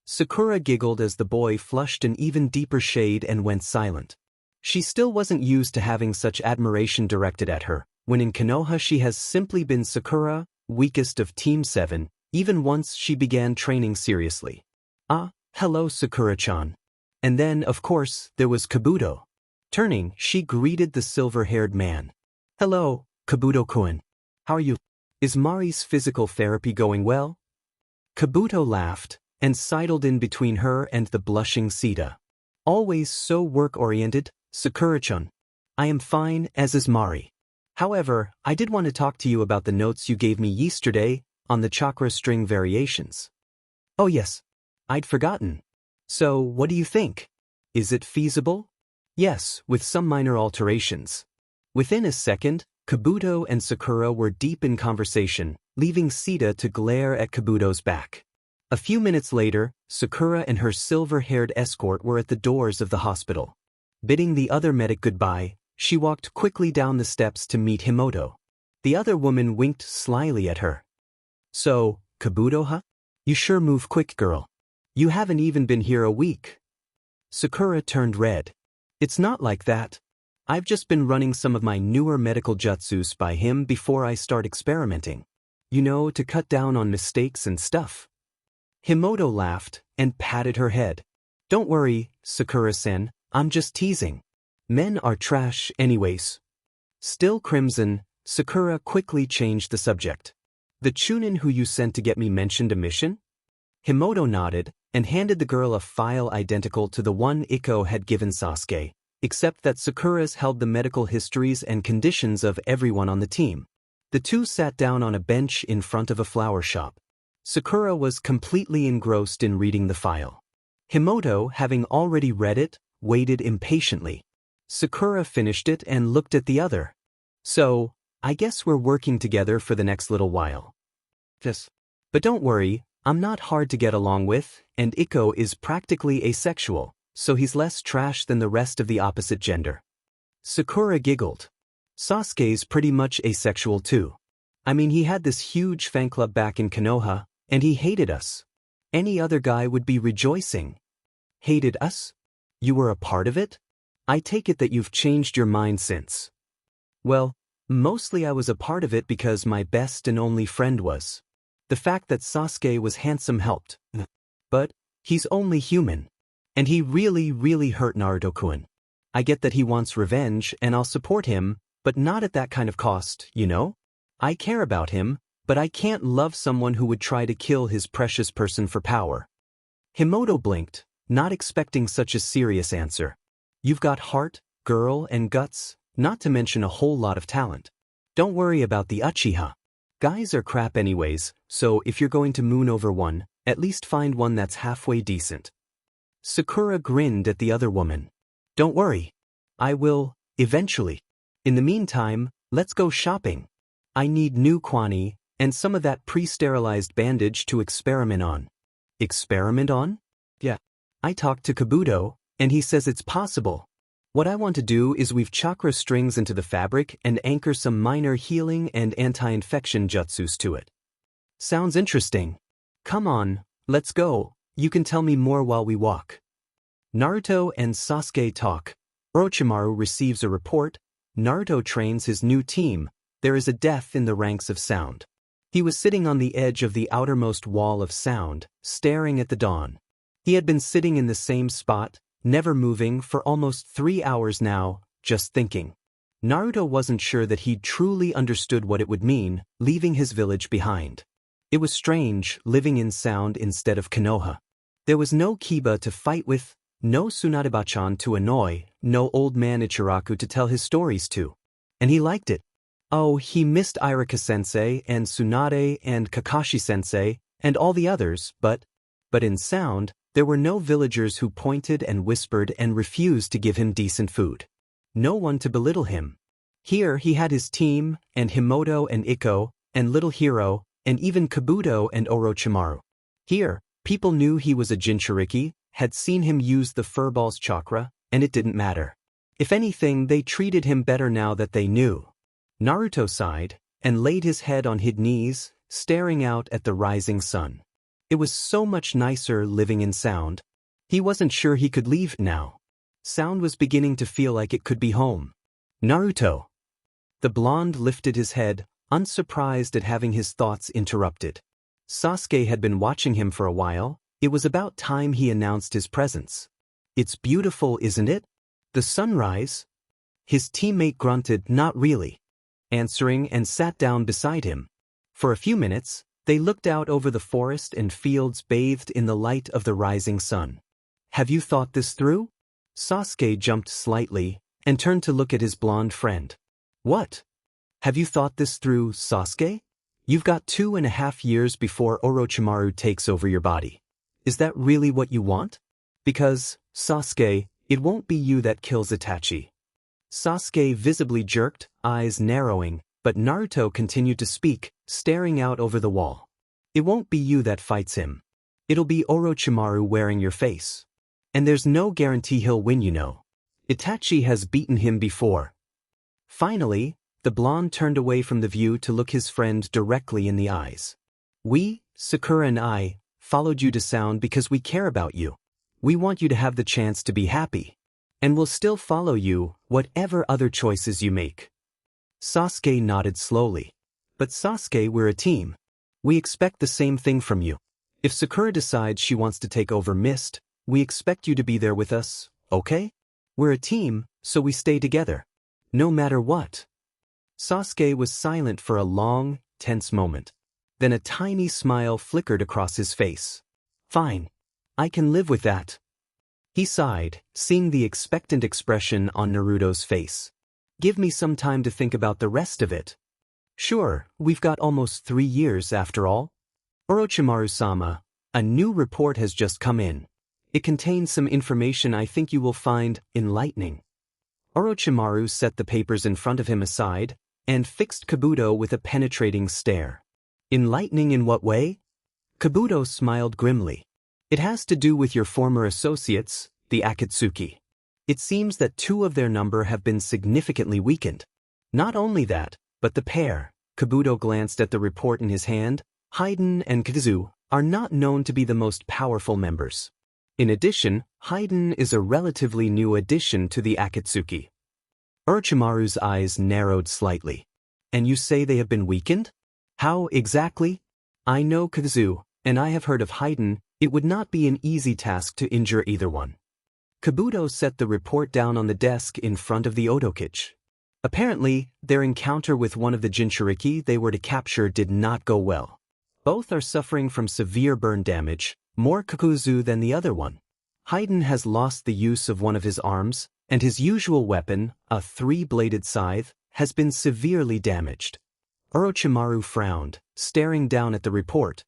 Sakura giggled as the boy flushed an even deeper shade and went silent. She still wasn't used to having such admiration directed at her, when in Konoha she has simply been Sakura, weakest of Team 7, even once she began training seriously. Hello Sakura-chan. And then, of course, there was Kabuto. Turning, she greeted the silver-haired man. Hello, Kabuto-kun. How are you? Is Mari's physical therapy going well? Kabuto laughed, and sidled in between her and the blushing Sita. Always so work-oriented, Sakura-chan. I am fine, as is Mari. However, I did want to talk to you about the notes you gave me yesterday on the chakra string variations. Oh yes. I'd forgotten. So, what do you think? Is it feasible? Yes, with some minor alterations. Within a second, Kabuto and Sakura were deep in conversation, leaving Sita to glare at Kabuto's back. A few minutes later, Sakura and her silver-haired escort were at the doors of the hospital. Bidding the other medic goodbye, she walked quickly down the steps to meet Himoto. The other woman winked slyly at her. So, Kabuto, huh? You sure move quick, girl. You haven't even been here a week. Sakura turned red. It's not like that. I've just been running some of my newer medical jutsus by him before I start experimenting. You know, to cut down on mistakes and stuff. Himoto laughed and patted her head. Don't worry, Sakura-sen, I'm just teasing. Men are trash anyways. Still crimson, Sakura quickly changed the subject. The Chunin who you sent to get me mentioned a mission? Himoto nodded and handed the girl a file identical to the one Ikko had given Sasuke, except that Sakura's held the medical histories and conditions of everyone on the team. The two sat down on a bench in front of a flower shop. Sakura was completely engrossed in reading the file. Himoto, having already read it, waited impatiently. Sakura finished it and looked at the other. So, I guess we're working together for the next little while. Yes. But don't worry, I'm not hard to get along with, and Ikko is practically asexual, so he's less trash than the rest of the opposite gender. Sakura giggled. Sasuke's pretty much asexual too. I mean, he had this huge fan club back in Konoha, and he hated us. Any other guy would be rejoicing. Hated us? You were a part of it? I take it that you've changed your mind since. Well, mostly I was a part of it because my best and only friend was. The fact that Sasuke was handsome helped. But, he's only human. And he really hurt Naruto-kun. I get that he wants revenge and I'll support him, but not at that kind of cost, you know? I care about him, but I can't love someone who would try to kill his precious person for power. Himoto blinked, not expecting such a serious answer. You've got heart, girl, and guts, not to mention a whole lot of talent. Don't worry about the Uchiha. Guys are crap anyways, so if you're going to moon over one, at least find one that's halfway decent. Sakura grinned at the other woman. Don't worry. I will, eventually. In the meantime, let's go shopping. I need new kwani, and some of that pre-sterilized bandage to experiment on. Experiment on? Yeah. I talked to Kabuto, and he says it's possible. What I want to do is weave chakra strings into the fabric and anchor some minor healing and anti-infection jutsus to it. Sounds interesting. Come on, let's go. You can tell me more while we walk. Naruto and Sasuke talk. Orochimaru receives a report. Naruto trains his new team. There is a death in the ranks of sound. He was sitting on the edge of the outermost wall of sound, staring at the dawn. He had been sitting in the same spot, never moving for almost 3 hours now, just thinking. Naruto wasn't sure that he'd truly understood what it would mean, leaving his village behind. It was strange, living in sound instead of Konoha. There was no Kiba to fight with, no Tsunade-bachan to annoy, no old man Ichiraku to tell his stories to. And he liked it. Oh, he missed Irika-sensei and Tsunade and Kakashi-sensei and all the others, but in sound, there were no villagers who pointed and whispered and refused to give him decent food. No one to belittle him. Here he had his team, and Himoto and Ikko, and Little Hero, and even Kabuto and Orochimaru. Here, people knew he was a Jinchuriki, had seen him use the furball's chakra, and it didn't matter. If anything, they treated him better now that they knew. Naruto sighed, and laid his head on his knees, staring out at the rising sun. It was so much nicer living in sound. He wasn't sure he could leave now. Sound was beginning to feel like it could be home. Naruto. The blonde lifted his head, unsurprised at having his thoughts interrupted. Sasuke had been watching him for a while. It was about time he announced his presence. It's beautiful, isn't it? The sunrise? His teammate grunted, not really, answering, and sat down beside him. For a few minutes, they looked out over the forest and fields bathed in the light of the rising sun. Have you thought this through? Sasuke jumped slightly and turned to look at his blonde friend. What? Have you thought this through, Sasuke? You've got 2.5 years before Orochimaru takes over your body. Is that really what you want? Because, Sasuke, it won't be you that kills Itachi. Sasuke visibly jerked, eyes narrowing, but Naruto continued to speak, staring out over the wall. It won't be you that fights him. It'll be Orochimaru wearing your face. And there's no guarantee he'll win, you know. Itachi has beaten him before. Finally, the blonde turned away from the view to look his friend directly in the eyes. We, Sakura and I, followed you to sound because we care about you. We want you to have the chance to be happy. And we'll still follow you, whatever other choices you make. Sasuke nodded slowly. But Sasuke, we're a team. We expect the same thing from you. If Sakura decides she wants to take over Mist, we expect you to be there with us, okay? We're a team, so we stay together. No matter what. Sasuke was silent for a long, tense moment. Then a tiny smile flickered across his face. Fine. I can live with that. He sighed, seeing the expectant expression on Naruto's face. Give me some time to think about the rest of it. Sure, we've got almost 3 years after all. Orochimaru-sama, a new report has just come in. It contains some information I think you will find enlightening. Orochimaru set the papers in front of him aside and fixed Kabuto with a penetrating stare. Enlightening in what way? Kabuto smiled grimly. It has to do with your former associates, the Akatsuki. It seems that 2 of their number have been significantly weakened. Not only that, but the pair, Kabuto glanced at the report in his hand, Haiden and Kazu, are not known to be the most powerful members. In addition, Haiden is a relatively new addition to the Akatsuki. Orochimaru's eyes narrowed slightly. And you say they have been weakened? How exactly? I know Kazu, and I have heard of Haiden. It would not be an easy task to injure either one. Kabuto set the report down on the desk in front of the Otokichi. Apparently, their encounter with one of the Jinchuriki they were to capture did not go well. Both are suffering from severe burn damage, more Kakuzu than the other one. Haiden has lost the use of one of his arms, and his usual weapon, a 3-bladed scythe, has been severely damaged. Orochimaru frowned, staring down at the report.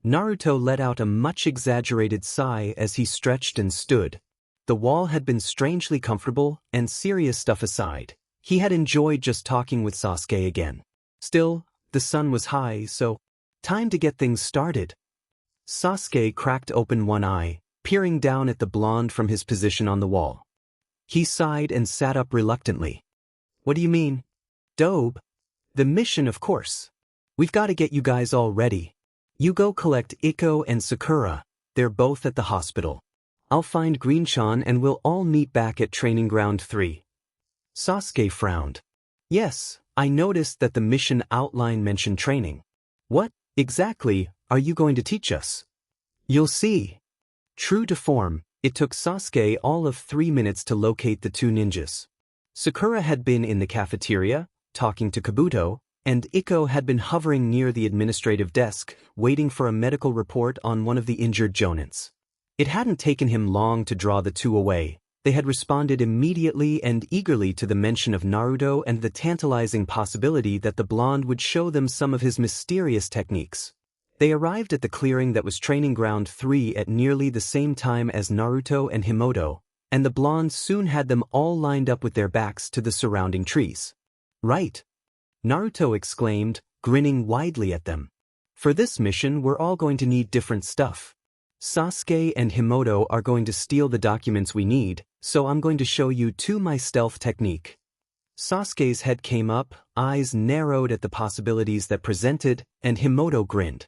Naruto let out a much-exaggerated sigh as he stretched and stood. The wall had been strangely comfortable, and serious stuff aside, he had enjoyed just talking with Sasuke again. Still, the sun was high, so time to get things started. Sasuke cracked open one eye, peering down at the blonde from his position on the wall. He sighed and sat up reluctantly. What do you mean? Dobe? The mission, of course. We've got to get you guys all ready. You go collect Ikko and Sakura. They're both at the hospital. I'll find Green-chan and we'll all meet back at Training Ground 3. Sasuke frowned. Yes, I noticed that the mission outline mentioned training. What, exactly, are you going to teach us? You'll see. True to form, it took Sasuke all of 3 minutes to locate the 2 ninjas. Sakura had been in the cafeteria, talking to Kabuto, and Ikko had been hovering near the administrative desk, waiting for a medical report on one of the injured jonins. It hadn't taken him long to draw the two away. They had responded immediately and eagerly to the mention of Naruto and the tantalizing possibility that the blonde would show them some of his mysterious techniques. They arrived at the clearing that was Training Ground 3 at nearly the same time as Naruto and Himoto, and the blonde soon had them all lined up with their backs to the surrounding trees. "Right," Naruto exclaimed, grinning widely at them. "For this mission we're all going to need different stuff. Sasuke and Himoto are going to steal the documents we need, so I'm going to show you my stealth technique." Sasuke's head came up, eyes narrowed at the possibilities that presented, and Himoto grinned.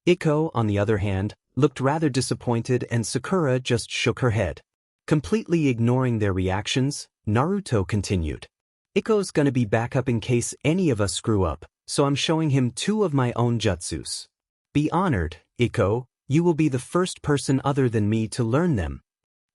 Iko, on the other hand, looked rather disappointed and Sakura just shook her head. Completely ignoring their reactions, Naruto continued. "Iko's gonna be backup in case any of us screw up, so I'm showing him 2 of my own jutsus. Be honored, Iko, you will be the first person other than me to learn them."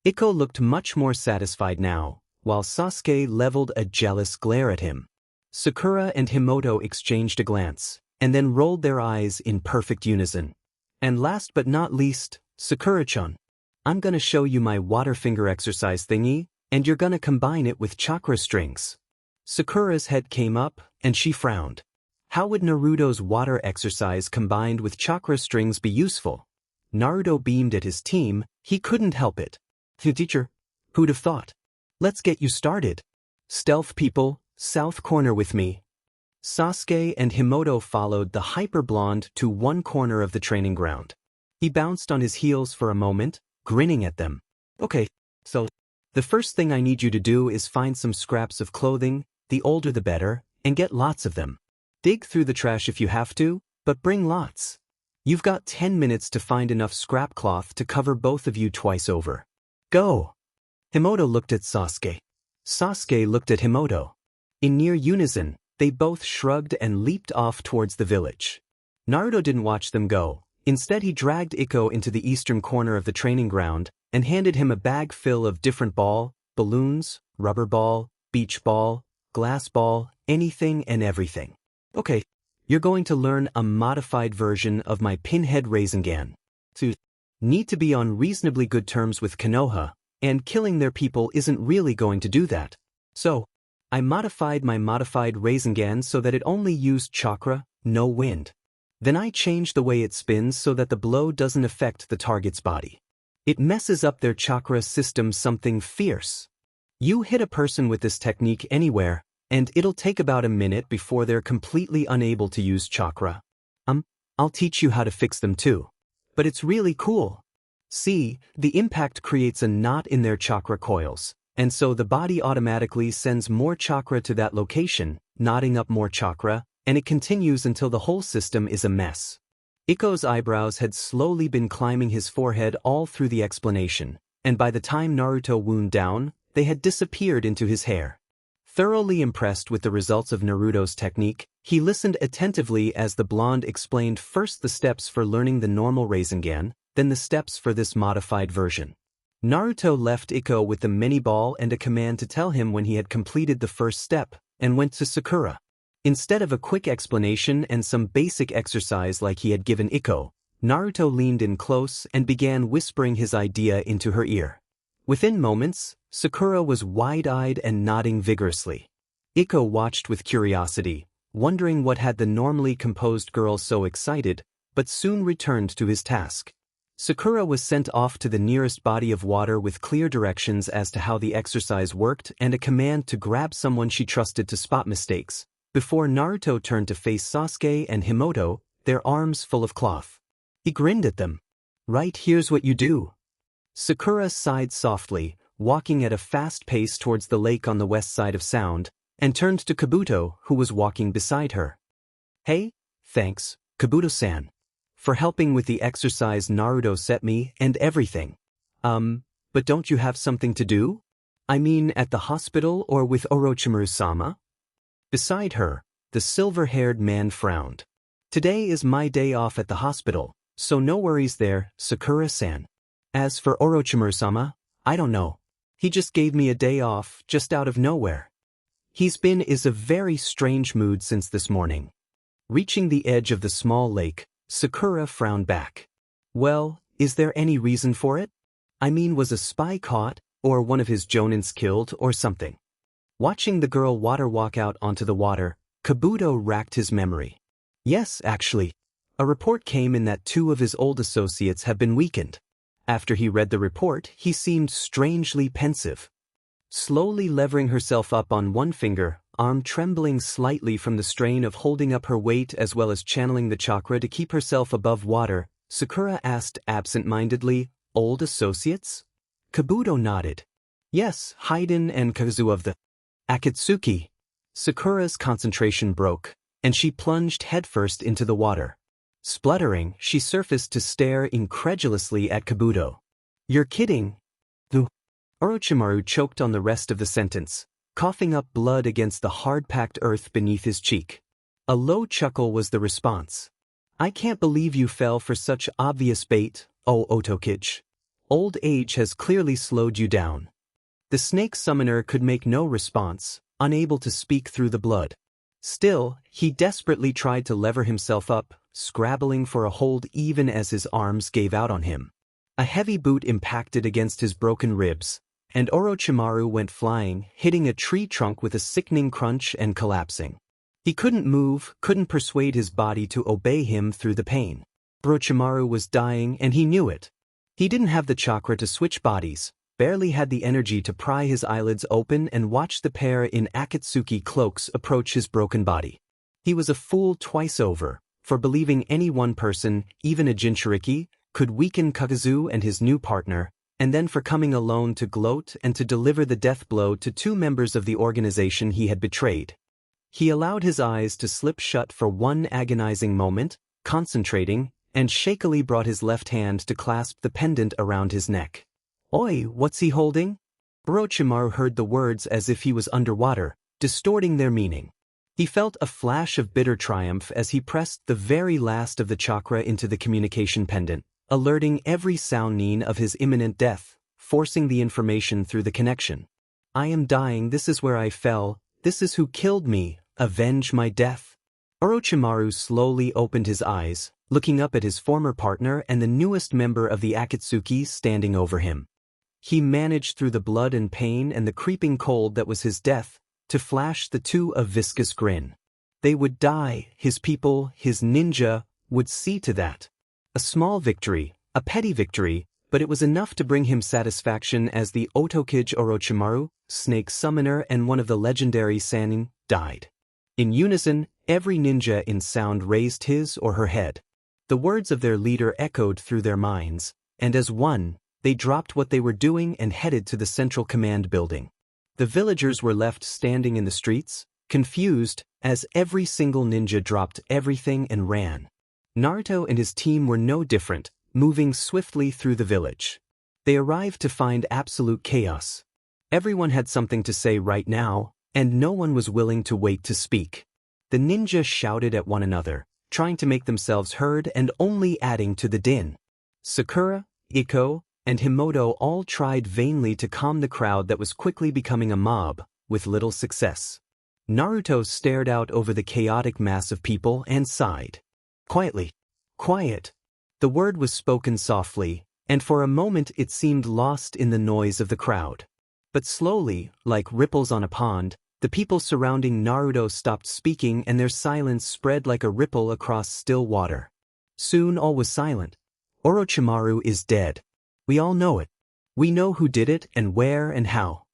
Iko looked much more satisfied now, while Sasuke leveled a jealous glare at him. Sakura and Himoto exchanged a glance, and then rolled their eyes in perfect unison. And last but not least, Sakura-chan. "I'm gonna show you my water finger exercise thingy, and you're gonna combine it with chakra strings." Sakura's head came up, and she frowned. How would Naruto's water exercise combined with chakra strings be useful? Naruto beamed at his team. He couldn't help it. "Teacher, who'd have thought? Let's get you started. Stealth people, south corner with me." Sasuke and Himoto followed the hyper-blonde to one corner of the training ground. He bounced on his heels for a moment, grinning at them. "Okay, so the first thing I need you to do is find some scraps of clothing, the older the better, and get lots of them. Dig through the trash if you have to, but bring lots. You've got 10 minutes to find enough scrap cloth to cover both of you twice over. Go!" Himoto looked at Sasuke. Sasuke looked at Himoto. In near unison, they both shrugged and leaped off towards the village. Naruto didn't watch them go. Instead, he dragged Iko into the eastern corner of the training ground and handed him a bag full of different balloons, rubber ball, beach ball, glass ball, anything and everything. "Okay, you're going to learn a modified version of my pinhead Rasengan. To need to be on reasonably good terms with Konoha, and killing their people isn't really going to do that. So, I modified my modified Rasengan so that it only used chakra, no wind. Then I changed the way it spins so that the blow doesn't affect the target's body. It messes up their chakra system something fierce. You hit a person with this technique anywhere, and it'll take about a minute before they're completely unable to use chakra. I'll teach you how to fix them too. But it's really cool. See, the impact creates a knot in their chakra coils, and so the body automatically sends more chakra to that location, knotting up more chakra, and it continues until the whole system is a mess." Iko's eyebrows had slowly been climbing his forehead all through the explanation, and by the time Naruto wound down, they had disappeared into his hair. Thoroughly impressed with the results of Naruto's technique, he listened attentively as the blonde explained first the steps for learning the normal Rasengan, then the steps for this modified version. Naruto left Iko with the mini ball and a command to tell him when he had completed the first step, and went to Sakura. Instead of a quick explanation and some basic exercise like he had given Iko, Naruto leaned in close and began whispering his idea into her ear. Within moments, Sakura was wide-eyed and nodding vigorously. Iko watched with curiosity, wondering what had the normally composed girl so excited, but soon returned to his task. Sakura was sent off to the nearest body of water with clear directions as to how the exercise worked and a command to grab someone she trusted to spot mistakes, before Naruto turned to face Sasuke and Himoto, their arms full of cloth. He grinned at them. "Right, here's what you do." Sakura sighed softly, walking at a fast pace towards the lake on the west side of Sound, and turned to Kabuto, who was walking beside her. "Hey, thanks, Kabuto-san, for helping with the exercise Naruto set me and everything. But don't you have something to do? I mean at the hospital or with Orochimaru-sama?" Beside her, the silver-haired man frowned. "Today is my day off at the hospital, so no worries there, Sakura-san. As for Orochimaru-sama, I don't know. He just gave me a day off, just out of nowhere. He's been in a very strange mood since this morning." Reaching the edge of the small lake, Sakura frowned back. "Well, is there any reason for it?" I mean, was a spy caught, or one of his jonins killed, or something? Watching the girl walk out onto the water, Kabuto racked his memory. Yes, actually. A report came in that 2 of his old associates have been weakened. After he read the report, he seemed strangely pensive. Slowly levering herself up on one finger, arm trembling slightly from the strain of holding up her weight as well as channeling the chakra to keep herself above water, Sakura asked absent-mindedly, "Old associates?" Kabuto nodded. "Yes, Haiden and Kazu of the Akatsuki." Sakura's concentration broke, and she plunged headfirst into the water. Spluttering, she surfaced to stare incredulously at Kabuto. "You're kidding?" Orochimaru choked on the rest of the sentence, coughing up blood against the hard-packed earth beneath his cheek. A low chuckle was the response. "I can't believe you fell for such obvious bait, oh Otokage. Old age has clearly slowed you down." The snake summoner could make no response, unable to speak through the blood. Still, he desperately tried to lever himself up, scrabbling for a hold even as his arms gave out on him. A heavy boot impacted against his broken ribs, and Orochimaru went flying, hitting a tree trunk with a sickening crunch and collapsing. He couldn't move, couldn't persuade his body to obey him through the pain. Orochimaru was dying, and he knew it. He didn't have the chakra to switch bodies, barely had the energy to pry his eyelids open and watch the pair in Akatsuki cloaks approach his broken body. He was a fool twice over, for believing any one person, even a Jinchuriki, could weaken Kakazu and his new partner, and then for coming alone to gloat and to deliver the death blow to 2 members of the organization he had betrayed. He allowed his eyes to slip shut for one agonizing moment, concentrating, and shakily brought his left hand to clasp the pendant around his neck. "Oi, what's he holding?" Orochimaru heard the words as if he was underwater, distorting their meaning. He felt a flash of bitter triumph as he pressed the very last of the chakra into the communication pendant, alerting every Sounin of his imminent death, forcing the information through the connection. "I am dying, this is where I fell, this is who killed me, avenge my death." Orochimaru slowly opened his eyes, looking up at his former partner and the newest member of the Akatsuki standing over him. He managed through the blood and pain and the creeping cold that was his death, to flash the 2 a viscous grin. They would die, his people, his ninja, would see to that. A small victory, a petty victory, but it was enough to bring him satisfaction as the Otokage Orochimaru, Snake Summoner and one of the legendary Sannin, died. In unison, every ninja in sound raised his or her head. The words of their leader echoed through their minds, and as one, they dropped what they were doing and headed to the central command building. The villagers were left standing in the streets, confused, as every single ninja dropped everything and ran. Naruto and his team were no different, moving swiftly through the village. They arrived to find absolute chaos. Everyone had something to say right now, and no one was willing to wait to speak. The ninja shouted at one another, trying to make themselves heard and only adding to the din. Sakura, Iko, and Himoto all tried vainly to calm the crowd that was quickly becoming a mob, with little success. Naruto stared out over the chaotic mass of people and sighed. "Quietly. Quiet." The word was spoken softly, and for a moment it seemed lost in the noise of the crowd. But slowly, like ripples on a pond, the people surrounding Naruto stopped speaking and their silence spread like a ripple across still water. Soon all was silent. Orochimaru is dead. We all know it. We know who did it and where and how.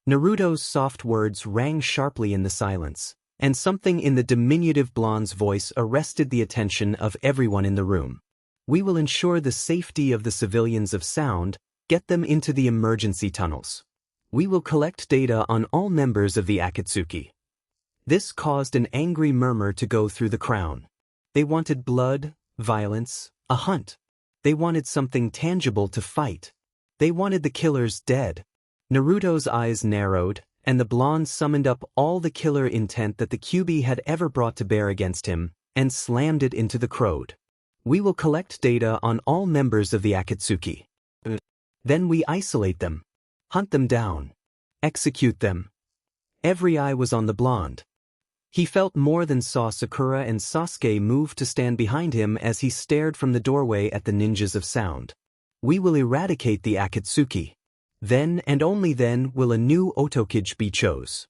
Naruto's soft words rang sharply in the silence, and something in the diminutive blonde's voice arrested the attention of everyone in the room. "We will ensure the safety of the civilians of Sound, get them into the emergency tunnels. We will collect data on all members of the Akatsuki." This caused an angry murmur to go through the crowd. They wanted blood, violence, a hunt. They wanted something tangible to fight. They wanted the killers dead. Naruto's eyes narrowed, and the blonde summoned up all the killer intent that the Kyuubi had ever brought to bear against him, and slammed it into the crowd. "We will collect data on all members of the Akatsuki. Then we isolate them. Hunt them down. Execute them." Every eye was on the blonde. He felt more than saw Sakura and Sasuke move to stand behind him as he stared from the doorway at the ninjas of Sound. We will eradicate the Akatsuki. Then and only then will a new Otokage be chose.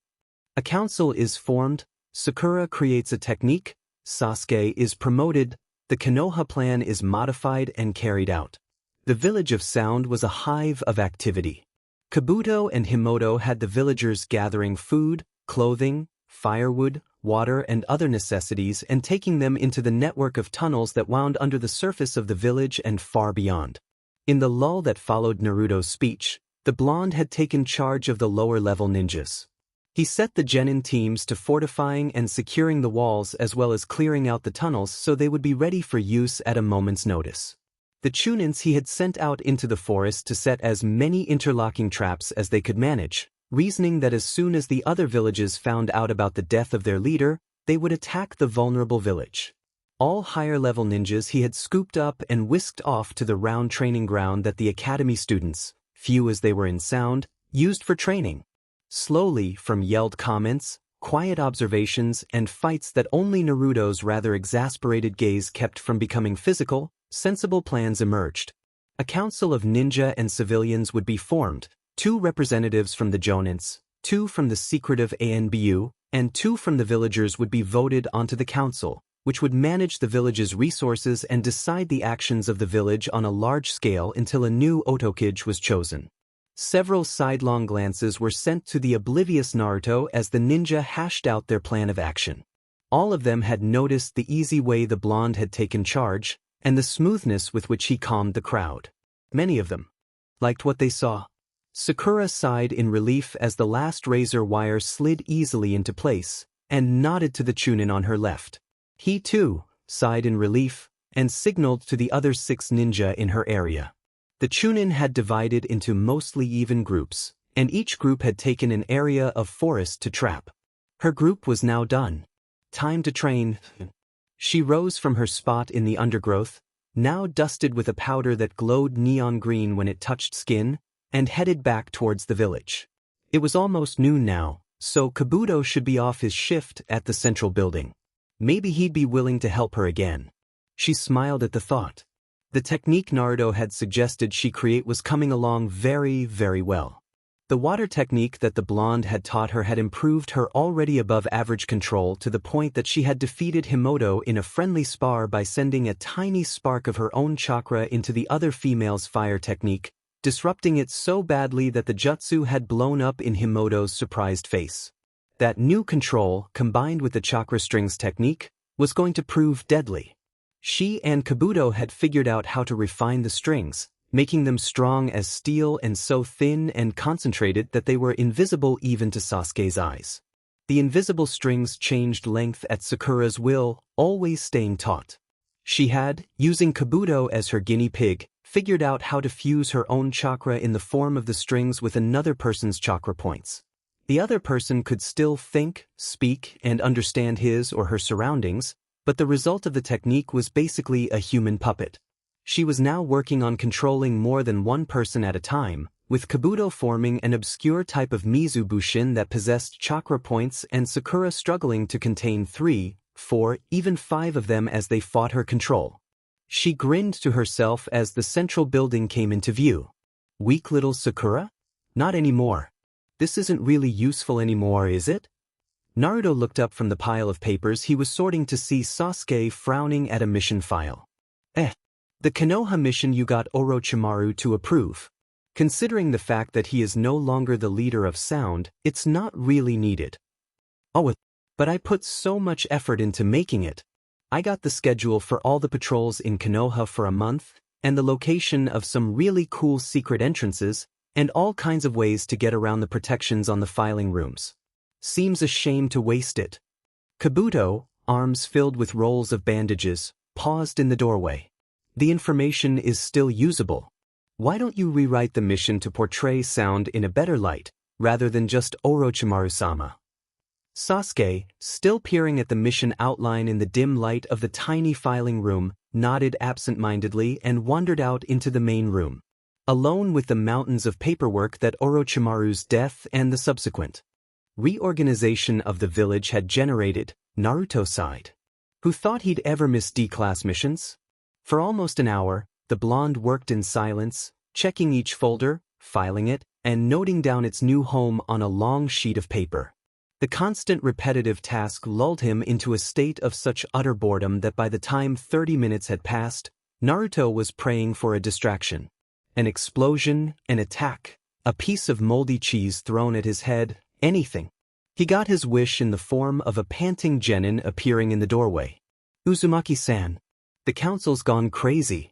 A council is formed, Sakura creates a technique, Sasuke is promoted, the Konoha plan is modified and carried out. The village of sound was a hive of activity. Kabuto and Himoto had the villagers gathering food, clothing, firewood, water and other necessities and taking them into the network of tunnels that wound under the surface of the village and far beyond. In the lull that followed Naruto's speech, the blonde had taken charge of the lower-level ninjas. He set the genin teams to fortifying and securing the walls as well as clearing out the tunnels so they would be ready for use at a moment's notice. The Chunins he had sent out into the forest to set as many interlocking traps as they could manage, reasoning that as soon as the other villages found out about the death of their leader, they would attack the vulnerable village. All higher-level ninjas he had scooped up and whisked off to the round training ground that the academy students, few as they were in sound, used for training. Slowly, from yelled comments, quiet observations, and fights that only Naruto's rather exasperated gaze kept from becoming physical, sensible plans emerged. A council of ninja and civilians would be formed, 2 representatives from the Jonins, 2 from the secretive ANBU, and 2 from the villagers would be voted onto the council, which would manage the village's resources and decide the actions of the village on a large scale until a new Otokage was chosen. Several sidelong glances were sent to the oblivious Naruto as the ninja hashed out their plan of action. All of them had noticed the easy way the blonde had taken charge, and the smoothness with which he calmed the crowd. Many of them liked what they saw. Sakura sighed in relief as the last razor wire slid easily into place, and nodded to the Chunin on her left. He too sighed in relief, and signaled to the other 6 ninja in her area. The Chunin had divided into mostly even groups, and each group had taken an area of forest to trap. Her group was now done. Time to train. She rose from her spot in the undergrowth, now dusted with a powder that glowed neon green when it touched skin, and headed back towards the village. It was almost noon now, so Kabuto should be off his shift at the central building. Maybe he'd be willing to help her again. She smiled at the thought. The technique Naruto had suggested she create was coming along very, very well. The water technique that the blonde had taught her had improved her already above-average control to the point that she had defeated Himoto in a friendly spar by sending a tiny spark of her own chakra into the other female's fire technique, disrupting it so badly that the jutsu had blown up in Himoto's surprised face. That new control, combined with the chakra strings technique, was going to prove deadly. She and Kabuto had figured out how to refine the strings, making them strong as steel and so thin and concentrated that they were invisible even to Sasuke's eyes. The invisible strings changed length at Sakura's will, always staying taut. She had, using Kabuto as her guinea pig, figured out how to fuse her own chakra in the form of the strings with another person's chakra points. The other person could still think, speak, and understand his or her surroundings, but the result of the technique was basically a human puppet. She was now working on controlling more than one person at a time, with Kabuto forming an obscure type of Mizubushin that possessed chakra points and Sakura struggling to contain 3, 4, even 5 of them as they fought her control. She grinned to herself as the central building came into view. Weak little Sakura? Not anymore. This isn't really useful anymore, is it? Naruto looked up from the pile of papers he was sorting to see Sasuke frowning at a mission file. The Konoha mission you got Orochimaru to approve. Considering the fact that he is no longer the leader of sound, it's not really needed. Oh, but I put so much effort into making it. I got the schedule for all the patrols in Konoha for a month, and the location of some really cool secret entrances, and all kinds of ways to get around the protections on the filing rooms. Seems a shame to waste it. Kabuto, arms filled with rolls of bandages, paused in the doorway. The information is still usable. Why don't you rewrite the mission to portray sound in a better light, rather than just Orochimaru-sama? Sasuke, still peering at the mission outline in the dim light of the tiny filing room, nodded absent-mindedly and wandered out into the main room. Alone with the mountains of paperwork that Orochimaru's death and the subsequent reorganization of the village had generated, Naruto sighed. Who thought he'd ever miss D-class missions? For almost an hour, The blonde worked in silence, checking each folder, filing it, and noting down its new home on a long sheet of paper. The constant repetitive task lulled him into a state of such utter boredom that by the time 30 minutes had passed, Naruto was praying for a distraction. An explosion, an attack, a piece of moldy cheese thrown at his head, anything. He got his wish in the form of a panting genin appearing in the doorway. Uzumaki-san. The council's gone crazy.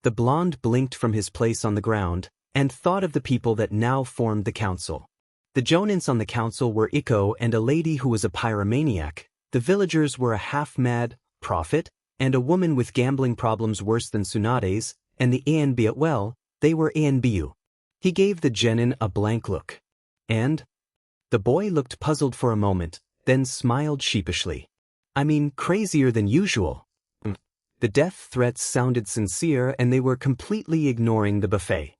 The blonde blinked from his place on the ground, and thought of the people that now formed the council. The jonins on the council were Ikko and a lady who was a pyromaniac. The villagers were a half-mad prophet, and a woman with gambling problems worse than Tsunade's, and the Anbu, well, they were Anbu. He gave the genin a blank look. And? The boy looked puzzled for a moment, then smiled sheepishly. I mean, crazier than usual. The death threats sounded sincere and they were completely ignoring the buffet.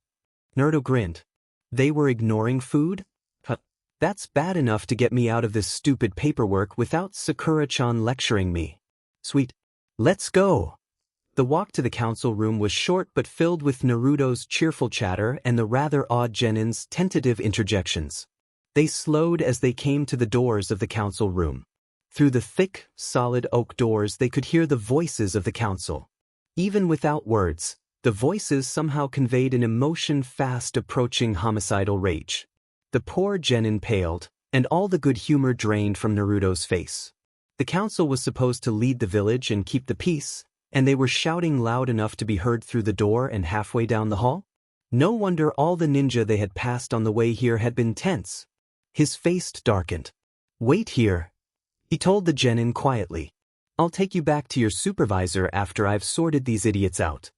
Naruto grinned. They were ignoring food? That's bad enough to get me out of this stupid paperwork without Sakura-chan lecturing me. Sweet. Let's go. The walk to the council room was short but filled with Naruto's cheerful chatter and the rather odd genin's tentative interjections. They slowed as they came to the doors of the council room. Through the thick, solid oak doors they could hear the voices of the council. Even without words, the voices somehow conveyed an emotion fast approaching homicidal rage. The poor genin paled, and all the good humor drained from Naruto's face. The council was supposed to lead the village and keep the peace, and they were shouting loud enough to be heard through the door and halfway down the hall? No wonder all the ninja they had passed on the way here had been tense. His face darkened. Wait here. He told the genin quietly. I'll take you back to your supervisor after I've sorted these idiots out.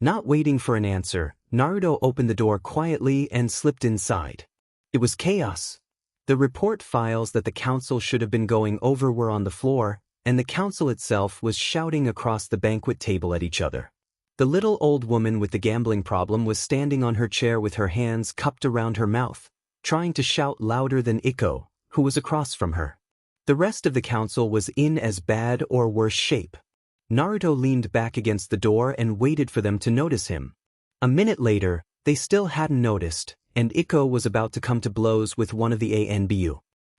Not waiting for an answer, Naruto opened the door quietly and slipped inside. It was chaos. The report files that the council should have been going over were on the floor, and the council itself was shouting across the banquet table at each other. The little old woman with the gambling problem was standing on her chair with her hands cupped around her mouth, trying to shout louder than Ikko, who was across from her. The rest of the council was in as bad or worse shape. Naruto leaned back against the door and waited for them to notice him. A minute later, they still hadn't noticed, and Ikko was about to come to blows with one of the Anbu.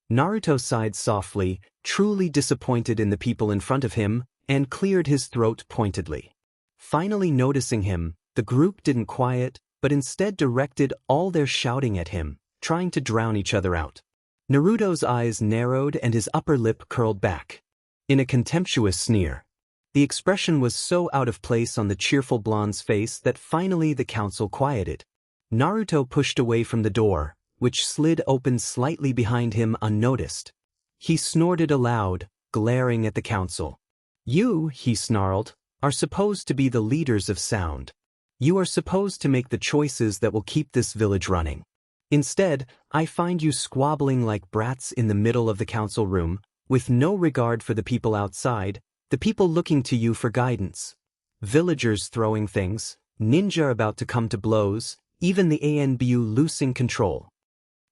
Naruto sighed softly, truly disappointed in the people in front of him, and cleared his throat pointedly. Finally noticing him, the group didn't quiet, but instead directed all their shouting at him, trying to drown each other out. Naruto's eyes narrowed and his upper lip curled back. In a contemptuous sneer. The expression was so out of place on the cheerful blonde's face that finally the council quieted. Naruto pushed away from the door, which slid open slightly behind him unnoticed. He snorted aloud, glaring at the council. You, he snarled, are supposed to be the leaders of sound. You are supposed to make the choices that will keep this village running. Instead, I find you squabbling like brats in the middle of the council room, with no regard for the people outside, the people looking to you for guidance. Villagers throwing things, ninja about to come to blows, even the Anbu losing control.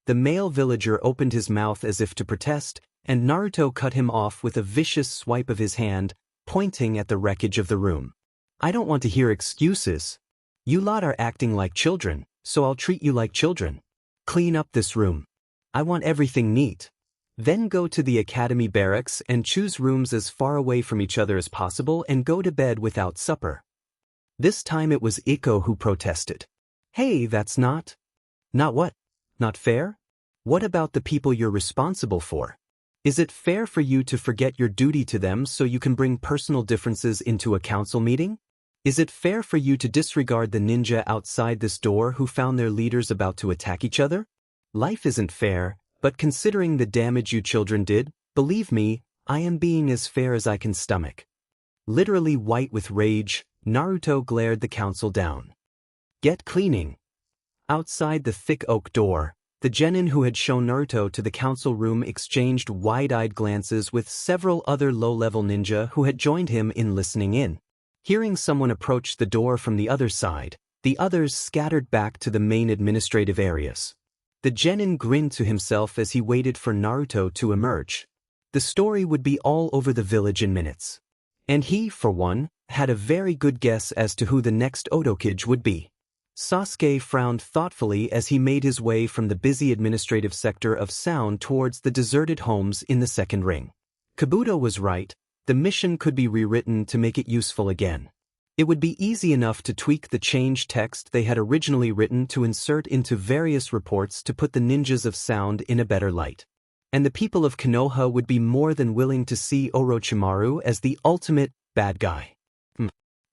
The male villager opened his mouth as if to protest, and Naruto cut him off with a vicious swipe of his hand, pointing at the wreckage of the room. I don't want to hear excuses. You lot are acting like children, so I'll treat you like children. Clean up this room. I want everything neat. Then go to the academy barracks and choose rooms as far away from each other as possible and go to bed without supper. This time it was Ikko who protested. Hey, that's not what? Not fair? What about the people you're responsible for? Is it fair for you to forget your duty to them so you can bring personal differences into a council meeting? Is it fair for you to disregard the ninja outside this door who found their leaders about to attack each other? Life isn't fair, but considering the damage you children did, believe me, I am being as fair as I can stomach. Literally white with rage, Naruto glared the council down. Get cleaning. Outside the thick oak door, the genin who had shown Naruto to the council room exchanged wide-eyed glances with several other low-level ninja who had joined him in listening in. Hearing someone approach the door from the other side, the others scattered back to the main administrative areas. The genin grinned to himself as he waited for Naruto to emerge. The story would be all over the village in minutes. And he, for one, had a very good guess as to who the next Otokage would be. Sasuke frowned thoughtfully as he made his way from the busy administrative sector of Sound towards the deserted homes in the second ring. Kabuto was right, the mission could be rewritten to make it useful again. It would be easy enough to tweak the change text they had originally written to insert into various reports to put the ninjas of Sound in a better light. And the people of Konoha would be more than willing to see Orochimaru as the ultimate bad guy.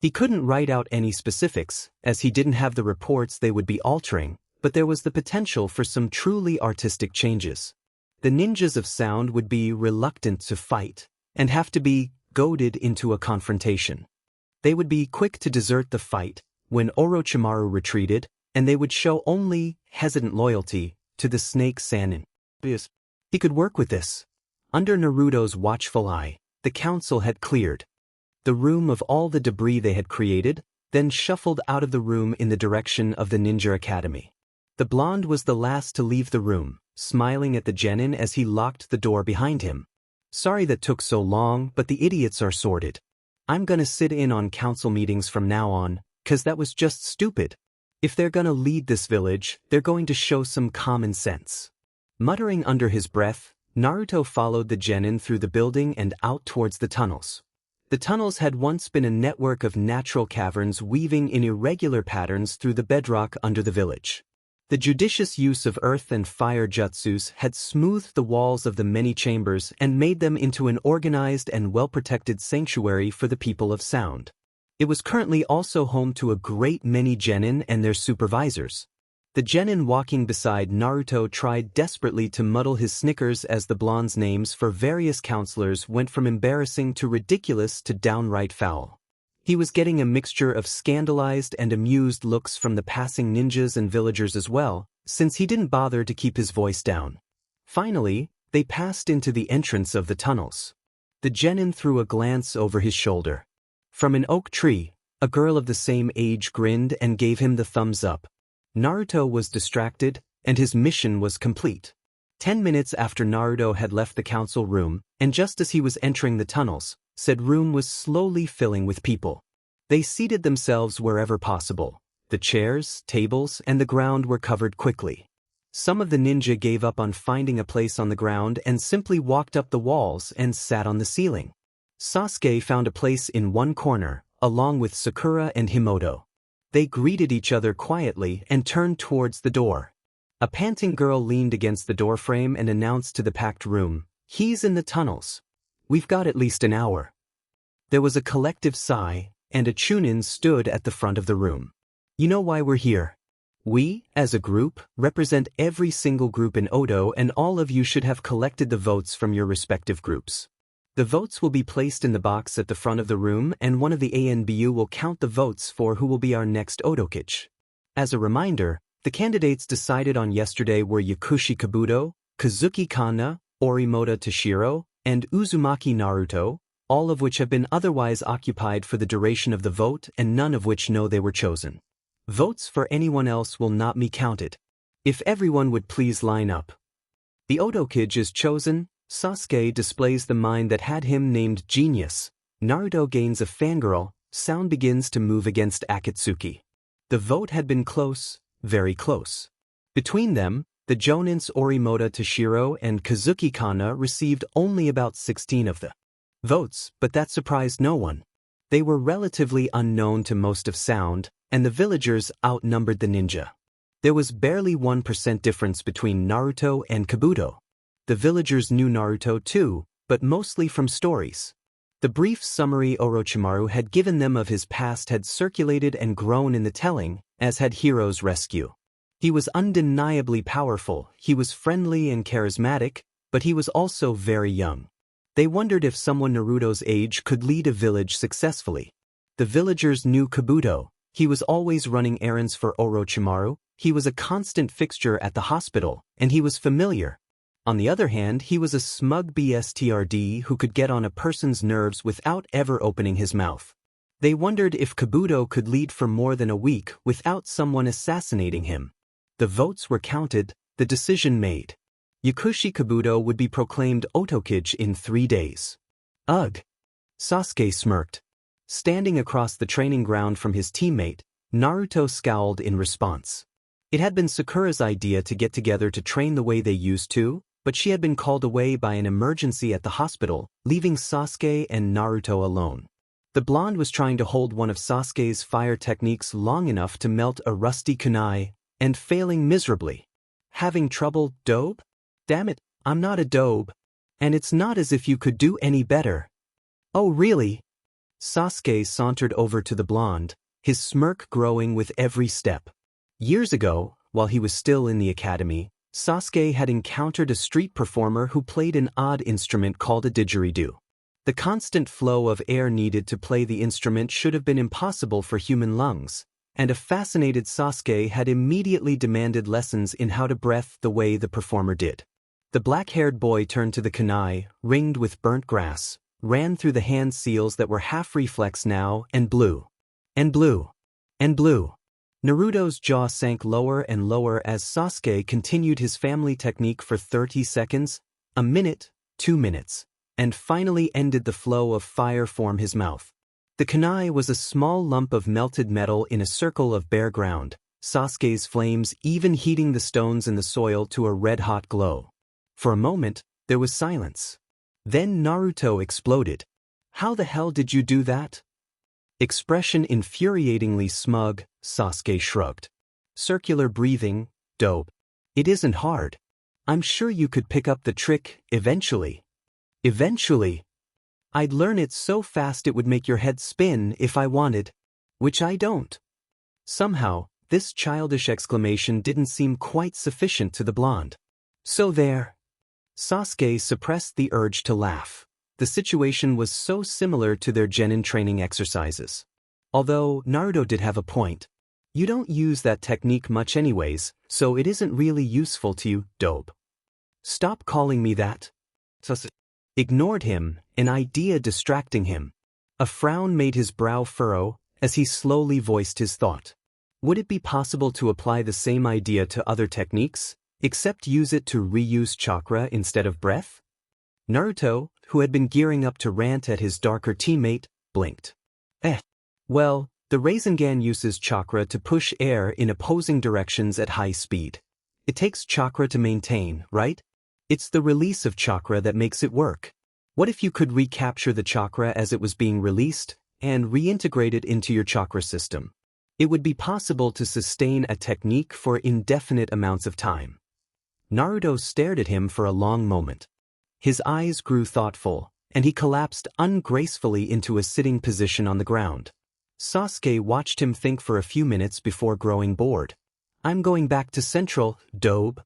He couldn't write out any specifics, as he didn't have the reports they would be altering, but there was the potential for some truly artistic changes. The ninjas of Sound would be reluctant to fight, and have to be goaded into a confrontation. They would be quick to desert the fight when Orochimaru retreated, and they would show only hesitant loyalty to the Snake Sannin. He could work with this. Under Naruto's watchful eye, the council had cleared the room of all the debris they had created, then shuffled out of the room in the direction of the Ninja Academy. The blonde was the last to leave the room, smiling at the genin as he locked the door behind him. Sorry that took so long, but the idiots are sorted. I'm gonna sit in on council meetings from now on, 'cause that was just stupid. If they're gonna lead this village, they're going to show some common sense. Muttering under his breath, Naruto followed the genin through the building and out towards the tunnels. The tunnels had once been a network of natural caverns weaving in irregular patterns through the bedrock under the village. The judicious use of earth and fire jutsus had smoothed the walls of the many chambers and made them into an organized and well-protected sanctuary for the people of Sound. It was currently also home to a great many genin and their supervisors. The genin walking beside Naruto tried desperately to muddle his snickers as the blonde's names for various counselors went from embarrassing to ridiculous to downright foul. He was getting a mixture of scandalized and amused looks from the passing ninjas and villagers as well, since he didn't bother to keep his voice down. Finally, they passed into the entrance of the tunnels. The genin threw a glance over his shoulder. From an oak tree, a girl of the same age grinned and gave him the thumbs up. Naruto was distracted, and his mission was complete. 10 minutes after Naruto had left the council room, and just as he was entering the tunnels, said room was slowly filling with people. They seated themselves wherever possible. The chairs, tables, and the ground were covered quickly. Some of the ninja gave up on finding a place on the ground and simply walked up the walls and sat on the ceiling. Sasuke found a place in one corner, along with Sakura and Himoto. They greeted each other quietly and turned towards the door. A panting girl leaned against the doorframe and announced to the packed room, "He's in the tunnels. We've got at least an hour." There was a collective sigh, and a chunin stood at the front of the room. "You know why we're here? We, as a group, represent every single group in Odo, and all of you should have collected the votes from your respective groups. The votes will be placed in the box at the front of the room, and one of the ANBU will count the votes for who will be our next Otokage. As a reminder, the candidates decided on yesterday were Yakushi Kabuto, Kazuki Kanna, Orimoto Toshiro, and Uzumaki Naruto, all of which have been otherwise occupied for the duration of the vote and none of which know they were chosen. Votes for anyone else will not be counted. If everyone would please line up." The Otokage is chosen. Sasuke displays the mind that had him named Genius. Naruto gains a fangirl. Sound begins to move against Akatsuki. The vote had been close, very close. Between them, the Jonins Orimoto Toshiro and Kazuki Kanna received only about 16 of the votes, but that surprised no one. They were relatively unknown to most of Sound, and the villagers outnumbered the ninja. There was barely 1% difference between Naruto and Kabuto. The villagers knew Naruto too, but mostly from stories. The brief summary Orochimaru had given them of his past had circulated and grown in the telling, as had Hiro's rescue. He was undeniably powerful, he was friendly and charismatic, but he was also very young. They wondered if someone Naruto's age could lead a village successfully. The villagers knew Kabuto. He was always running errands for Orochimaru, he was a constant fixture at the hospital, and he was familiar. On the other hand, he was a smug BSTRD who could get on a person's nerves without ever opening his mouth. They wondered if Kabuto could lead for more than a week without someone assassinating him. The votes were counted, the decision made. Yakushi Kabuto would be proclaimed Otokage in 3 days. Ugh! Sasuke smirked. Standing across the training ground from his teammate, Naruto scowled in response. It had been Sakura's idea to get together to train the way they used to, but she had been called away by an emergency at the hospital, leaving Sasuke and Naruto alone. The blonde was trying to hold one of Sasuke's fire techniques long enough to melt a rusty kunai, and failing miserably. Having trouble, dope? Damn it, I'm not a dope. And it's not as if you could do any better. Oh really? Sasuke sauntered over to the blonde, his smirk growing with every step. Years ago, while he was still in the academy, Sasuke had encountered a street performer who played an odd instrument called a didgeridoo. The constant flow of air needed to play the instrument should have been impossible for human lungs, and a fascinated Sasuke had immediately demanded lessons in how to breathe the way the performer did. The black-haired boy turned to the kunai, ringed with burnt grass, ran through the hand seals that were half-reflex now, and blew. And blew. And blew. Naruto's jaw sank lower and lower as Sasuke continued his family technique for 30 seconds, a minute, 2 minutes, and finally ended the flow of fire from his mouth. The kunai was a small lump of melted metal in a circle of bare ground, Sasuke's flames even heating the stones in the soil to a red-hot glow. For a moment, there was silence. Then Naruto exploded. How the hell did you do that? Expression infuriatingly smug, Sasuke shrugged. Circular breathing, dope. It isn't hard. I'm sure you could pick up the trick, eventually. Eventually? I'd learn it so fast it would make your head spin if I wanted. Which I don't. Somehow, this childish exclamation didn't seem quite sufficient to the blonde. So there. Sasuke suppressed the urge to laugh. The situation was so similar to their genin training exercises. Although Naruto did have a point. You don't use that technique much anyways, so it isn't really useful to you, dope. Stop calling me that. Sasuke ignored him, an idea distracting him. A frown made his brow furrow as he slowly voiced his thought. Would it be possible to apply the same idea to other techniques, except use it to reuse chakra instead of breath? Naruto, who had been gearing up to rant at his darker teammate, blinked. Well, the Rasengan uses chakra to push air in opposing directions at high speed. It takes chakra to maintain, right? It's the release of chakra that makes it work. What if you could recapture the chakra as it was being released, and reintegrate it into your chakra system? It would be possible to sustain a technique for indefinite amounts of time. Naruto stared at him for a long moment. His eyes grew thoughtful, and he collapsed ungracefully into a sitting position on the ground. Sasuke watched him think for a few minutes before growing bored. I'm going back to Central, dobe.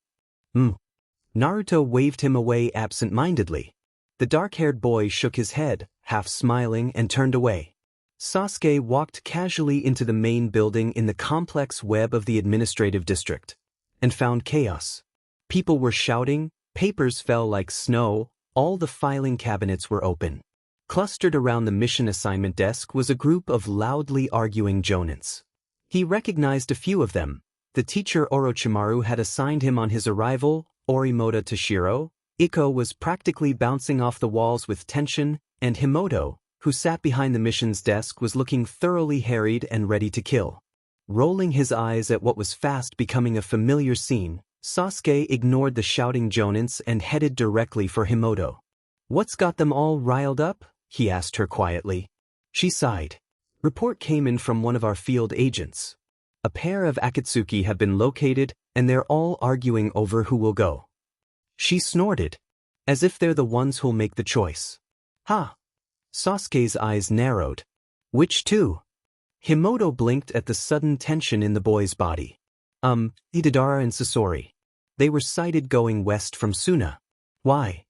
Naruto waved him away absent-mindedly. The dark-haired boy shook his head, half smiling, and turned away. Sasuke walked casually into the main building in the complex web of the administrative district, and found chaos. People were shouting, papers fell like snow, all the filing cabinets were open. Clustered around the mission assignment desk was a group of loudly arguing jonins. He recognized a few of them. The teacher Orochimaru had assigned him on his arrival, Orimoto Toshiro. Iko was practically bouncing off the walls with tension, and Himoto, who sat behind the mission's desk, was looking thoroughly harried and ready to kill. Rolling his eyes at what was fast becoming a familiar scene, Sasuke ignored the shouting jonins and headed directly for Himoto. What's got them all riled up? He asked her quietly. She sighed. Report came in from one of our field agents. A pair of Akatsuki have been located, and they're all arguing over who will go. She snorted, as if they're the ones who'll make the choice. Ha! Sasuke's eyes narrowed. Which two? Himoto blinked at the sudden tension in the boy's body. Itadara and Sasori. They were sighted going west from Suna. Why?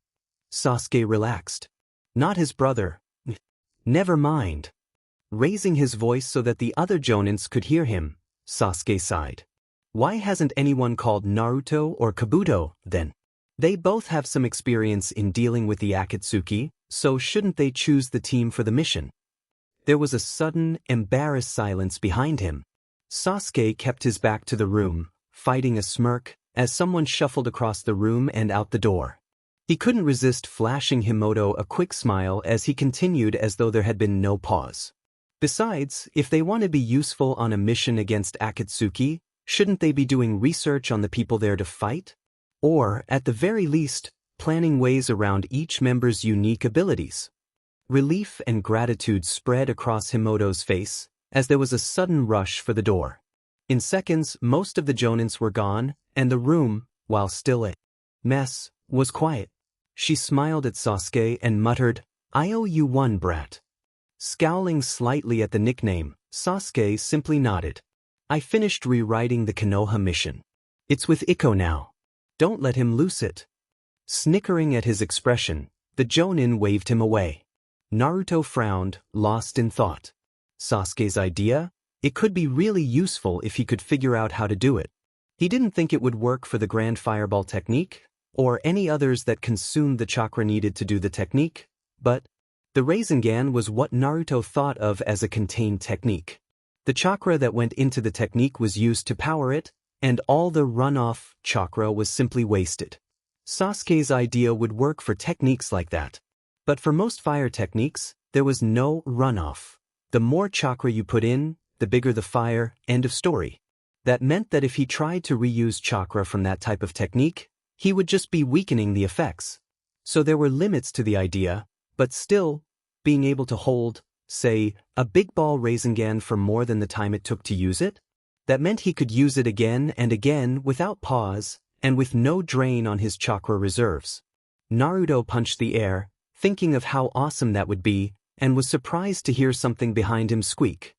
Sasuke relaxed. Not his brother. Never mind. Raising his voice so that the other jonins could hear him, Sasuke sighed. Why hasn't anyone called Naruto or Kabuto, then? They both have some experience in dealing with the Akatsuki, so shouldn't they choose the team for the mission? There was a sudden, embarrassed silence behind him. Sasuke kept his back to the room, fighting a smirk, as someone shuffled across the room and out the door. He couldn't resist flashing Himoto a quick smile as he continued as though there had been no pause. Besides, if they want to be useful on a mission against Akatsuki, shouldn't they be doing research on the people there to fight? Or, at the very least, planning ways around each member's unique abilities? Relief and gratitude spread across Himoto's face, as there was a sudden rush for the door. In seconds, most of the jonins were gone, and the room, while still a mess, was quiet. She smiled at Sasuke and muttered, "I owe you one, brat." Scowling slightly at the nickname, Sasuke simply nodded. "I finished rewriting the Konoha mission. It's with Ikko now. Don't let him loose it." Snickering at his expression, the jonin waved him away. Naruto frowned, lost in thought. Sasuke's idea? It could be really useful if he could figure out how to do it. He didn't think it would work for the Grand Fireball technique, or any others that consumed the chakra needed to do the technique, but the Rasengan was what Naruto thought of as a contained technique. The chakra that went into the technique was used to power it, and all the runoff chakra was simply wasted. Sasuke's idea would work for techniques like that. But for most fire techniques, there was no runoff. The more chakra you put in, the bigger the fire, end of story. That meant that if he tried to reuse chakra from that type of technique, he would just be weakening the effects. So there were limits to the idea, but still, being able to hold, say, a big ball Rasengan for more than the time it took to use it, that meant he could use it again and again without pause, and with no drain on his chakra reserves. Naruto punched the air, thinking of how awesome that would be, and was surprised to hear something behind him squeak.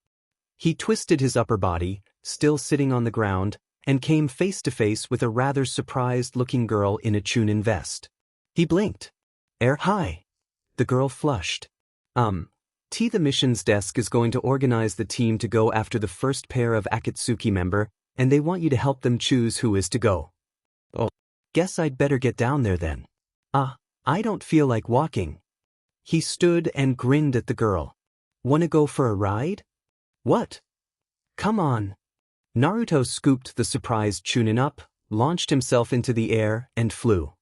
He twisted his upper body, still sitting on the ground, and came face to face with a rather surprised-looking girl in a chunin vest. He blinked. Hi. The girl flushed. The missions desk is going to organize the team to go after the first pair of Akatsuki member, and they want you to help them choose who is to go. Oh, guess I'd better get down there then. I don't feel like walking. He stood and grinned at the girl. Wanna go for a ride? What? Come on. Naruto scooped the surprised chunin up, launched himself into the air, and flew.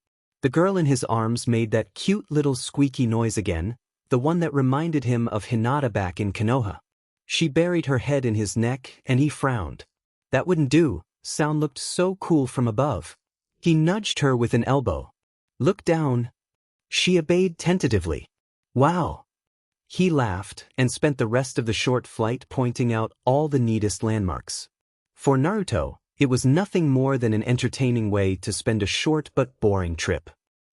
The girl in his arms made that cute little squeaky noise again, the one that reminded him of Hinata back in Konoha. She buried her head in his neck, and he frowned. That wouldn't do, sound looked so cool from above. He nudged her with an elbow. Look down. She obeyed tentatively. Wow. He laughed, and spent the rest of the short flight pointing out all the neatest landmarks. For Naruto, it was nothing more than an entertaining way to spend a short but boring trip.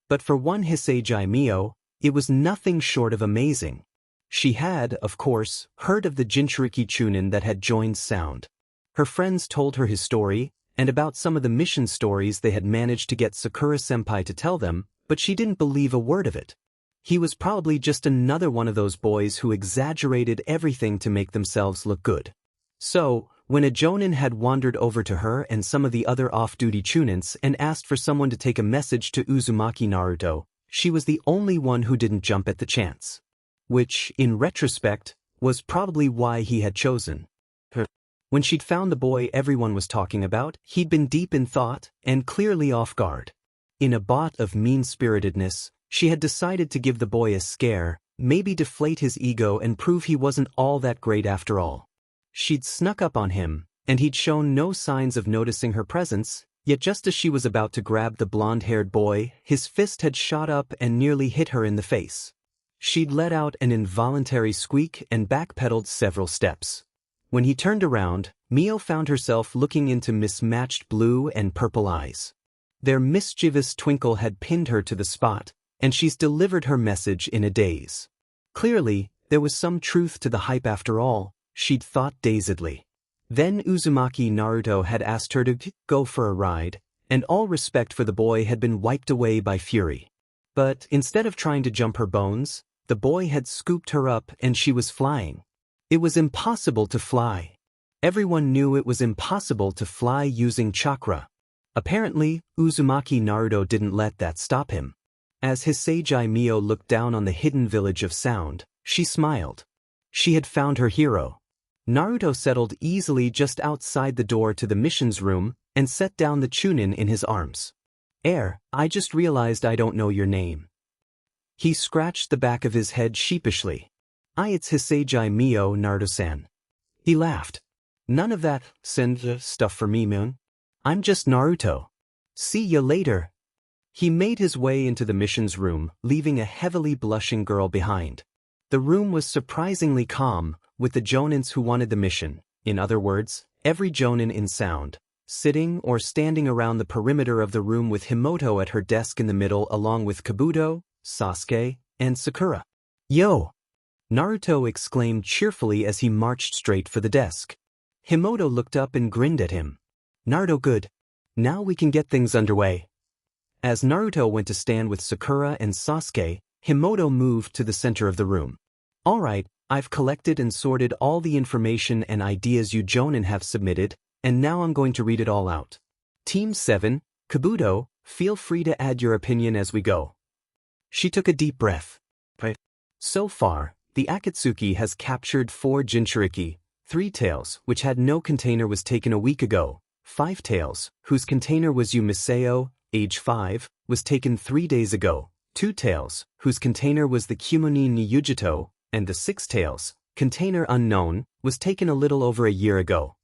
But for one Hisei Mio, it was nothing short of amazing. She had, of course, heard of the Jinchuriki Chunin that had joined Sound. Her friends told her his story, and about some of the mission stories they had managed to get Sakura-senpai to tell them, but she didn't believe a word of it. He was probably just another one of those boys who exaggerated everything to make themselves look good. So, when a jonin had wandered over to her and some of the other off-duty chunins and asked for someone to take a message to Uzumaki Naruto, she was the only one who didn't jump at the chance. Which, in retrospect, was probably why he had chosen her. When she'd found the boy everyone was talking about, he'd been deep in thought and clearly off guard. In a bot of mean-spiritedness, she had decided to give the boy a scare, maybe deflate his ego and prove he wasn't all that great after all. She'd snuck up on him, and he'd shown no signs of noticing her presence, yet just as she was about to grab the blonde-haired boy, his fist had shot up and nearly hit her in the face. She'd let out an involuntary squeak and backpedaled several steps. When he turned around, Mio found herself looking into mismatched blue and purple eyes. Their mischievous twinkle had pinned her to the spot, and she's delivered her message in a daze. Clearly, there was some truth to the hype after all, she'd thought dazedly. Then Uzumaki Naruto had asked her to go for a ride, and all respect for the boy had been wiped away by fury. But instead of trying to jump her bones, the boy had scooped her up and she was flying. It was impossible to fly. Everyone knew it was impossible to fly using chakra. Apparently, Uzumaki Naruto didn't let that stop him. As Hisei Mio looked down on the hidden village of Sound, she smiled. She had found her hero. Naruto settled easily just outside the door to the missions room and set down the chunin in his arms. I just realized I don't know your name. He scratched the back of his head sheepishly. It's Hisseiji Mio Naruto-san. He laughed. None of that senju stuff for me, Moon. I'm just Naruto. See ya later. He made his way into the missions room, leaving a heavily blushing girl behind. The room was surprisingly calm, with the jonins who wanted the mission, in other words, every jonin in sound, sitting or standing around the perimeter of the room with Himoto at her desk in the middle along with Kabuto, Sasuke, and Sakura. Yo! Naruto exclaimed cheerfully as he marched straight for the desk. Himoto looked up and grinned at him. Naruto, good. Now we can get things underway. As Naruto went to stand with Sakura and Sasuke, Himoto moved to the center of the room. Alright, I've collected and sorted all the information and ideas you jonin have submitted, and now I'm going to read it all out. Team 7, Kabuto, feel free to add your opinion as we go. She took a deep breath. So far, the Akatsuki has captured 4 Jinchuriki, 3 tails, which had no container, was taken a week ago, 5 tails, whose container was Yumiseo, age 5, was taken 3 days ago, 2 tails, whose container was the Kumoni ni Yujito, and the 6 tails, container unknown, was taken a little over a year ago.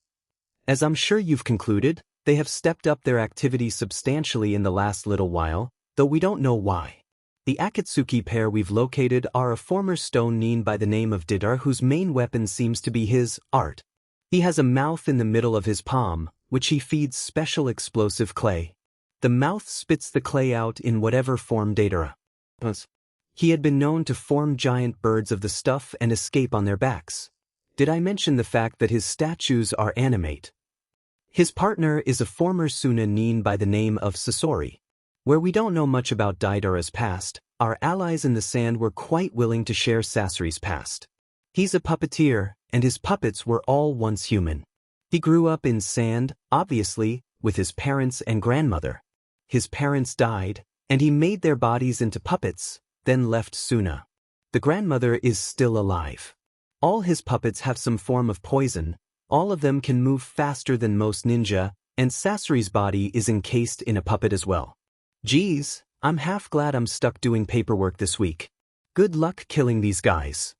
As I'm sure you've concluded, they have stepped up their activity substantially in the last little while, though we don't know why. The Akatsuki pair we've located are a former stone nin by the name of Didar, whose main weapon seems to be his art. He has a mouth in the middle of his palm, which he feeds special explosive clay. The mouth spits the clay out in whatever form Didar. He had been known to form giant birds of the stuff and escape on their backs. Did I mention the fact that his statues are animate? His partner is a former Suna nin by the name of Sasori. Where we don't know much about Didara's past, our allies in the sand were quite willing to share Sasori's past. He's a puppeteer, and his puppets were all once human. He grew up in sand, obviously, with his parents and grandmother. His parents died, and he made their bodies into puppets, then left Suna. The grandmother is still alive. All his puppets have some form of poison, all of them can move faster than most ninja, and Sasori's body is encased in a puppet as well. Geez, I'm half glad I'm stuck doing paperwork this week. Good luck killing these guys.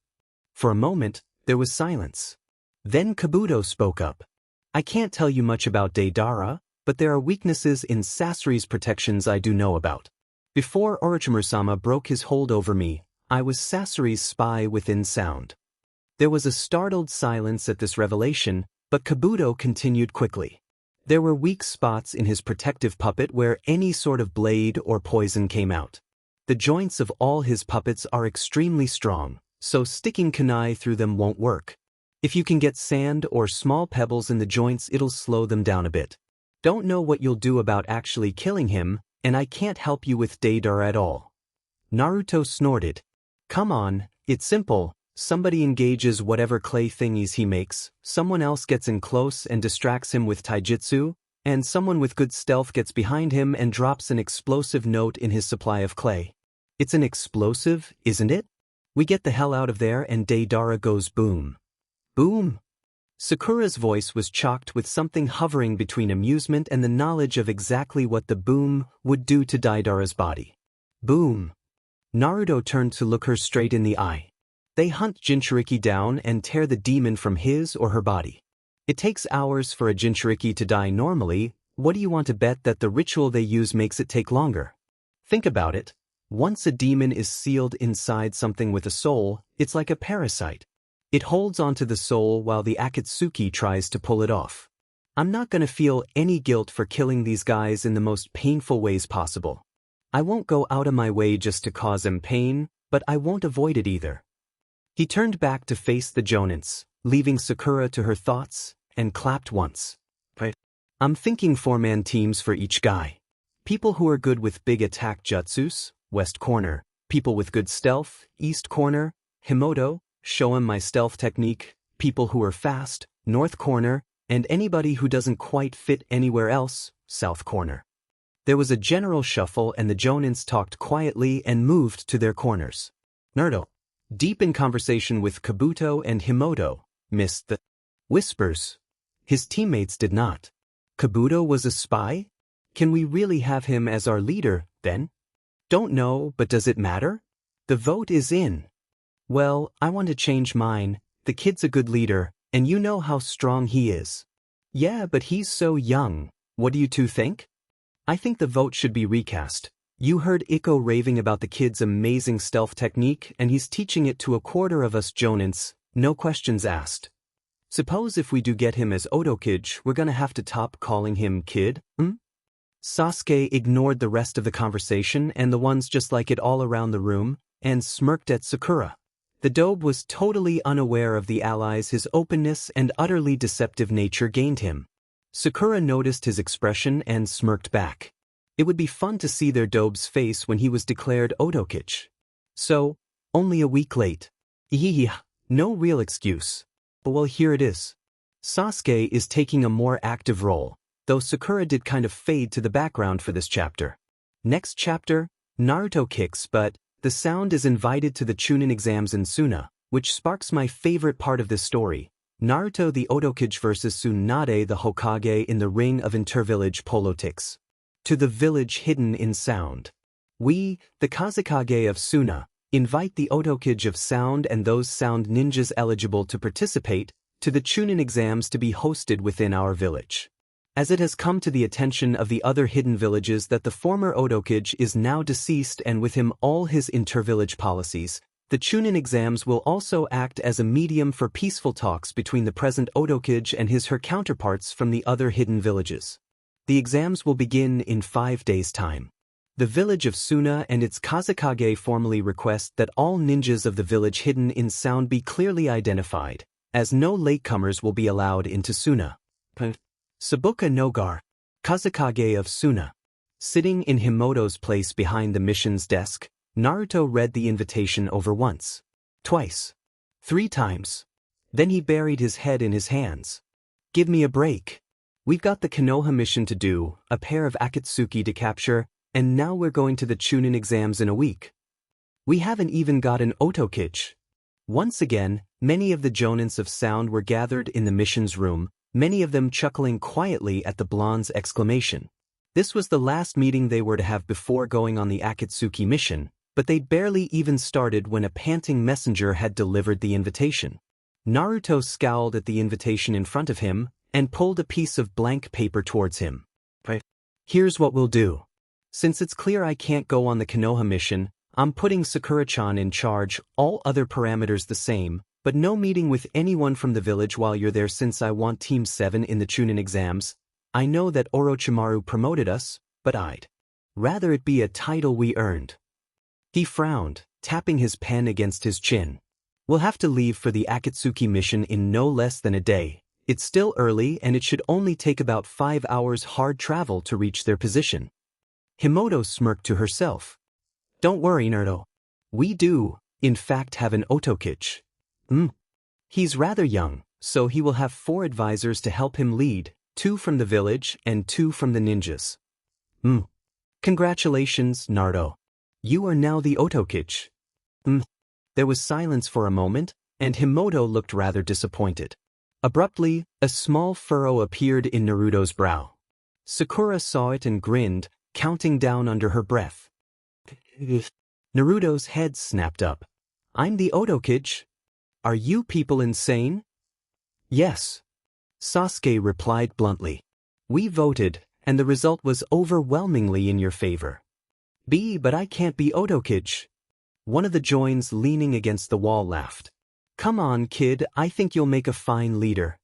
For a moment, there was silence. Then Kabuto spoke up. I can't tell you much about Deidara, but there are weaknesses in Sasori's protections I do know about. Before Orochimaru-sama broke his hold over me, I was Sasori's spy within sound. There was a startled silence at this revelation, but Kabuto continued quickly. There were weak spots in his protective puppet where any sort of blade or poison came out. The joints of all his puppets are extremely strong, so sticking kunai through them won't work. If you can get sand or small pebbles in the joints, it'll slow them down a bit. Don't know what you'll do about actually killing him, and I can't help you with Deidara at all. Naruto snorted. Come on, it's simple. Somebody engages whatever clay thingies he makes, someone else gets in close and distracts him with taijutsu, and someone with good stealth gets behind him and drops an explosive note in his supply of clay. It's an explosive, isn't it? We get the hell out of there and Deidara goes boom. Boom. Sakura's voice was chalked with something hovering between amusement and the knowledge of exactly what the boom would do to Deidara's body. Boom. Naruto turned to look her straight in the eye. They hunt Jinchuriki down and tear the demon from his or her body. It takes hours for a Jinchuriki to die normally. What do you want to bet that the ritual they use makes it take longer? Think about it. Once a demon is sealed inside something with a soul, it's like a parasite. It holds onto the soul while the Akatsuki tries to pull it off. I'm not going to feel any guilt for killing these guys in the most painful ways possible. I won't go out of my way just to cause them pain, but I won't avoid it either. He turned back to face the jonins, leaving Sakura to her thoughts, and clapped once. I'm thinking 4-man teams for each guy. People who are good with big attack jutsus, west corner. People with good stealth, east corner. Himoto, show him my stealth technique. People who are fast, north corner. And anybody who doesn't quite fit anywhere else, south corner. There was a general shuffle and the jonins talked quietly and moved to their corners. Naruto, deep in conversation with Kabuto and Himoto, missed the whispers. His teammates did not. Kabuto was a spy? Can we really have him as our leader, then? Don't know, but does it matter? The vote is in. Well, I want to change mine. The kid's a good leader, and you know how strong he is. Yeah, but he's so young. What do you two think? I think the vote should be recast. You heard Ikko raving about the kid's amazing stealth technique, and he's teaching it to a quarter of us jonins, no questions asked. Suppose if we do get him as Otokage, we're gonna have to top calling him kid, Sasuke ignored the rest of the conversation and the ones just like it all around the room, and smirked at Sakura. The dobe was totally unaware of the allies his openness and utterly deceptive nature gained him. Sakura noticed his expression and smirked back. It would be fun to see their dobe's face when he was declared Otokage. So, only a week late. No real excuse. But well, here it is. Sasuke is taking a more active role, though Sakura did kind of fade to the background for this chapter. Next chapter, Naruto kicks butt. The sound is invited to the Chunin exams in Suna, which sparks my favorite part of this story. Naruto the Otokage versus Tsunade the Hokage in the ring of intervillage politics. To the village hidden in sound. We, the Kazekage of Suna, invite the Otokage of sound and those sound ninjas eligible to participate to the Chunin exams to be hosted within our village. As it has come to the attention of the other hidden villages that the former Otokage is now deceased and with him all his intervillage policies, the Chunin exams will also act as a medium for peaceful talks between the present Otokage and her counterparts from the other hidden villages. The exams will begin in 5 days' time. The village of Suna and its Kazekage formally request that all ninjas of the village hidden in sound be clearly identified, as no latecomers will be allowed into Suna. Sabuka Nogar, Kazekage of Suna. Sitting in Himoto's place behind the mission's desk, Naruto read the invitation over once, twice, 3 times. Then he buried his head in his hands. Give me a break. We've got the Konoha mission to do, a pair of Akatsuki to capture, and now we're going to the Chunin exams in a week. We haven't even got an Otokage. Once again, many of the jonins of sound were gathered in the mission's room, many of them chuckling quietly at the blonde's exclamation. This was the last meeting they were to have before going on the Akatsuki mission, but they barely even started when a panting messenger had delivered the invitation. Naruto scowled at the invitation in front of him and pulled a piece of blank paper towards him. Here's what we'll do. Since it's clear I can't go on the Konoha mission, I'm putting Sakura-chan in charge, all other parameters the same, but no meeting with anyone from the village while you're there since I want Team 7 in the Chunin exams. I know that Orochimaru promoted us, but I'd rather it be a title we earned. He frowned, tapping his pen against his chin. We'll have to leave for the Akatsuki mission in no less than a day. It's still early and it should only take about 5 hours hard travel to reach their position. Himoto smirked to herself. Don't worry, Naruto. We do, in fact, have an Otokage. He's rather young, so he will have 4 advisors to help him lead, 2 from the village and 2 from the ninjas. Congratulations, Naruto. You are now the Otokage. There was silence for a moment, and Himoto looked rather disappointed. Abruptly, a small furrow appeared in Naruto's brow. Sakura saw it and grinned, counting down under her breath. Naruto's head snapped up. I'm the Otokage. Are you people insane? Yes. Sasuke replied bluntly. We voted, and the result was overwhelmingly in your favor. But I can't be Otokage. One of the joins leaning against the wall laughed. Come on, kid, I think you'll make a fine leader.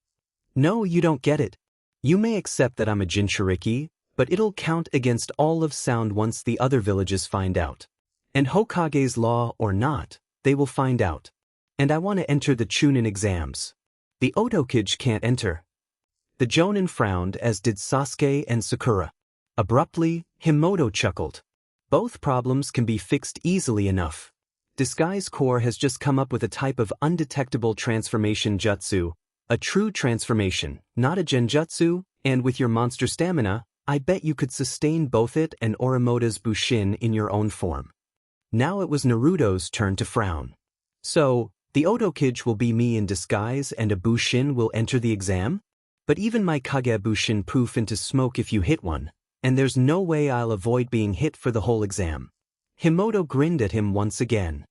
No, you don't get it. You may accept that I'm a Jinchuriki, but it'll count against all of sound once the other villages find out. And Hokage's law or not, they will find out. And I want to enter the Chunin exams. The Otokage can't enter. The jonin frowned, as did Sasuke and Sakura. Abruptly, Himoto chuckled. Both problems can be fixed easily enough. Disguise Corps has just come up with a type of undetectable transformation jutsu, a true transformation, not a genjutsu, and with your monster stamina, I bet you could sustain both it and Oromoto's Bushin in your own form. Now it was Naruto's turn to frown. So, the Otokage will be me in disguise and a Bushin will enter the exam? But even my Kage Bushin poof into smoke if you hit one, and there's no way I'll avoid being hit for the whole exam. Himoto grinned at him once again.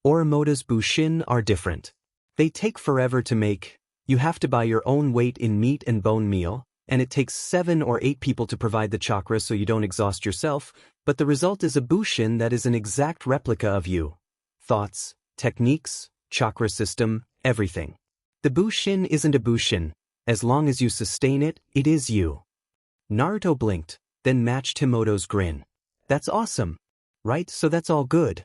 Orimoto's bushin are different. They take forever to make. You have to buy your own weight in meat and bone meal, and it takes 7 or 8 people to provide the chakra so you don't exhaust yourself, but the result is a bushin that is an exact replica of you. Thoughts, techniques, chakra system, everything. The bushin isn't a bushin. As long as you sustain it, it is you. Naruto blinked, then matched Himoto's grin. That's awesome. Right, so that's all good.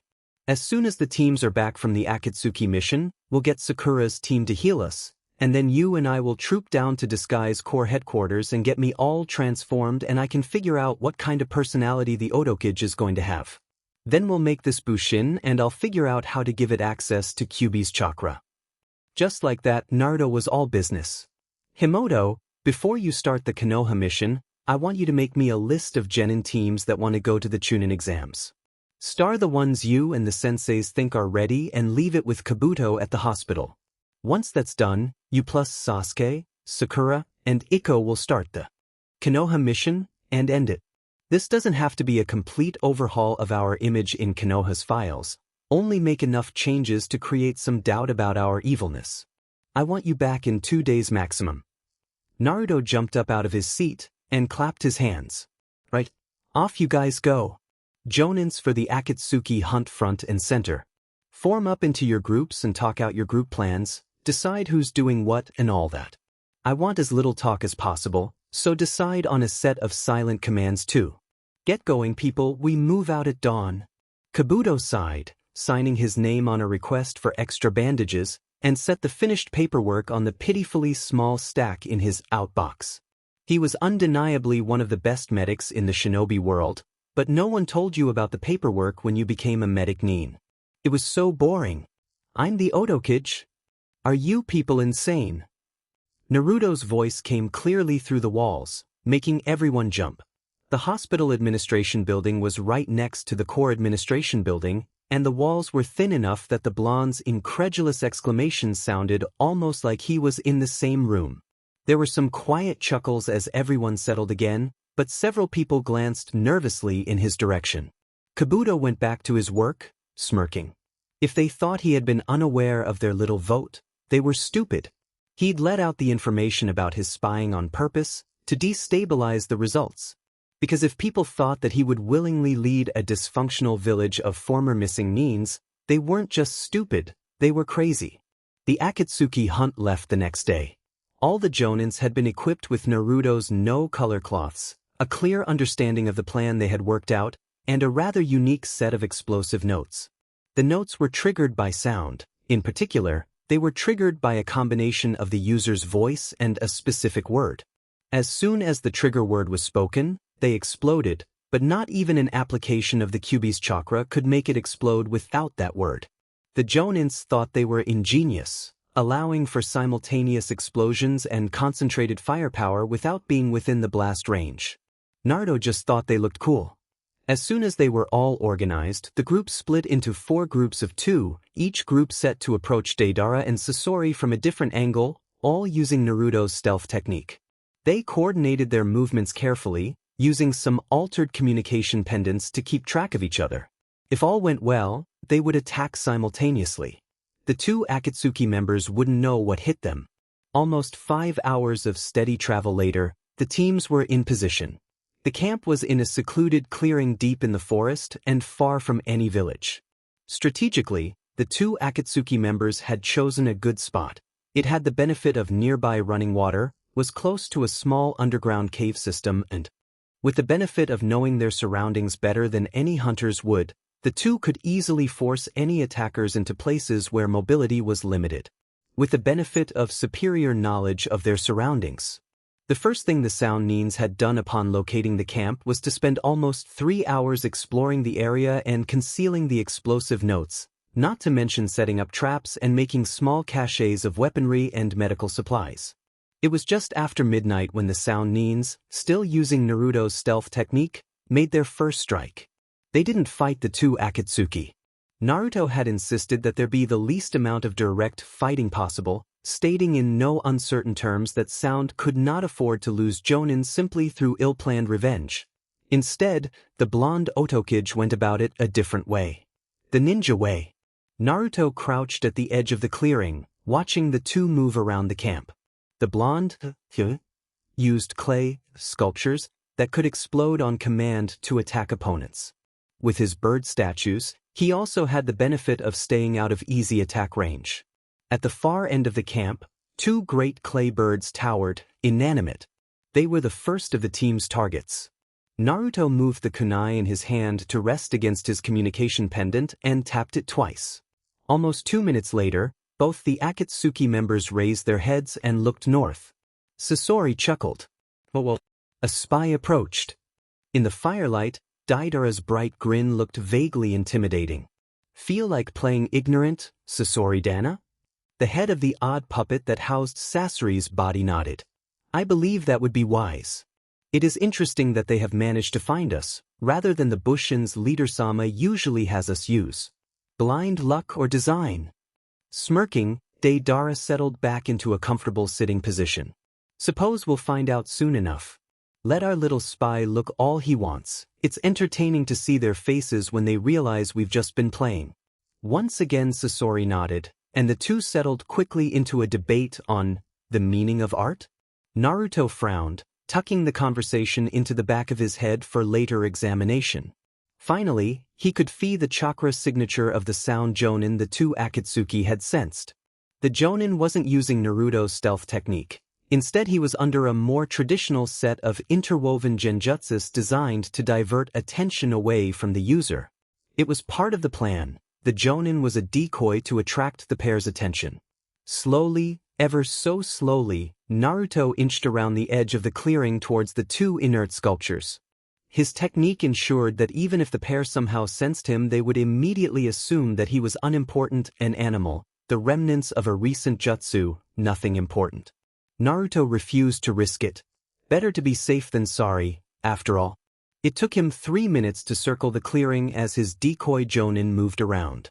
As soon as the teams are back from the Akatsuki mission, we'll get Sakura's team to heal us, and then you and I will troop down to Disguise Corps headquarters and get me all transformed, and I can figure out what kind of personality the Otokage is going to have. Then we'll make this bushin and I'll figure out how to give it access to Kyuubi's chakra. Just like that, Naruto was all business. Himoto, before you start the Konoha mission, I want you to make me a list of genin teams that want to go to the Chunin exams. Star the ones you and the senseis think are ready and leave it with Kabuto at the hospital. Once that's done, you plus Sasuke, Sakura, and Ikko will start the Konoha mission and end it. This doesn't have to be a complete overhaul of our image in Konoha's files, only make enough changes to create some doubt about our evilness. I want you back in 2 days maximum. Naruto jumped up out of his seat and clapped his hands. Right, off you guys go. Jonins for the Akatsuki hunt front and center. Form up into your groups and talk out your group plans, decide who's doing what and all that. I want as little talk as possible, so decide on a set of silent commands too. Get going people, we move out at dawn. Kabuto sighed, signing his name on a request for extra bandages, and set the finished paperwork on the pitifully small stack in his outbox. He was undeniably one of the best medics in the shinobi world, but no one told you about the paperwork when you became a medic nin. It was so boring. I'm the Otokage. Are you people insane? Naruto's voice came clearly through the walls, making everyone jump. The hospital administration building was right next to the Corps administration building, and the walls were thin enough that the blonde's incredulous exclamations sounded almost like he was in the same room. There were some quiet chuckles as everyone settled again, but several people glanced nervously in his direction. Kabuto went back to his work, smirking. If they thought he had been unaware of their little vote, they were stupid. He'd let out the information about his spying on purpose, to destabilize the results. Because if people thought that he would willingly lead a dysfunctional village of former missing nins, they weren't just stupid, they were crazy. The Akatsuki hunt left the next day. All the Jonins had been equipped with Naruto's no-color cloths, a clear understanding of the plan they had worked out, and a rather unique set of explosive notes. The notes were triggered by sound. In particular, they were triggered by a combination of the user's voice and a specific word. As soon as the trigger word was spoken, they exploded, but not even an application of the Kyuubi's chakra could make it explode without that word. The Jonins thought they were ingenious, allowing for simultaneous explosions and concentrated firepower without being within the blast range. Naruto just thought they looked cool. As soon as they were all organized, the group split into 4 groups of 2, each group set to approach Deidara and Sasori from a different angle, all using Naruto's stealth technique. They coordinated their movements carefully, using some altered communication pendants to keep track of each other. If all went well, they would attack simultaneously. The 2 Akatsuki members wouldn't know what hit them. Almost 5 hours of steady travel later, the teams were in position. The camp was in a secluded clearing deep in the forest and far from any village. Strategically, the 2 Akatsuki members had chosen a good spot. It had the benefit of nearby running water, was close to a small underground cave system, and, with the benefit of knowing their surroundings better than any hunters would, the 2 could easily force any attackers into places where mobility was limited. With the benefit of superior knowledge of their surroundings. The first thing the Sound Nins had done upon locating the camp was to spend almost 3 hours exploring the area and concealing the explosive notes, not to mention setting up traps and making small caches of weaponry and medical supplies. It was just after midnight when the Sound Nins, still using Naruto's stealth technique, made their first strike. They didn't fight the 2 Akatsuki. Naruto had insisted that there be the least amount of direct fighting possible, stating in no uncertain terms that Sound could not afford to lose Jonin simply through ill-planned revenge. Instead, the blonde Otokage went about it a different way. The ninja way. Naruto crouched at the edge of the clearing, watching the two move around the camp. The blonde used clay sculptures that could explode on command to attack opponents. With his bird statues, he also had the benefit of staying out of easy attack range. At the far end of the camp, two great clay birds towered, inanimate. They were the first of the team's targets. Naruto moved the kunai in his hand to rest against his communication pendant and tapped it twice. Almost 2 minutes later, both the Akatsuki members raised their heads and looked north. Sasori chuckled. Well, a spy approached. In the firelight, Deidara's bright grin looked vaguely intimidating. Feel like playing ignorant, Sasori-dana? The head of the odd puppet that housed Sasori's body nodded. I believe that would be wise. It is interesting that they have managed to find us, rather than the Bushin's leader-sama usually has us use. Blind luck or design? Smirking, Deidara settled back into a comfortable sitting position. Suppose we'll find out soon enough. Let our little spy look all he wants. It's entertaining to see their faces when they realize we've just been playing. Once again Sasori nodded, and the two settled quickly into a debate on the meaning of art. Naruto frowned, tucking the conversation into the back of his head for later examination. Finally, he could feel the chakra signature of the sound jonin the two Akatsuki had sensed. The jonin wasn't using Naruto's stealth technique. Instead, he was under a more traditional set of interwoven genjutsus designed to divert attention away from the user. It was part of the plan. The jonin was a decoy to attract the pair's attention. Slowly, ever so slowly, Naruto inched around the edge of the clearing towards the two inert sculptures. His technique ensured that even if the pair somehow sensed him, they would immediately assume that he was unimportant, an animal, the remnants of a recent jutsu, nothing important. Naruto refused to risk it. Better to be safe than sorry, after all. It took him 3 minutes to circle the clearing as his decoy jonin moved around.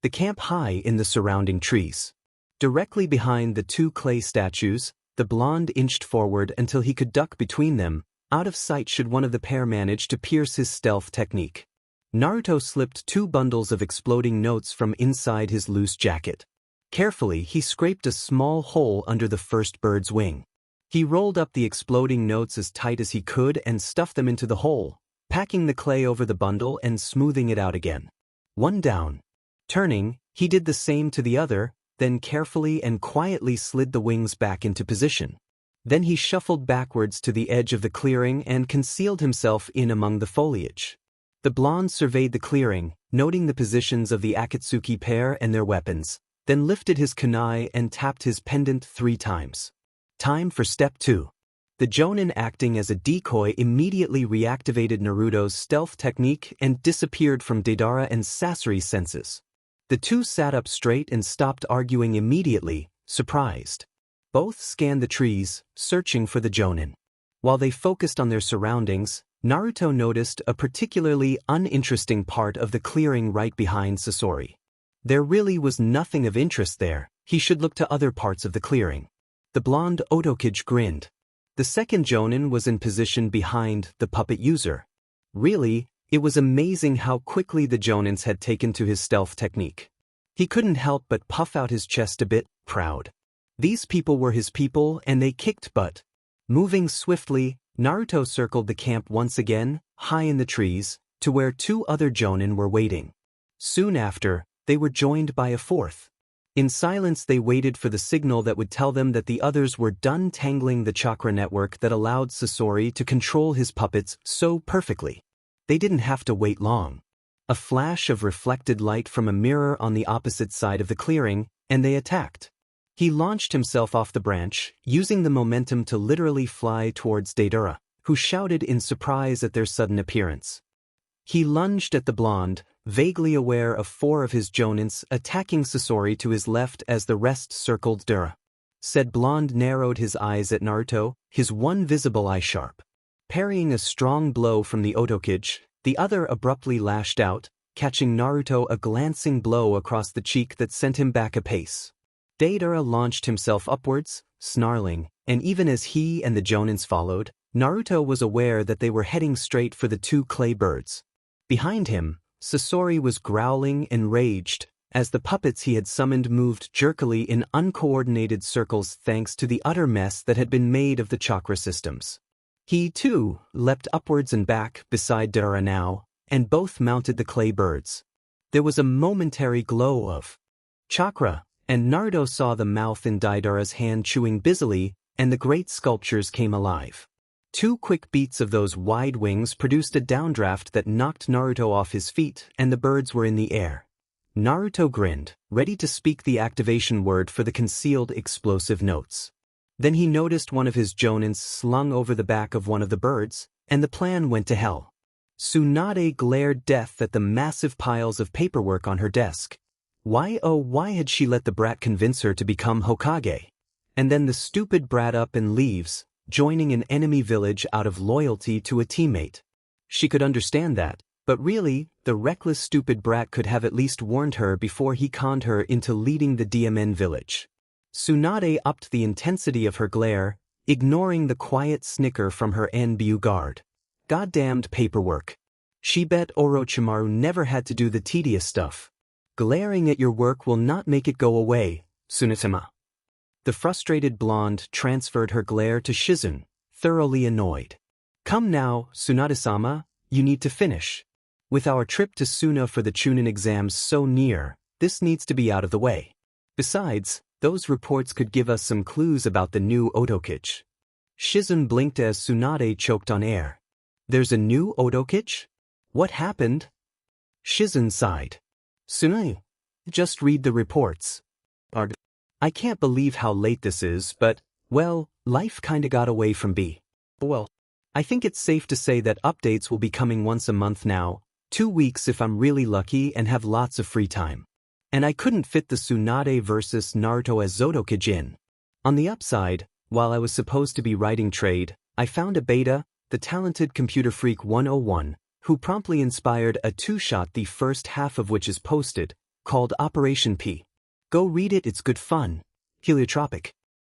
The camp high in the surrounding trees. Directly behind the two clay statues, the blonde inched forward until he could duck between them, out of sight should one of the pair manage to pierce his stealth technique. Naruto slipped 2 bundles of exploding notes from inside his loose jacket. Carefully, he scraped a small hole under the first bird's wing. He rolled up the exploding notes as tight as he could and stuffed them into the hole, packing the clay over the bundle and smoothing it out again. One down. Turning, he did the same to the other, then carefully and quietly slid the wings back into position. Then he shuffled backwards to the edge of the clearing and concealed himself in among the foliage. The blonde surveyed the clearing, noting the positions of the Akatsuki pair and their weapons, then lifted his kunai and tapped his pendant 3 times. Time for step 2. The jonin acting as a decoy immediately reactivated Naruto's stealth technique and disappeared from Deidara and Sasori's senses. The two sat up straight and stopped arguing immediately, surprised. Both scanned the trees, searching for the jonin. While they focused on their surroundings, Naruto noticed a particularly uninteresting part of the clearing right behind Sasori. There really was nothing of interest there. He should look to other parts of the clearing. The blonde Otokage grinned. The second jonin was in position behind the puppet user. Really, it was amazing how quickly the jonins had taken to his stealth technique. He couldn't help but puff out his chest a bit, proud. These people were his people and they kicked butt. Moving swiftly, Naruto circled the camp once again, high in the trees, to where 2 other jonin were waiting. Soon after, they were joined by a 4th. In silence they waited for the signal that would tell them that the others were done tangling the chakra network that allowed Sasori to control his puppets so perfectly. They didn't have to wait long. A flash of reflected light from a mirror on the opposite side of the clearing, and they attacked. He launched himself off the branch, using the momentum to literally fly towards Deidara, who shouted in surprise at their sudden appearance. He lunged at the blonde, vaguely aware of 4 of his jonins attacking Sasori to his left as the rest circled Deidara. Said blonde narrowed his eyes at Naruto, his one visible eye sharp. Parrying a strong blow from the Otokage, the other abruptly lashed out, catching Naruto a glancing blow across the cheek that sent him back a pace. Deidara launched himself upwards, snarling, and even as he and the jonins followed, Naruto was aware that they were heading straight for the 2 clay birds. Behind him, Sasori was growling, enraged, as the puppets he had summoned moved jerkily in uncoordinated circles thanks to the utter mess that had been made of the chakra systems. He, too, leapt upwards and back beside Dara now, and both mounted the clay birds. There was a momentary glow of chakra, and Naruto saw the mouth in Daidara's hand chewing busily, and the great sculptures came alive. 2 quick beats of those wide wings produced a downdraft that knocked Naruto off his feet, and the birds were in the air. Naruto grinned, ready to speak the activation word for the concealed explosive notes. Then he noticed one of his jonins slung over the back of one of the birds, and the plan went to hell. Tsunade glared death at the massive piles of paperwork on her desk. Why had she let the brat convince her to become Hokage? And then the stupid brat up and leaves, joining an enemy village out of loyalty to a teammate. She could understand that, but really, the reckless stupid brat could have at least warned her before he conned her into leading the DMN village. Tsunade upped the intensity of her glare, ignoring the quiet snicker from her NBU guard. Goddamned paperwork. She bet Orochimaru never had to do the tedious stuff. Glaring at your work will not make it go away, Tsunatama. The frustrated blonde transferred her glare to Shizun, thoroughly annoyed. Come now, Tsunade-sama, you need to finish. With our trip to Suna for the Chunin exams so near, this needs to be out of the way. Besides, those reports could give us some clues about the new Otokichi. Shizun blinked as Tsunade choked on air. There's a new Otokichi? What happened? Shizun sighed. Tsunade, just read the reports. I can't believe how late this is, but, well, life kinda got away from B. Well, I think it's safe to say that updates will be coming once a month now, 2 weeks if I'm really lucky and have lots of free time. And I couldn't fit the Tsunade versus Naruto as Zotokichi in. On the upside, while I was supposed to be writing trade, I found a beta, the talented computer freak 101, who promptly inspired a 2-shot the first half of which is posted, called Operation P. Go read it, it's good fun. Heliotropic.